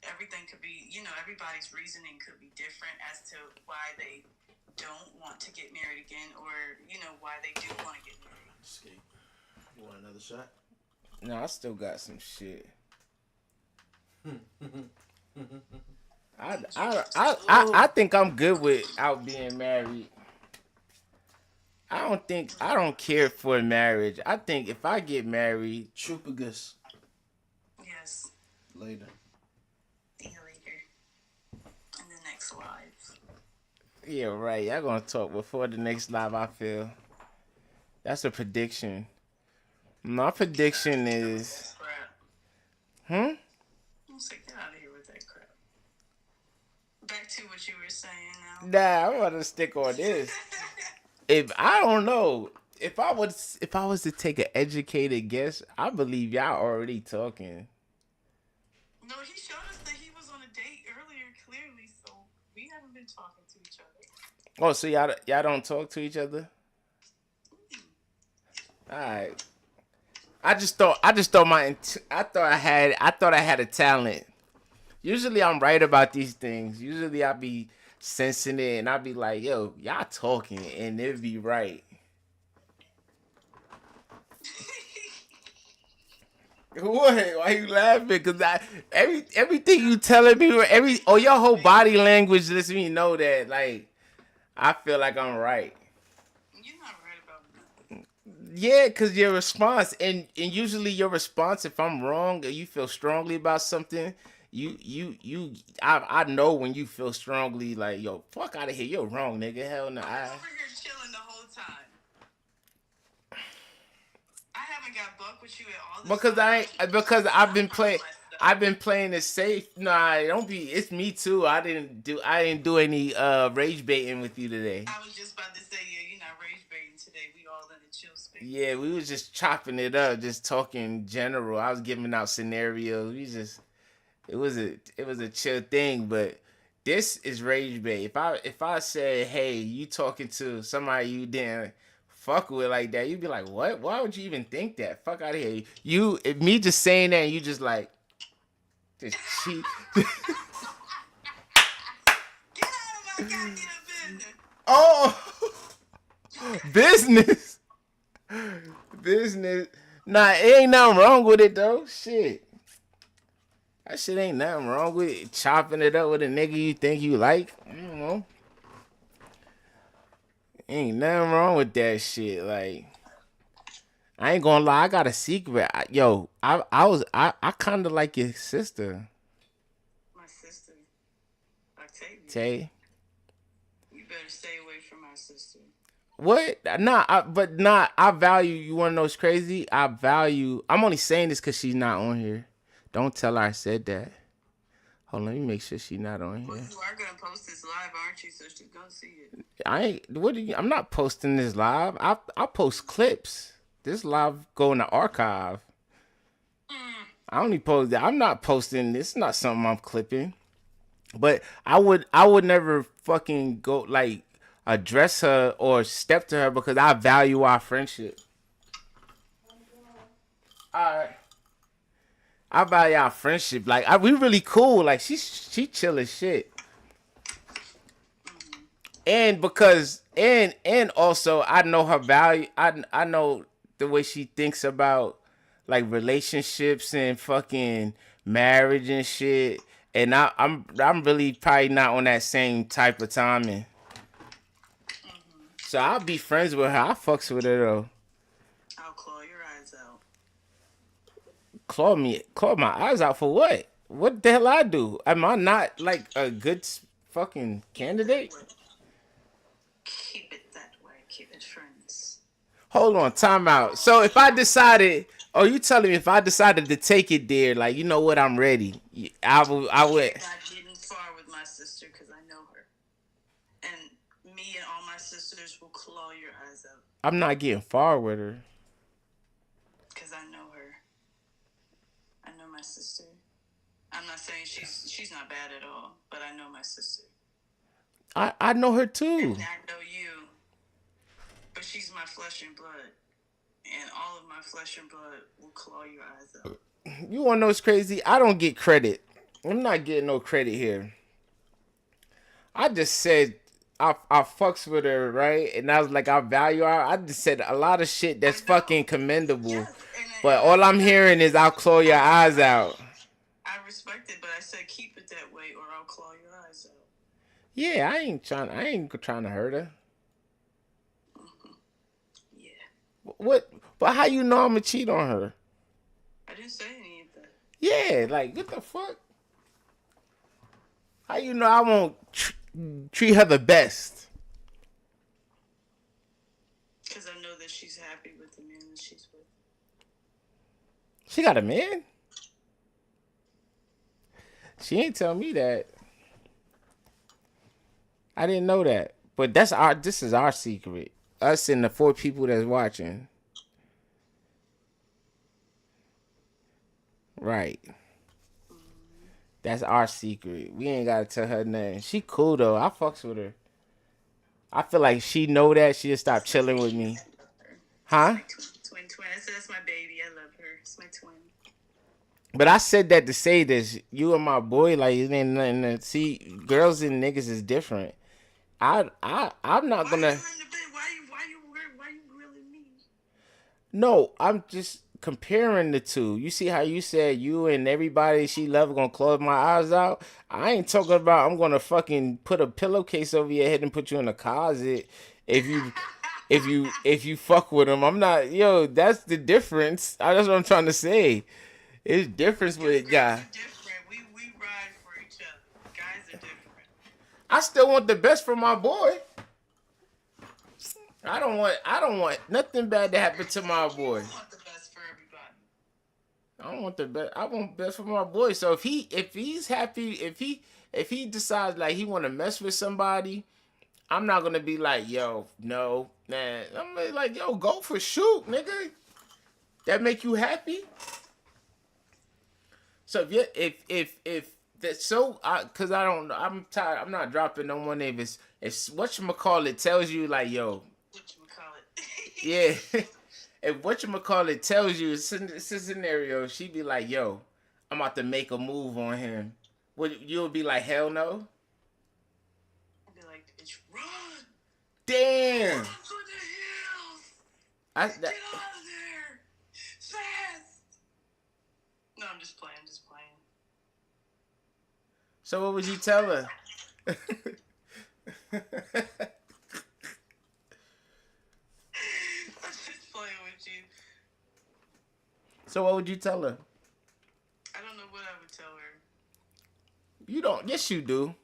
Everything could be, everybody's reasoning could be different as to why they don't want to get married again, or, why they do want to get married. Escape. You want another shot? No, I still got some shit. I think I'm good without being married. I don't care for marriage. I think if I get married, Chupagus. Yes. Later. See you later. In the next live. Yeah, right. Y'all gonna talk before the next live, I feel. That's a prediction. My prediction is... I'm say, get out of here with that crap. Back to what you were saying now. Nah, I'm gonna stick on this. I don't know. If I was to take an educated guess, I believe y'all already talking. No, he showed us that he was on a date earlier, clearly, so we haven't been talking to each other. Oh, so y'all don't talk to each other? All right. I thought I had a talent. Usually I'm right about these things. Usually I be sensing it, and I'd be like, yo, y'all talking, and it'd be right. What? Why you laughing? Cause everything you telling me, your whole body language lets me know that like I feel like I'm right. You're not right about nothing. Yeah, cause your response and usually your response, if I'm wrong or you feel strongly about something, I know when you feel strongly like yo, fuck out of here, you're wrong, nigga. Hell no. I was over here chilling the whole time. I haven't got buck with you at all this time. Because I've been playing it safe. Nah, don't be. It's me too. I didn't do any rage baiting with you today. I was just about to say, yeah, you're not rage baiting today. We all in a chill space. Yeah, we was just chopping it up, just talking general. I was giving out scenarios. It was a chill thing, but this is rage bait. If I said, hey, you talking to somebody you didn't fuck with like that, you'd be like, what? Why would you even think that? Fuck out of here. Me just saying that, and you just like, just cheat. Get out of my goddamn business. Oh, business. Business. Nah, it ain't nothing wrong with it though. Shit. That shit ain't nothing wrong with it. Chopping it up with a nigga you think you like. I don't know. Ain't nothing wrong with that shit. Like, I ain't gonna lie, I got a secret. I kind of like your sister. My sister, Octavia. Tay. You better stay away from my sister. What? I value, you wanna know what's crazy? I'm only saying this because she's not on here. Don't tell her I said that. Hold on, let me make sure she's not on here. Well, you are gonna post this live, aren't you? So she's gonna see it. I'm not posting this live. I post clips. This live go in the archive. I only post that. I'm not posting this. It's not something I'm clipping. But I would never fucking go like address her or step to her because I value our friendship. Alright. I value our friendship. Like we really cool. Like she chill as shit. And because and also I know her value. I know the way she thinks about like relationships and fucking marriage and shit. And I'm really probably not on that same type of timing. So I'll be friends with her. I fucks with her though. I'll claw your eyes out. Claw my eyes out for what? What the hell I do? Am I not like a good fucking candidate? Keep it that way. Keep it friends. Hold on, time out. So if I decided, you telling me if I decided to take it there, like you know what, I'm ready. I would. I'm not getting far with my sister because I know her, and me and all my sisters will claw your eyes out. I'm not getting far with her. Because I know her. I know my sister. I'm not saying she's not bad at all, but I know my sister. I know her too. And I know you. But she's my flesh and blood. And all of my flesh and blood will claw your eyes out. You wanna know what's crazy? I don't get credit. I'm not getting no credit here. I just said I fucks with her, right? And I was like, I value her. I just said a lot of shit that's fucking commendable. Yes, but all I'm hearing is I'll claw your eyes out. I respect it, but I said keep it that way or I'll claw your eyes out. Yeah, I ain't trying to hurt her. Yeah. What? But how you know I'm gonna cheat on her? I didn't say any of that. Yeah, like what the fuck? How you know I won't treat her the best? Because I know that she's happy with the man that she's with. She got a man? She ain't tell me that. I didn't know that. But this is our secret. Us and the 4 people that's watching. Right. That's our secret. We ain't gotta tell her nothing. She cool though. I fucks with her. I feel like she know that she'll stop chilling with me. Huh? Twin. I said that's my baby. I love her. It's my twin. But I said that to say this. You and my boy, like, it ain't nothing to see. Girls and niggas is different. I'm not Why you gonna. in the bed? Why you grilling me? No, I'm just comparing the two. You see how you said you and everybody she love gonna close my eyes out? I ain't talking about I'm gonna fucking put a pillowcase over your head and put you in a closet if you fuck with them. I'm not, yo, that's the difference. That's what I'm trying to say. It's difference with a Guys guy. are different. We ride for each other. Guys are different. I still want the best for my boy. I don't want nothing bad to happen to my boy. You want the best for everybody. I don't want the best. I want best for my boy. So if he's happy, if he decides like he want to mess with somebody, I'm not gonna be like, yo, no, man. I'm gonna be like, yo, go for shoot, nigga. That make you happy. So if that's so, cause I don't know, I'm tired. I'm not dropping no one name. It's whatchamacallit tells you like, yo, Whatchamacallit. yeah. If whatchamacallit tells you it's a scenario, she'd be like, yo, I'm about to make a move on him. Would you'll be like, hell no? I'd be like, bitch, run! Damn. Run for the hills! That, Get out of there! Fast! No, I'm just playing, so what would you tell her? I'm just playing with you. So what would you tell her? I don't know what I would tell her. You don't. Yes, you do.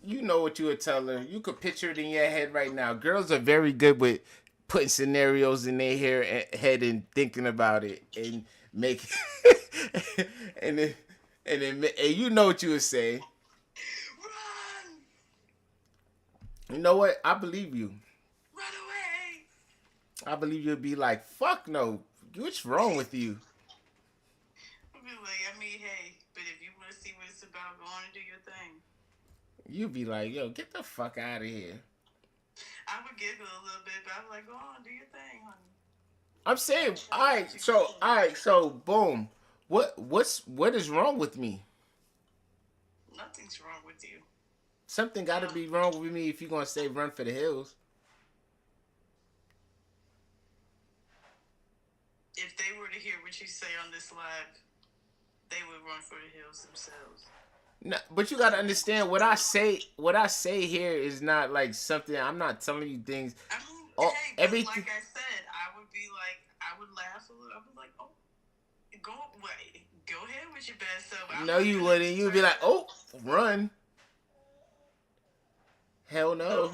You know what you would tell her. You could picture it in your head right now. Girls are very good with putting scenarios in their head and thinking about it and make and you know what you would say. Run! You know what? I believe you. Run away! I believe you'll be like, fuck no. What's wrong with you? I'd be like, I mean, hey, but if you want to see what it's about, go on and do your thing. You'd be like, yo, get the fuck out of here. I would giggle a little bit, but I'd be like, go on, do your thing, honey. I'm saying, all right, so boom. What is wrong with me? Nothing's wrong with you. Something got to be wrong with me if you're gonna say run for the hills. If they were to hear what you say on this live, they would run for the hills themselves. No, but you gotta understand what I say. What I say here is not like something. I'm not telling you things. I mean, Oh, hey, but everything. like I said, I would be like, I would laugh a little. I would like, oh, go ahead with your bad self. I'm No, not you gonna wouldn't. You'd be like, oh, run. Hell no.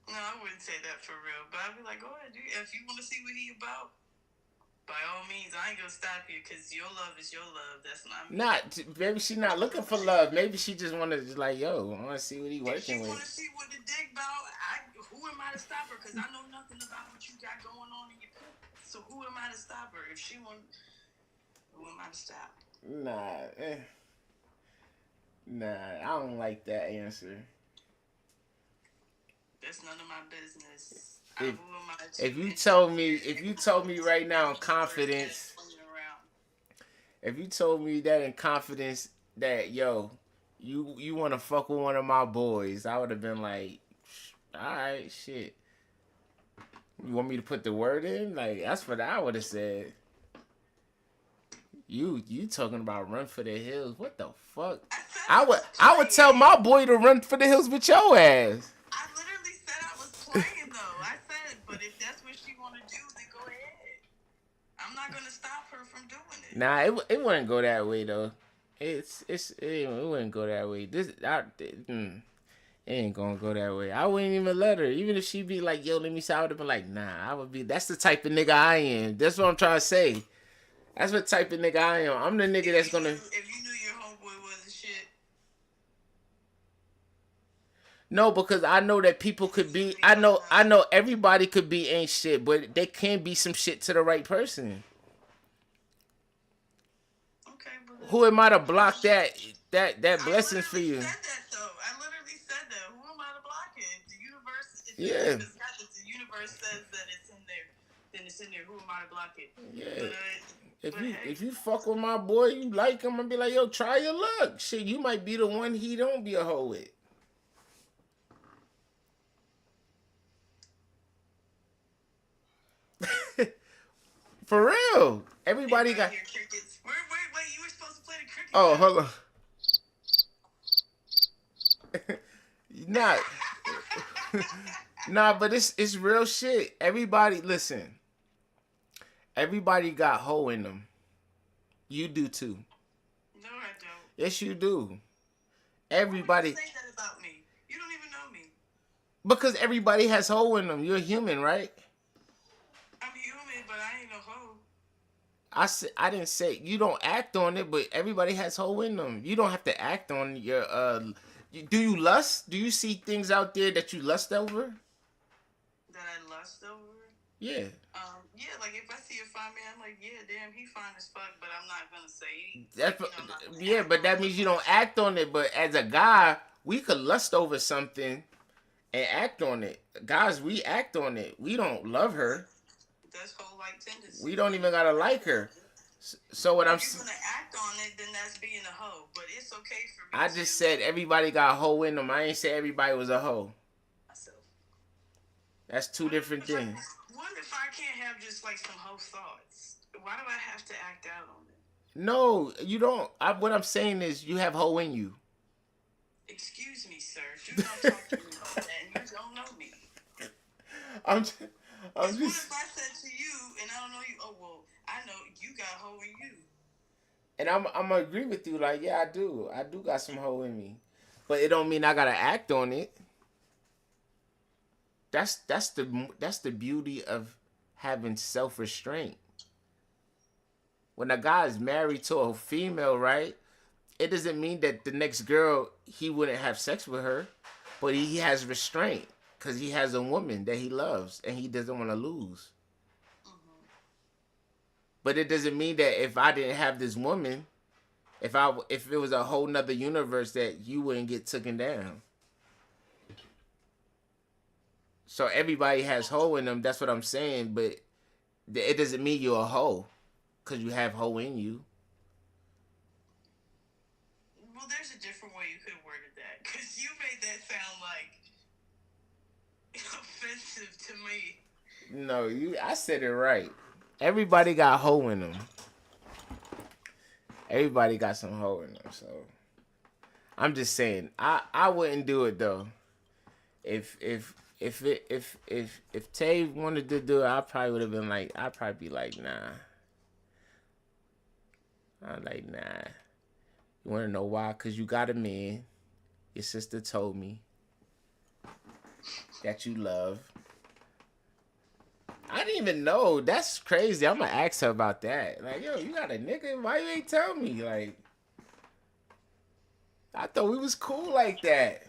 No, I wouldn't say that for real. But I'd be like, go ahead, dude. If you want to see what he about, by all means, I ain't gonna stop you because your love is your love. That's not me. Maybe she not looking for love. Maybe she just wanna just like, yo, I wanna see what he If working she want to with. see what the dick about, who am I to stop her? Because I know nothing about what you got going on in your pit. So who am I to stop her? If she want, who am I to stop? Nah, I don't like that answer. That's none of my business. If- Who am I to If you interfere? told me right now in confidence, if you told me that in confidence that yo, you want to fuck with one of my boys, I would have been like, all right, shit. You want me to put the word in? Like that's what I would have said. You talking about run for the hills? What the fuck? I would tell my boy to run for the hills with your ass. I literally said I was playing though. I said, but if that's what she want to do, then go ahead. I'm not gonna stop her from doing it. Nah, it wouldn't go that way though. It wouldn't go that way. It ain't gonna go that way. I wouldn't even let her. Even if she be like, yo, let me see, I would have been like, nah, I would be. That's the type of nigga I am. That's what I'm trying to say. That's what type of nigga I am. I'm the nigga that's gonna. If you knew your homeboy wasn't shit. No, because I know that people could be. I know everybody could be ain't shit, but they can be some shit to the right person. Okay, but Who am I to block that blessings for you? I said that though. I literally said that. Who am I to block it? If the universe, Yeah. if the universe says that it's in there, then it's just sitting there. Who am I to block it? Yeah. But hey, If you fuck with my boy, you like him, and be like, yo, try your luck. Shit, you might be the one he don't be a hoe with. For real. Everybody got. Hear crickets. Wait, you were supposed to play the cricket. Oh, hold on. Nah. Nah, but it's real shit. Everybody, listen. Everybody got hoe in them. You do too. No, I don't. Yes, you do. Everybody. Why would you say that about me? You don't even know me. Because everybody has hoe in them. You're human, right? I'm human, but I ain't no hoe. I didn't say you don't act on it, but everybody has hoe in them. You don't have to act on your do you lust? Do you see things out there that you lust over? That I lust over? Yeah. Yeah, like if I see a fine man, I'm like, yeah, damn, he fine as fuck, but I'm not gonna say. That's Like, I'm not gonna yeah, act but on that it. means you don't act on it. But as a guy, we could lust over something and act on it. Guys, we act on it. We don't love her. That's whole like tendency. We don't even gotta like her. So what I'm If you're gonna act on it, then that's being a hoe. But it's okay for me. I just said everybody got hoe in them. I ain't say everybody was a hoe. Myself. That's two different things. What if I can't have just like some hoe thoughts? Why do I have to act out on it? No, you don't. What I'm saying is you have hoe in you. Excuse me, sir. Do not talk to me like that. You don't know me. I'm What just. if I said to you and I don't know you? Oh well, I know you got hoe in you. And I'm gonna agree with you. Like, yeah, I do. I do got some hoe in me, but it don't mean I gotta act on it. That's the beauty of having self restraint. When a guy is married to a female, right? It doesn't mean that the next girl he wouldn't have sex with her, but he has restraint because he has a woman that he loves and he doesn't want to lose. But it doesn't mean that if I didn't have this woman, if it was a whole nother universe, that you wouldn't get taken down. So everybody has hoe in them. That's what I'm saying. But it doesn't mean you're a hoe because you have hoe in you. Well, there's a different way you could have worded that because you made that sound like offensive to me. No, I said it right. Everybody got hoe in them. Everybody got some hoe in them. So I'm just saying, I wouldn't do it though. If Tay wanted to do it, I'd probably be like, nah. I'm like, nah. You want to know why? Because you got a man. Your sister told me that you love. I didn't even know. That's crazy. I'm going to ask her about that. Like, yo, you got a nigga? Why you ain't tell me? Like, I thought we was cool like that.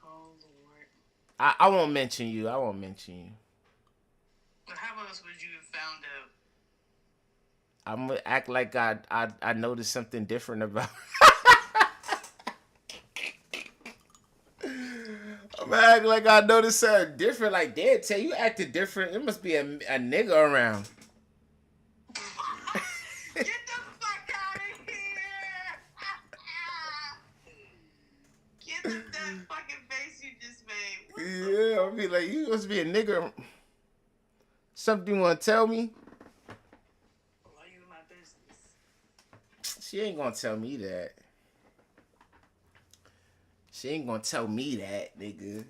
Oh, Lord. I won't mention you. But how else would you have found out? I'm going to act like I noticed something different about I'm going to act like I noticed something different. Like, damn, Tay, you acted different. It must be a nigga around. Get the fuck out of here! Get that fucking face you just made. Yeah, I'll be like, you must be a nigga. Something you want to tell me? Why you in my business? She ain't going to tell me that. She ain't going to tell me that, nigga.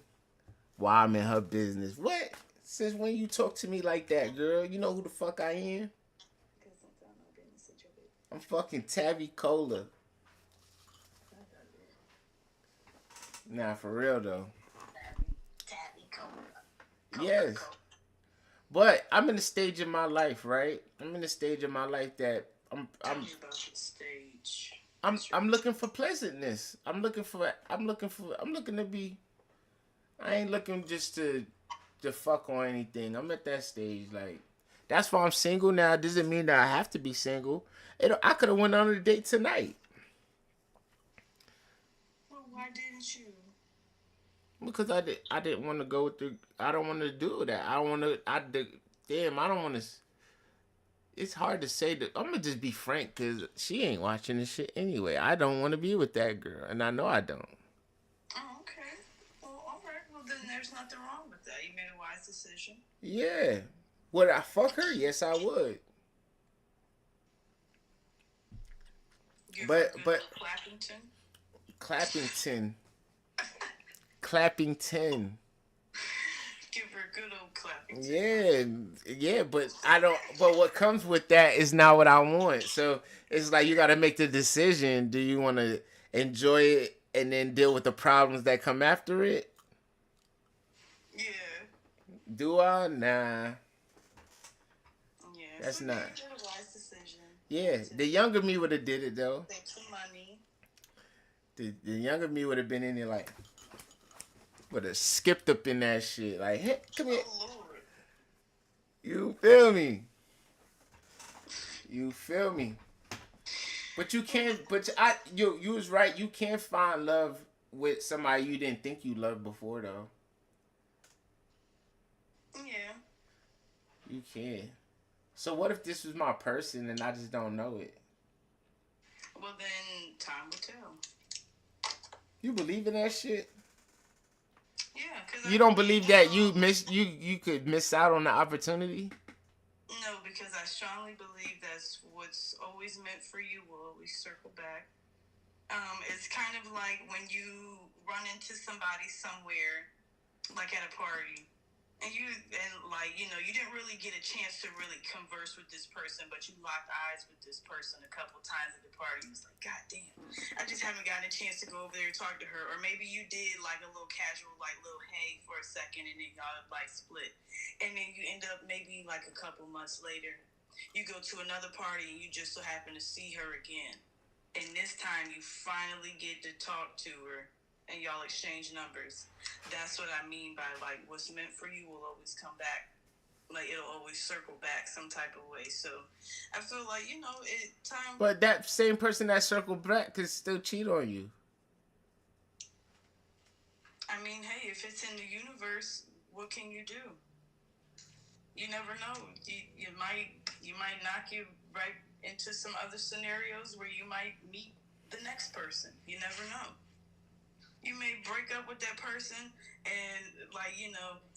Why I'm in her business. What? Since when you talk to me like that, girl? You know who the fuck I am? Because sometimes I'm getting such a bit. I'm fucking TAVICOLA. Nah, for real, though. TAVICOla. Yes. But I'm in a stage in my life, right? I'm in a stage in my life that Tell me about your stage. I'm looking for pleasantness. I'm looking to be. I ain't looking just to fuck on anything. I'm at that stage. Like, that's why I'm single now. Doesn't mean that I have to be single. I could have went on a date tonight. Well, why didn't you? Because I didn't want to go through. I don't want to do that. I don't want to. damn, I don't want to. It's hard to say that. I'm gonna just be frank, cause she ain't watching this shit anyway. I don't want to be with that girl, and I know I don't. Oh, okay. Well, all right. Well, then there's nothing wrong with that. You made a wise decision. Yeah. Would I fuck her? Yes, I would. Give her But a good but old Clappington. Clappington. Give her a good old Clappington. Yeah, but I don't. But what comes with that is not what I want. So it's like you got to make the decision. Do you want to enjoy it and then deal with the problems that come after it? Yeah. Do I? Nah. Yeah. That's so not. You made a wise decision. Yeah, the younger me would have did it though. Save some money. The younger me would have been in there like, would have skipped up in that shit. Like, hey, come here. Oh, Lord. You feel me? You feel me? But you can't. But you was right. You can't find love with somebody you didn't think you loved before, though. Yeah. You can. So what if this was my person and I just don't know it? Well, then time will tell. You believe in that shit? Yeah, because You don't believe that you could miss out on the opportunity? No, because I strongly believe that's what's always meant for you will always circle back. It's kind of like when you run into somebody somewhere, like at a party, and you didn't really get a chance to really converse with this person, but you locked eyes with this person a couple times at the party. It's like, God damn, I just haven't gotten a chance to go over there and talk to her. Or maybe you did like a little casual, like little hey for a second, and then y'all like split, and then you end up maybe like a couple months later, you go to another party and you just so happen to see her again, and this time you finally get to talk to her. And y'all exchange numbers. That's what I mean by like what's meant for you will always come back. Like it'll always circle back some type of way. So I feel like time. But that same person that circled back could still cheat on you. I mean, hey, if it's in the universe, what can you do? You never know. You might knock you right into some other scenarios where you might meet the next person. You never know. You may break up with that person and,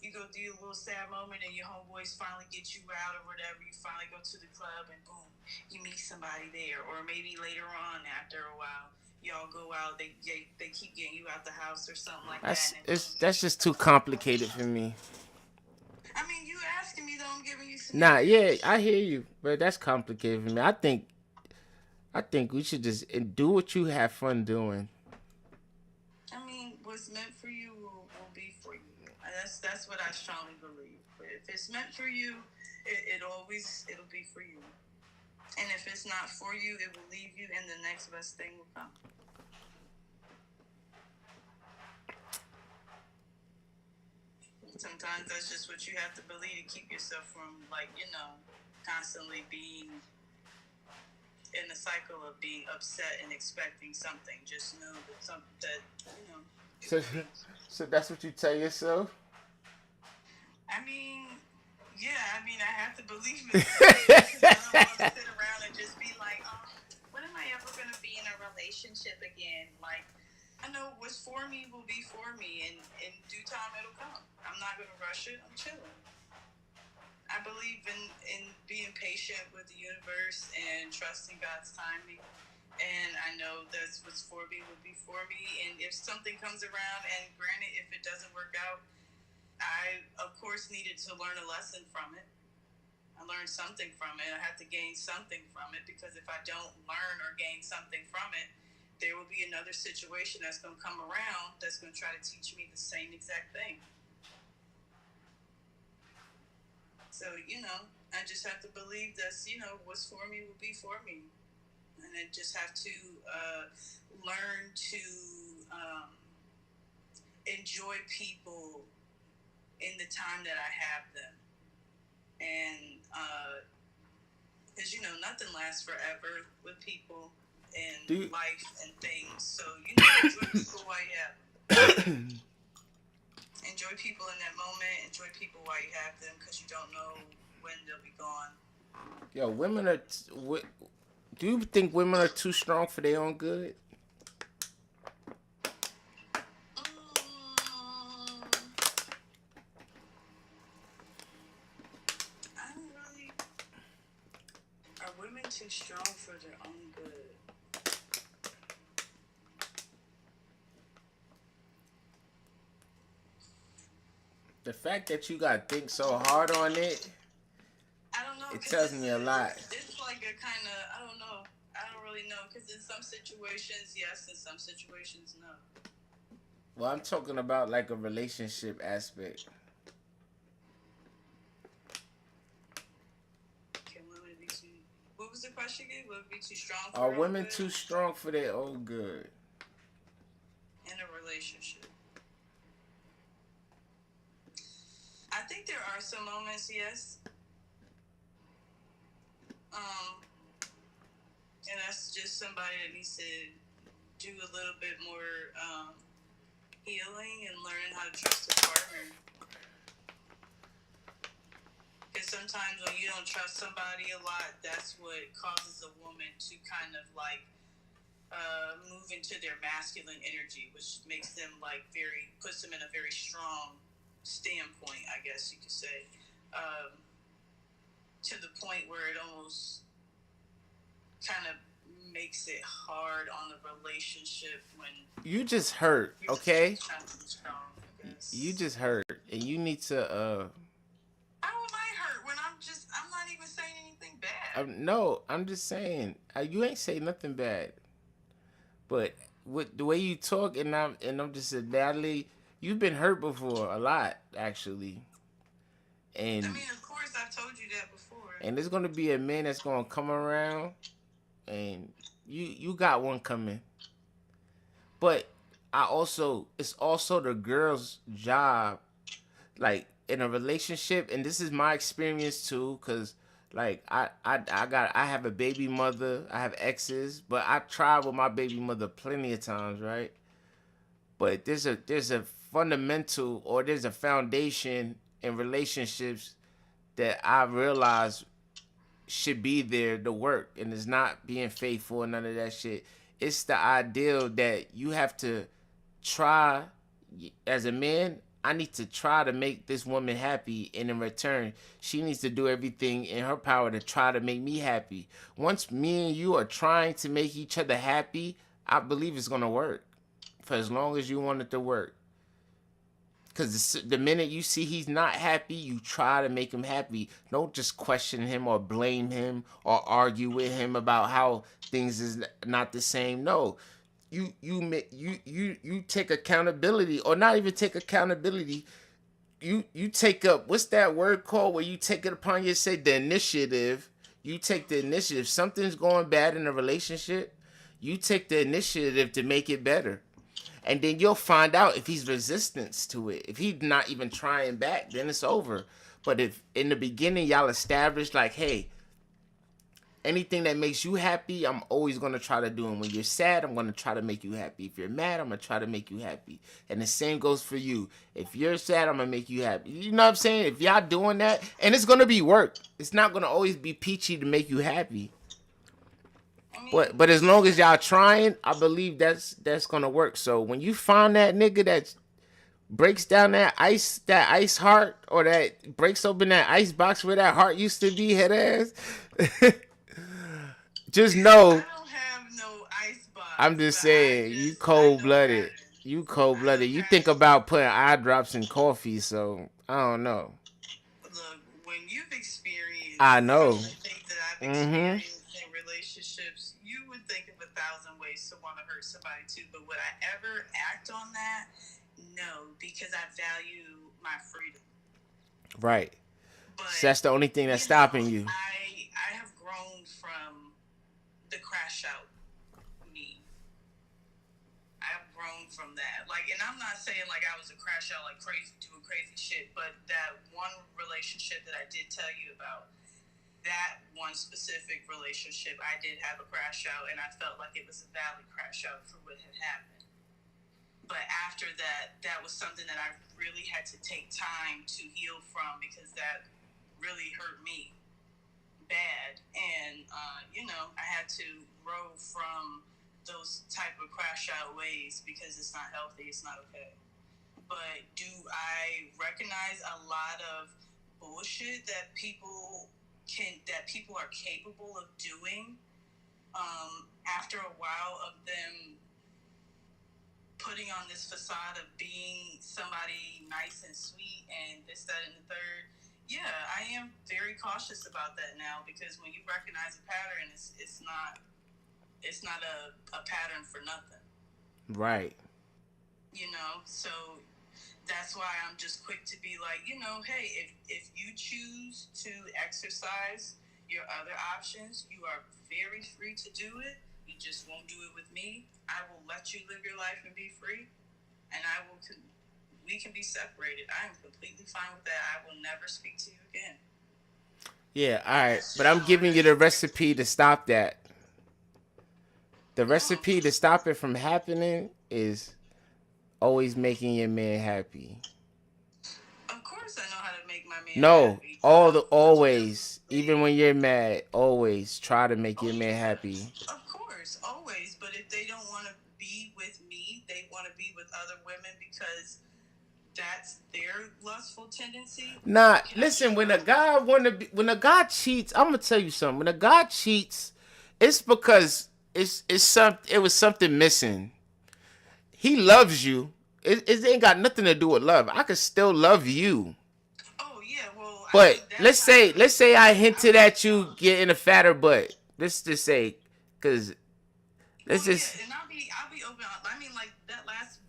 you go through a little sad moment and your homeboys finally get you out or whatever. You finally go to the club and boom, you meet somebody there. Or maybe later on after a while, y'all go out, they keep getting you out the house or something like that. That's just too complicated for me. I mean, you asking me though, I'm giving you some... Nah, yeah, I hear you, but that's complicated for me. I think we should just do what you have fun doing. I mean, what's meant for you will be for you. And that's what I strongly believe. But if it's meant for you, it'll be for you. And if it's not for you, it will leave you, and the next best thing will come. Sometimes that's just what you have to believe to keep yourself from, constantly being in the cycle of being upset and expecting something. Just know that So that's what you tell yourself? I mean, yeah. I mean, I have to believe it. I don't want to sit around and just be like, when am I ever going to be in a relationship again? Like, I know what's for me will be for me, and in due time it'll come. I'm not going to rush it. I'm chilling. I believe in being patient with the universe and trusting God's timing. And I know that's what's for me will be for me. And if something comes around, and granted, if it doesn't work out, I, of course, needed to learn a lesson from it. I learned something from it. I have to gain something from it, because if I don't learn or gain something from it, there will be another situation that's going to come around that's going to try to teach me the same exact thing. So, I just have to believe that, what's for me will be for me. And I just have to learn to enjoy people in the time that I have them. And, because, nothing lasts forever with people and life and things. So, enjoy people while you have them. Enjoy people in that moment. Enjoy people while you have them, because you don't know when they'll be gone. Yo, women are. Do you think women are too strong for their own good? I don't really. Are women too strong for their own good? The fact that you gotta think so hard on it, I don't know. it tells me a lot. It's like a kind of, I don't know. I don't really know. Because in some situations, yes. In some situations, no. Well, I'm talking about like a relationship aspect. Can women be too... What was the question again? Would be too strong for Are their own women good? too strong for their own good? In a relationship. I think there are some moments, yes. And that's just somebody that needs to do a little bit more healing and learning how to trust a partner. Because sometimes when you don't trust somebody a lot, that's what causes a woman to kind of like move into their masculine energy, which makes them like puts them in a very strong standpoint, I guess you could say, to the point where it almost kind of makes it hard on the relationship when You just hurt, okay? trying to be strong, I guess. You just hurt, and you need to. How am I hurt when I'm not even saying anything bad? No, I'm just saying. You ain't say nothing bad, but with the way you talk, and I'm just saying, Natalie, you've been hurt before a lot, actually. And I mean, of course, I've told you that before. and there's gonna be a man that's gonna come around, and you got one coming. But it's also the girl's job, like in a relationship, and this is my experience too, cause like I have a baby mother, I have exes, but I tried with my baby mother plenty of times, right? But there's a fundamental, or there's a foundation in relationships that I realize should be there to work, and it's not being faithful and none of that shit. It's the ideal that you have to try. As a man, I need to try to make this woman happy, and in return, she needs to do everything in her power to try to make me happy. Once me and you are trying to make each other happy, I believe it's gonna work, for as long as you want it to work. Because the minute you see he's not happy, you try to make him happy. Don't just question him or blame him or argue with him about how things is not the same. No, you take accountability, or not even take accountability. You take up, what's that word called, where you take it upon you, say the initiative. You take the initiative. Something's going bad in a relationship. You take the initiative to make it better. And then you'll find out if he's resistance to it. If he's not even trying back, then it's over. But if in the beginning y'all establish like, hey, anything that makes you happy, I'm always going to try to do. And when you're sad, I'm going to try to make you happy. If you're mad, I'm going to try to make you happy. And the same goes for you. If you're sad, I'm going to make you happy. You know what I'm saying? If y'all doing that, and it's going to be work. It's not going to always be peachy to make you happy. But as long as y'all trying, I believe that's gonna work. So when you find that nigga that breaks down that ice heart, or that breaks open that ice box where that heart used to be, head ass, just know. I don't have no ice box. I'm just saying, you cold blooded. You cold blooded. You think about putting eye drops in coffee, so I don't know. Look, when you've experienced, I know. some of the things that I've experienced in relationships, you would think of 1,000 ways to want to hurt somebody too. But would I ever act on that? No, because I value my freedom. Right. But So that's the only thing that's stopping you. I have grown from the crash out me. I've grown from that. Like, and I'm not saying like I was a crash out, like crazy, doing crazy shit, but that one relationship that I did tell you about, that one specific relationship, I did have a crash out, and I felt like it was a valid crash out for what had happened. But after that, that was something that I really had to take time to heal from, because that really hurt me bad, and I had to grow from those type of crash out ways because it's not healthy, it's not okay. But do I recognize a lot of bullshit that people are capable of doing after a while of them putting on this facade of being somebody nice and sweet and this, that, and the third? Yeah, I am very cautious about that now, because when you recognize a pattern, it's not a pattern for nothing. Right. So that's why I'm just quick to be like, hey, if you choose to exercise your other options, you are very free to do it. You just won't do it with me. I will let you live your life and be free, and we can be separated. I am completely fine with that. I will never speak to you again. Yeah, all right. But I'm giving you the recipe to stop that. The recipe to stop it from happening is always making your man happy. Of course, I know how to make my man happy. Always. Even when you're mad, always try to make your man happy. Of course, always. But if they don't want to be with me, they want to be with other women because that's their lustful tendency. Nah, listen. When a guy cheats, I'm gonna tell you something. When a guy cheats, it's because it was something missing. He loves you. It ain't got nothing to do with love. I could still love you. Oh yeah, well. But let's say I hinted at you getting a fatter butt. Let's just say, cause let's just. And I'll be open. I mean, like that last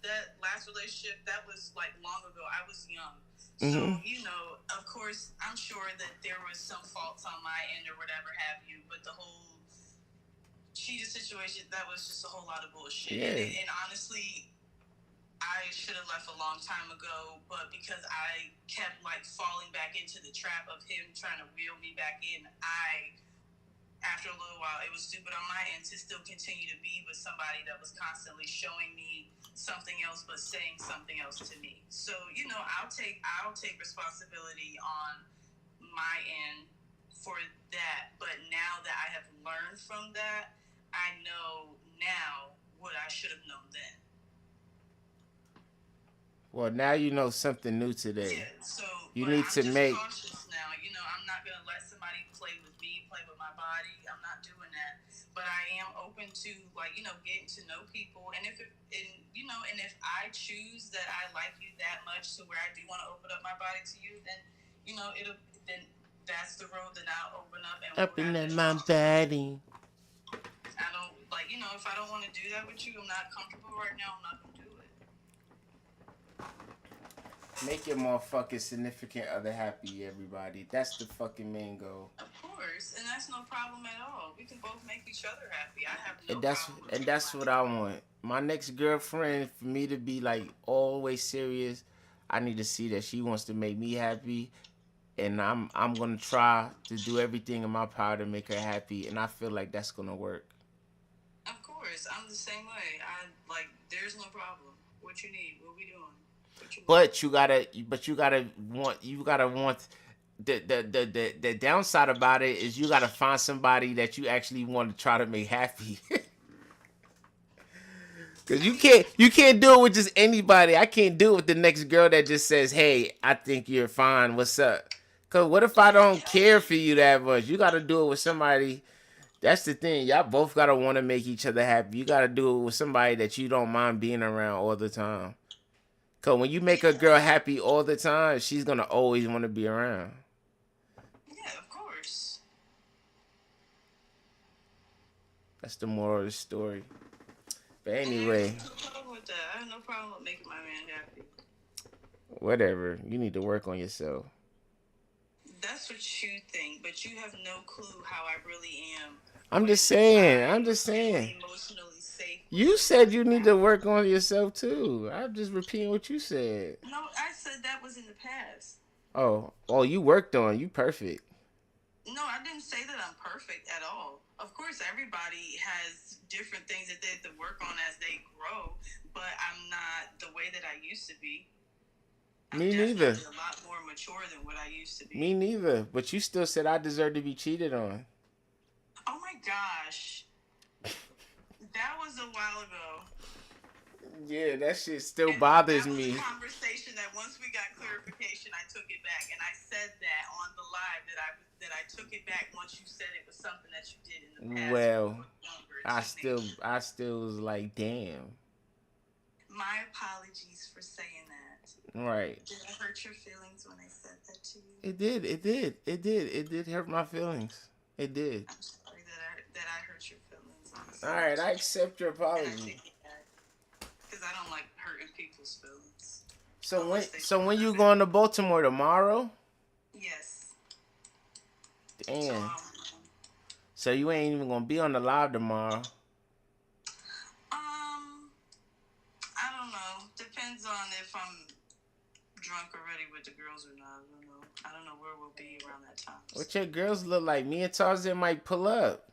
relationship, that was like long ago. I was young, so of course, I'm sure that there was some faults on my end or whatever have you. But the whole cheated situation, that was just a whole lot of bullshit. Yeah. And honestly, I should have left a long time ago, but because I kept like falling back into the trap of him trying to reel me back in, after a little while, it was stupid on my end to still continue to be with somebody that was constantly showing me something else but saying something else to me. So, I'll take responsibility on my end for that. But now that I have learned from that, I know now what I should have known then. Well, now you know something new today. Yeah, so you need to make. Cautious now. I'm not gonna let somebody play with me, play with my body. I'm not doing that. But I am open to getting to know people. And if I choose that I like you that much to where I do want to open up my body to you, then then that's the road that I'll open up and open up my body. I don't if I don't want to do that with you, I'm not comfortable right now. I'm not gonna do it. Make your motherfucking significant other happy, everybody. That's the fucking main goal. Of course, and that's no problem at all. We can both make each other happy. I have no problem. And that's what I want. My next girlfriend, for me to be like always serious, I need to see that she wants to make me happy, and I'm gonna try to do everything in my power to make her happy, and I feel like that's gonna work. Of course, I'm the same way. There's no problem. What you need? What we doing? But you gotta want the downside about it is you gotta find somebody that you actually want to try to make happy. Cause you can't do it with just anybody. I can't do it with the next girl that just says, "Hey, I think you're fine. What's up?" Cause what if I don't care for you that much? You gotta do it with somebody. That's the thing. Y'all both gotta want to make each other happy. You gotta do it with somebody that you don't mind being around all the time. Cause when you make a girl happy all the time, she's gonna always want to be around. Yeah, of course. That's the moral of the story. But anyway. I have no problem with making my man happy. Whatever. You need to work on yourself. That's what you think, but you have no clue how I really am. I'm just saying. Emotionally safe. You said you need to work on yourself too. I'm just repeating what you said. No, I said that was in the past. Oh, you worked on. You perfect. No, I didn't say that I'm perfect at all. Of course, everybody has different things that they have to work on as they grow, but I'm not the way that I used to be. Me neither. Definitely a lot more mature than what I used to be. Me neither. But you still said I deserve to be cheated on. Oh my gosh. That was a while ago. Yeah, that shit still And bothers that was me. a conversation that once we got clarification, I took it back, and I said that on the live that I took it back once you said it was something that you did in the past. Well, when you were younger, a I teenager. still was like, damn. My apologies for saying that. Right. Did I hurt your feelings when I said that to you? It did. It did. It did. It did hurt my feelings. It did. I'm sorry that I hurt your feelings. All right, I accept your And I apology. take it back because I don't like hurting people's feelings. So when you going to Baltimore tomorrow? Yes. Damn. So you ain't even gonna be on the live tomorrow. I don't know. Depends on if I'm drunk already with the girls or not. I don't know where we'll be around that time. What your girls look like? Me and Tarzan might pull up.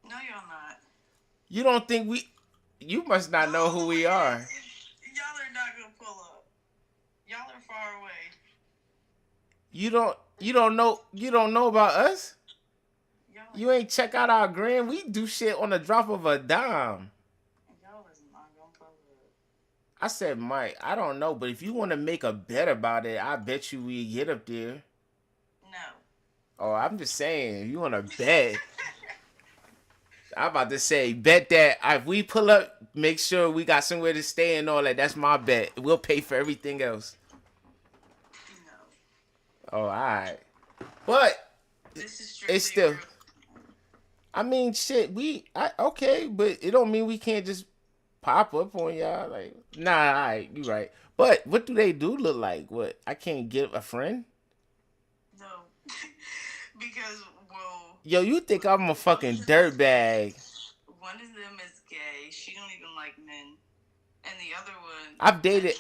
No, y'all not. You don't think we? You must not know who we are. Y'all are not gonna pull up. Y'all are far away. You don't know about us. Y'all, You ain't check out our gram. We do shit on the drop of a dime. y'all is not gonna pull up. I said, Mike, I don't know, but if you want to make a bet about it, I bet you we get up there. No. Oh, I'm just saying, if you want to bet, I'm about to say, bet that if we pull up, make sure we got somewhere to stay and all that. That's my bet. We'll pay for everything else. No. Oh, all right. But This is strictly it's still, real. I mean, shit, okay, but it don't mean we can't just pop up on y'all. Like, nah, all right, you right. But what do they do look like? What? I can't get a friend? No. Because, well, Yo, you think I'm a fucking dirtbag. one of them is gay. She don't even like men. And the other one... I've dated,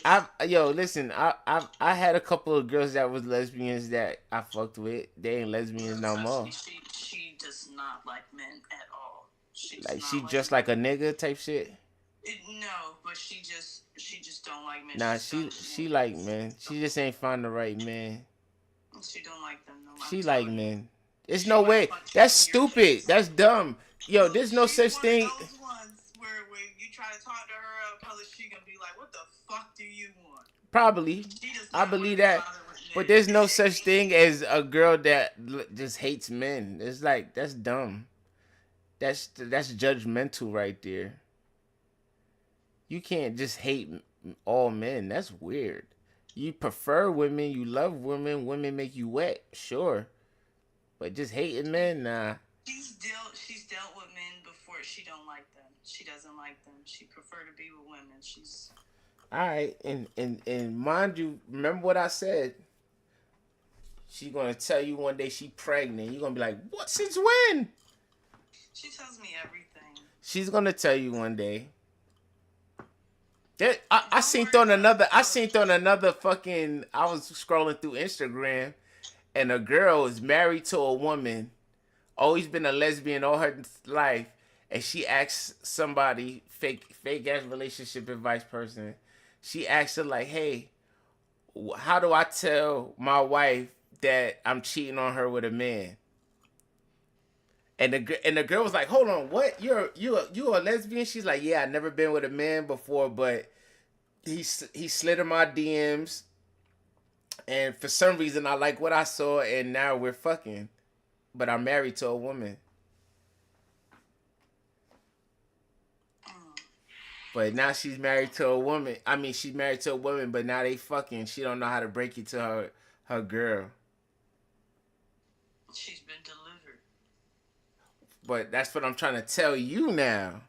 listen, I had a couple of girls that was lesbians that I fucked with. They ain't lesbians no more. She does not like men at all. Like, she just like a nigga type shit? No, but she just don't like men. Nah, she like men. She just ain't find the right man. She don't like them no more. She like men. There's no way. That's stupid. That's dumb. Yo, there's no such thing. She's one of those ones where you try to talk to her in public, she gonna be like, "What the fuck do you want?" Probably. She does I not believe wanna be that. bothered with men. But there's no such thing as a girl that just hates men. It's like, that's dumb. That's judgmental right there. You can't just hate all men. That's weird. You prefer women. You love women. Women make you wet. Sure. But just hating men, nah. She's dealt with men before. She don't like them. She doesn't like them. She prefer to be with women. She's... Alright, and mind you, remember what I said? She gonna tell you one day she pregnant. You're gonna be like, what? Since when? She tells me everything. She's gonna tell you one day. I seen on another fucking, I was scrolling through Instagram, and a girl is married to a woman, always been a lesbian all her life, and she asks somebody, fake ass relationship advice person, she asks her like, hey, how do I tell my wife that I'm cheating on her with a man? And the girl was like, hold on, what? You a lesbian? She's like, yeah, I never been with a man before, but he slid in my DMs, and for some reason I like what I saw, and now we're fucking, but I'm married to a woman. But now she's married to a woman. I mean, she's married to a woman, but now they fucking. She don't know how to break it to her girl. She's been delivered. But that's what I'm trying to tell you now.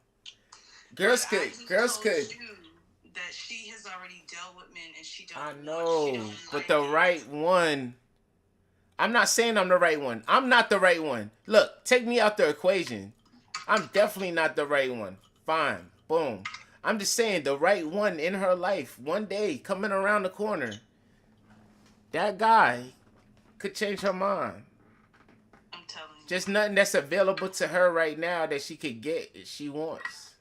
Girls could. That she has already dealt with men, and she don't. I She know, don't but like the it. right one. I'm not saying I'm the right one. I'm not the right one. Look, take me out the equation. I'm definitely not the right one. Fine, boom. I'm just saying the right one in her life, one day coming around the corner. That guy could change her mind. I'm telling you. Just nothing that's available to her right now that she could get if she wants.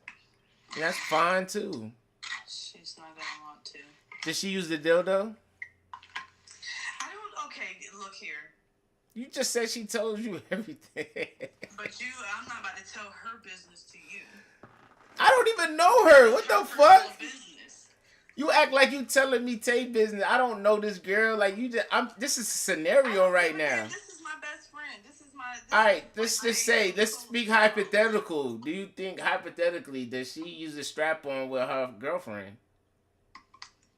And that's fine too. She's not gonna want to. Did she use the dildo? look here. You just said she told you everything. But I'm not about to tell her business to you. I don't even know her. What the fuck? Business. You act like you telling me Tay business. I don't know this girl. Like you just, this is a scenario right now. This is my best friend. All right, let's just say, let's speak hypothetical. Do you think hypothetically does she use a strap on with her girlfriend?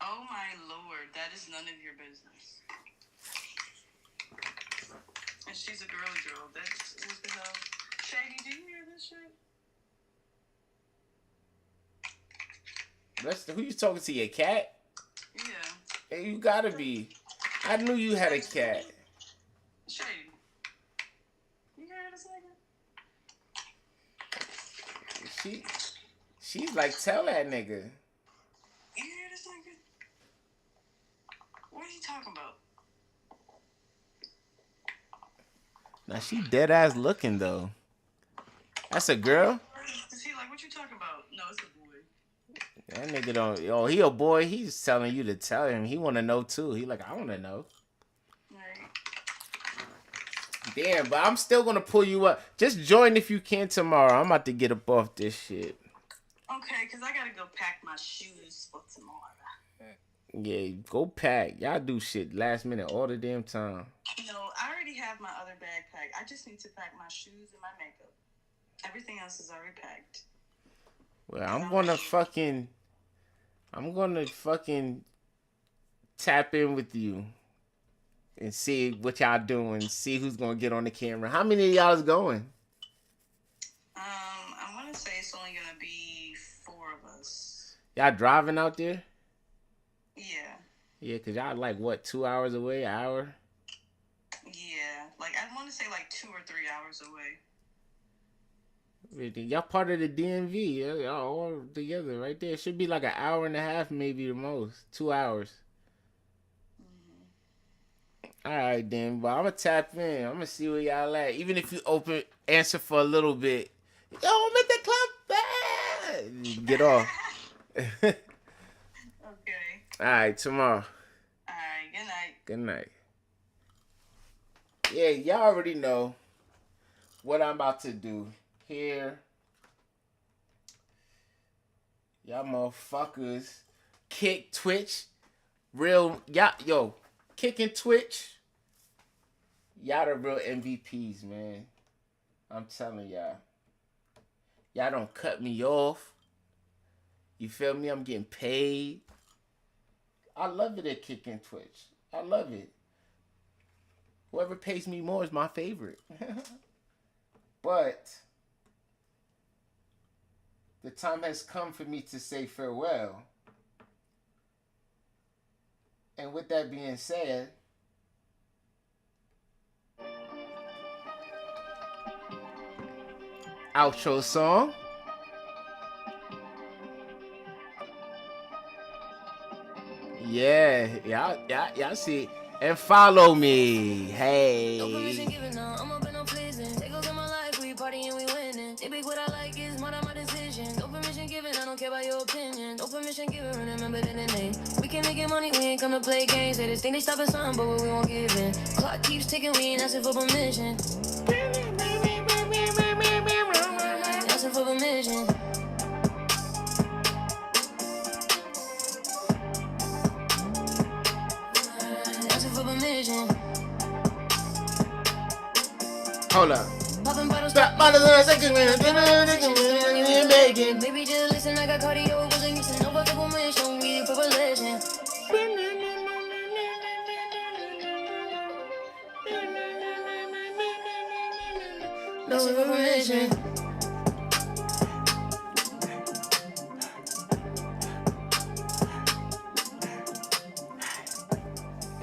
Oh my lord, that is none of your business. And she's a girl. That's what the hell. Shady, do you hear this shit? Who you talking to? Your cat? Yeah. Hey, you gotta be. I knew you had a cat. Shady. You hear this nigga? She's like, tell that nigga. You hear this nigga? What are you talking about? Now she dead ass looking though. That's a girl? Is he like, what you talking about? No, it's a boy. That nigga don't. Oh, he a boy. He's telling you to tell him. He want to know too. He like, I want to know. Right. Damn, but I'm still gonna pull you up. Just join if you can tomorrow. I'm about to get up off this shit. Okay, because I gotta go pack my shoes for tomorrow. Yeah, go pack. Y'all do shit last minute all the damn time. No, I already have my other bag packed. I just need to pack my shoes and my makeup. Everything else is already packed. Well, I'm gonna fucking tap in with you and see what y'all doing. See who's gonna get on the camera. How many of y'all is going? I want to say it's only gonna be 4 of us. Y'all driving out there? Yeah. Yeah, cause y'all like what, 2 hours away, an hour? Yeah, like I want to say like 2 or 3 hours away. Y'all part of the DMV, yeah, y'all all together right there. It should be like an hour and a half, maybe the most. 2 hours. Mm-hmm. All right, then. But I'm going to tap in. I'm going to see where y'all at. Even if you answer for a little bit. Yo, I'm at the club. Get off. Okay. All right, tomorrow. All right, good night. Good night. Yeah, y'all already know what I'm about to do. Here, y'all motherfuckers kick Twitch, kicking Twitch. Y'all the real MVPs, man. I'm telling y'all. Y'all don't cut me off. You feel me? I'm getting paid. I love it at kicking Twitch. I love it. Whoever pays me more is my favorite. But the time has come for me to say farewell. And with that being said, outro song. Yeah, y'all see. And follow me. Hey. No permission given, no, I'm up and I'm pleasing. Take over my life, we party and we winning. They big what I like is more than my decision. No permission given, I don't care about your opinion. No permission given, remember the name. We can make it money, we ain't come to play games. They just think they stop at something, but we won't give in. Clock keeps ticking, we ain't asking for permission. Asking for permission. Hold up. Popping bottles, Stop bottles in a second. Baby, just listen, I got cardio, wasn't used to no fucking permission. We for possession. No permission.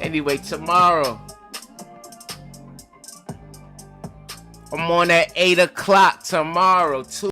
Anyway, tomorrow I'm on at 8 o'clock tomorrow.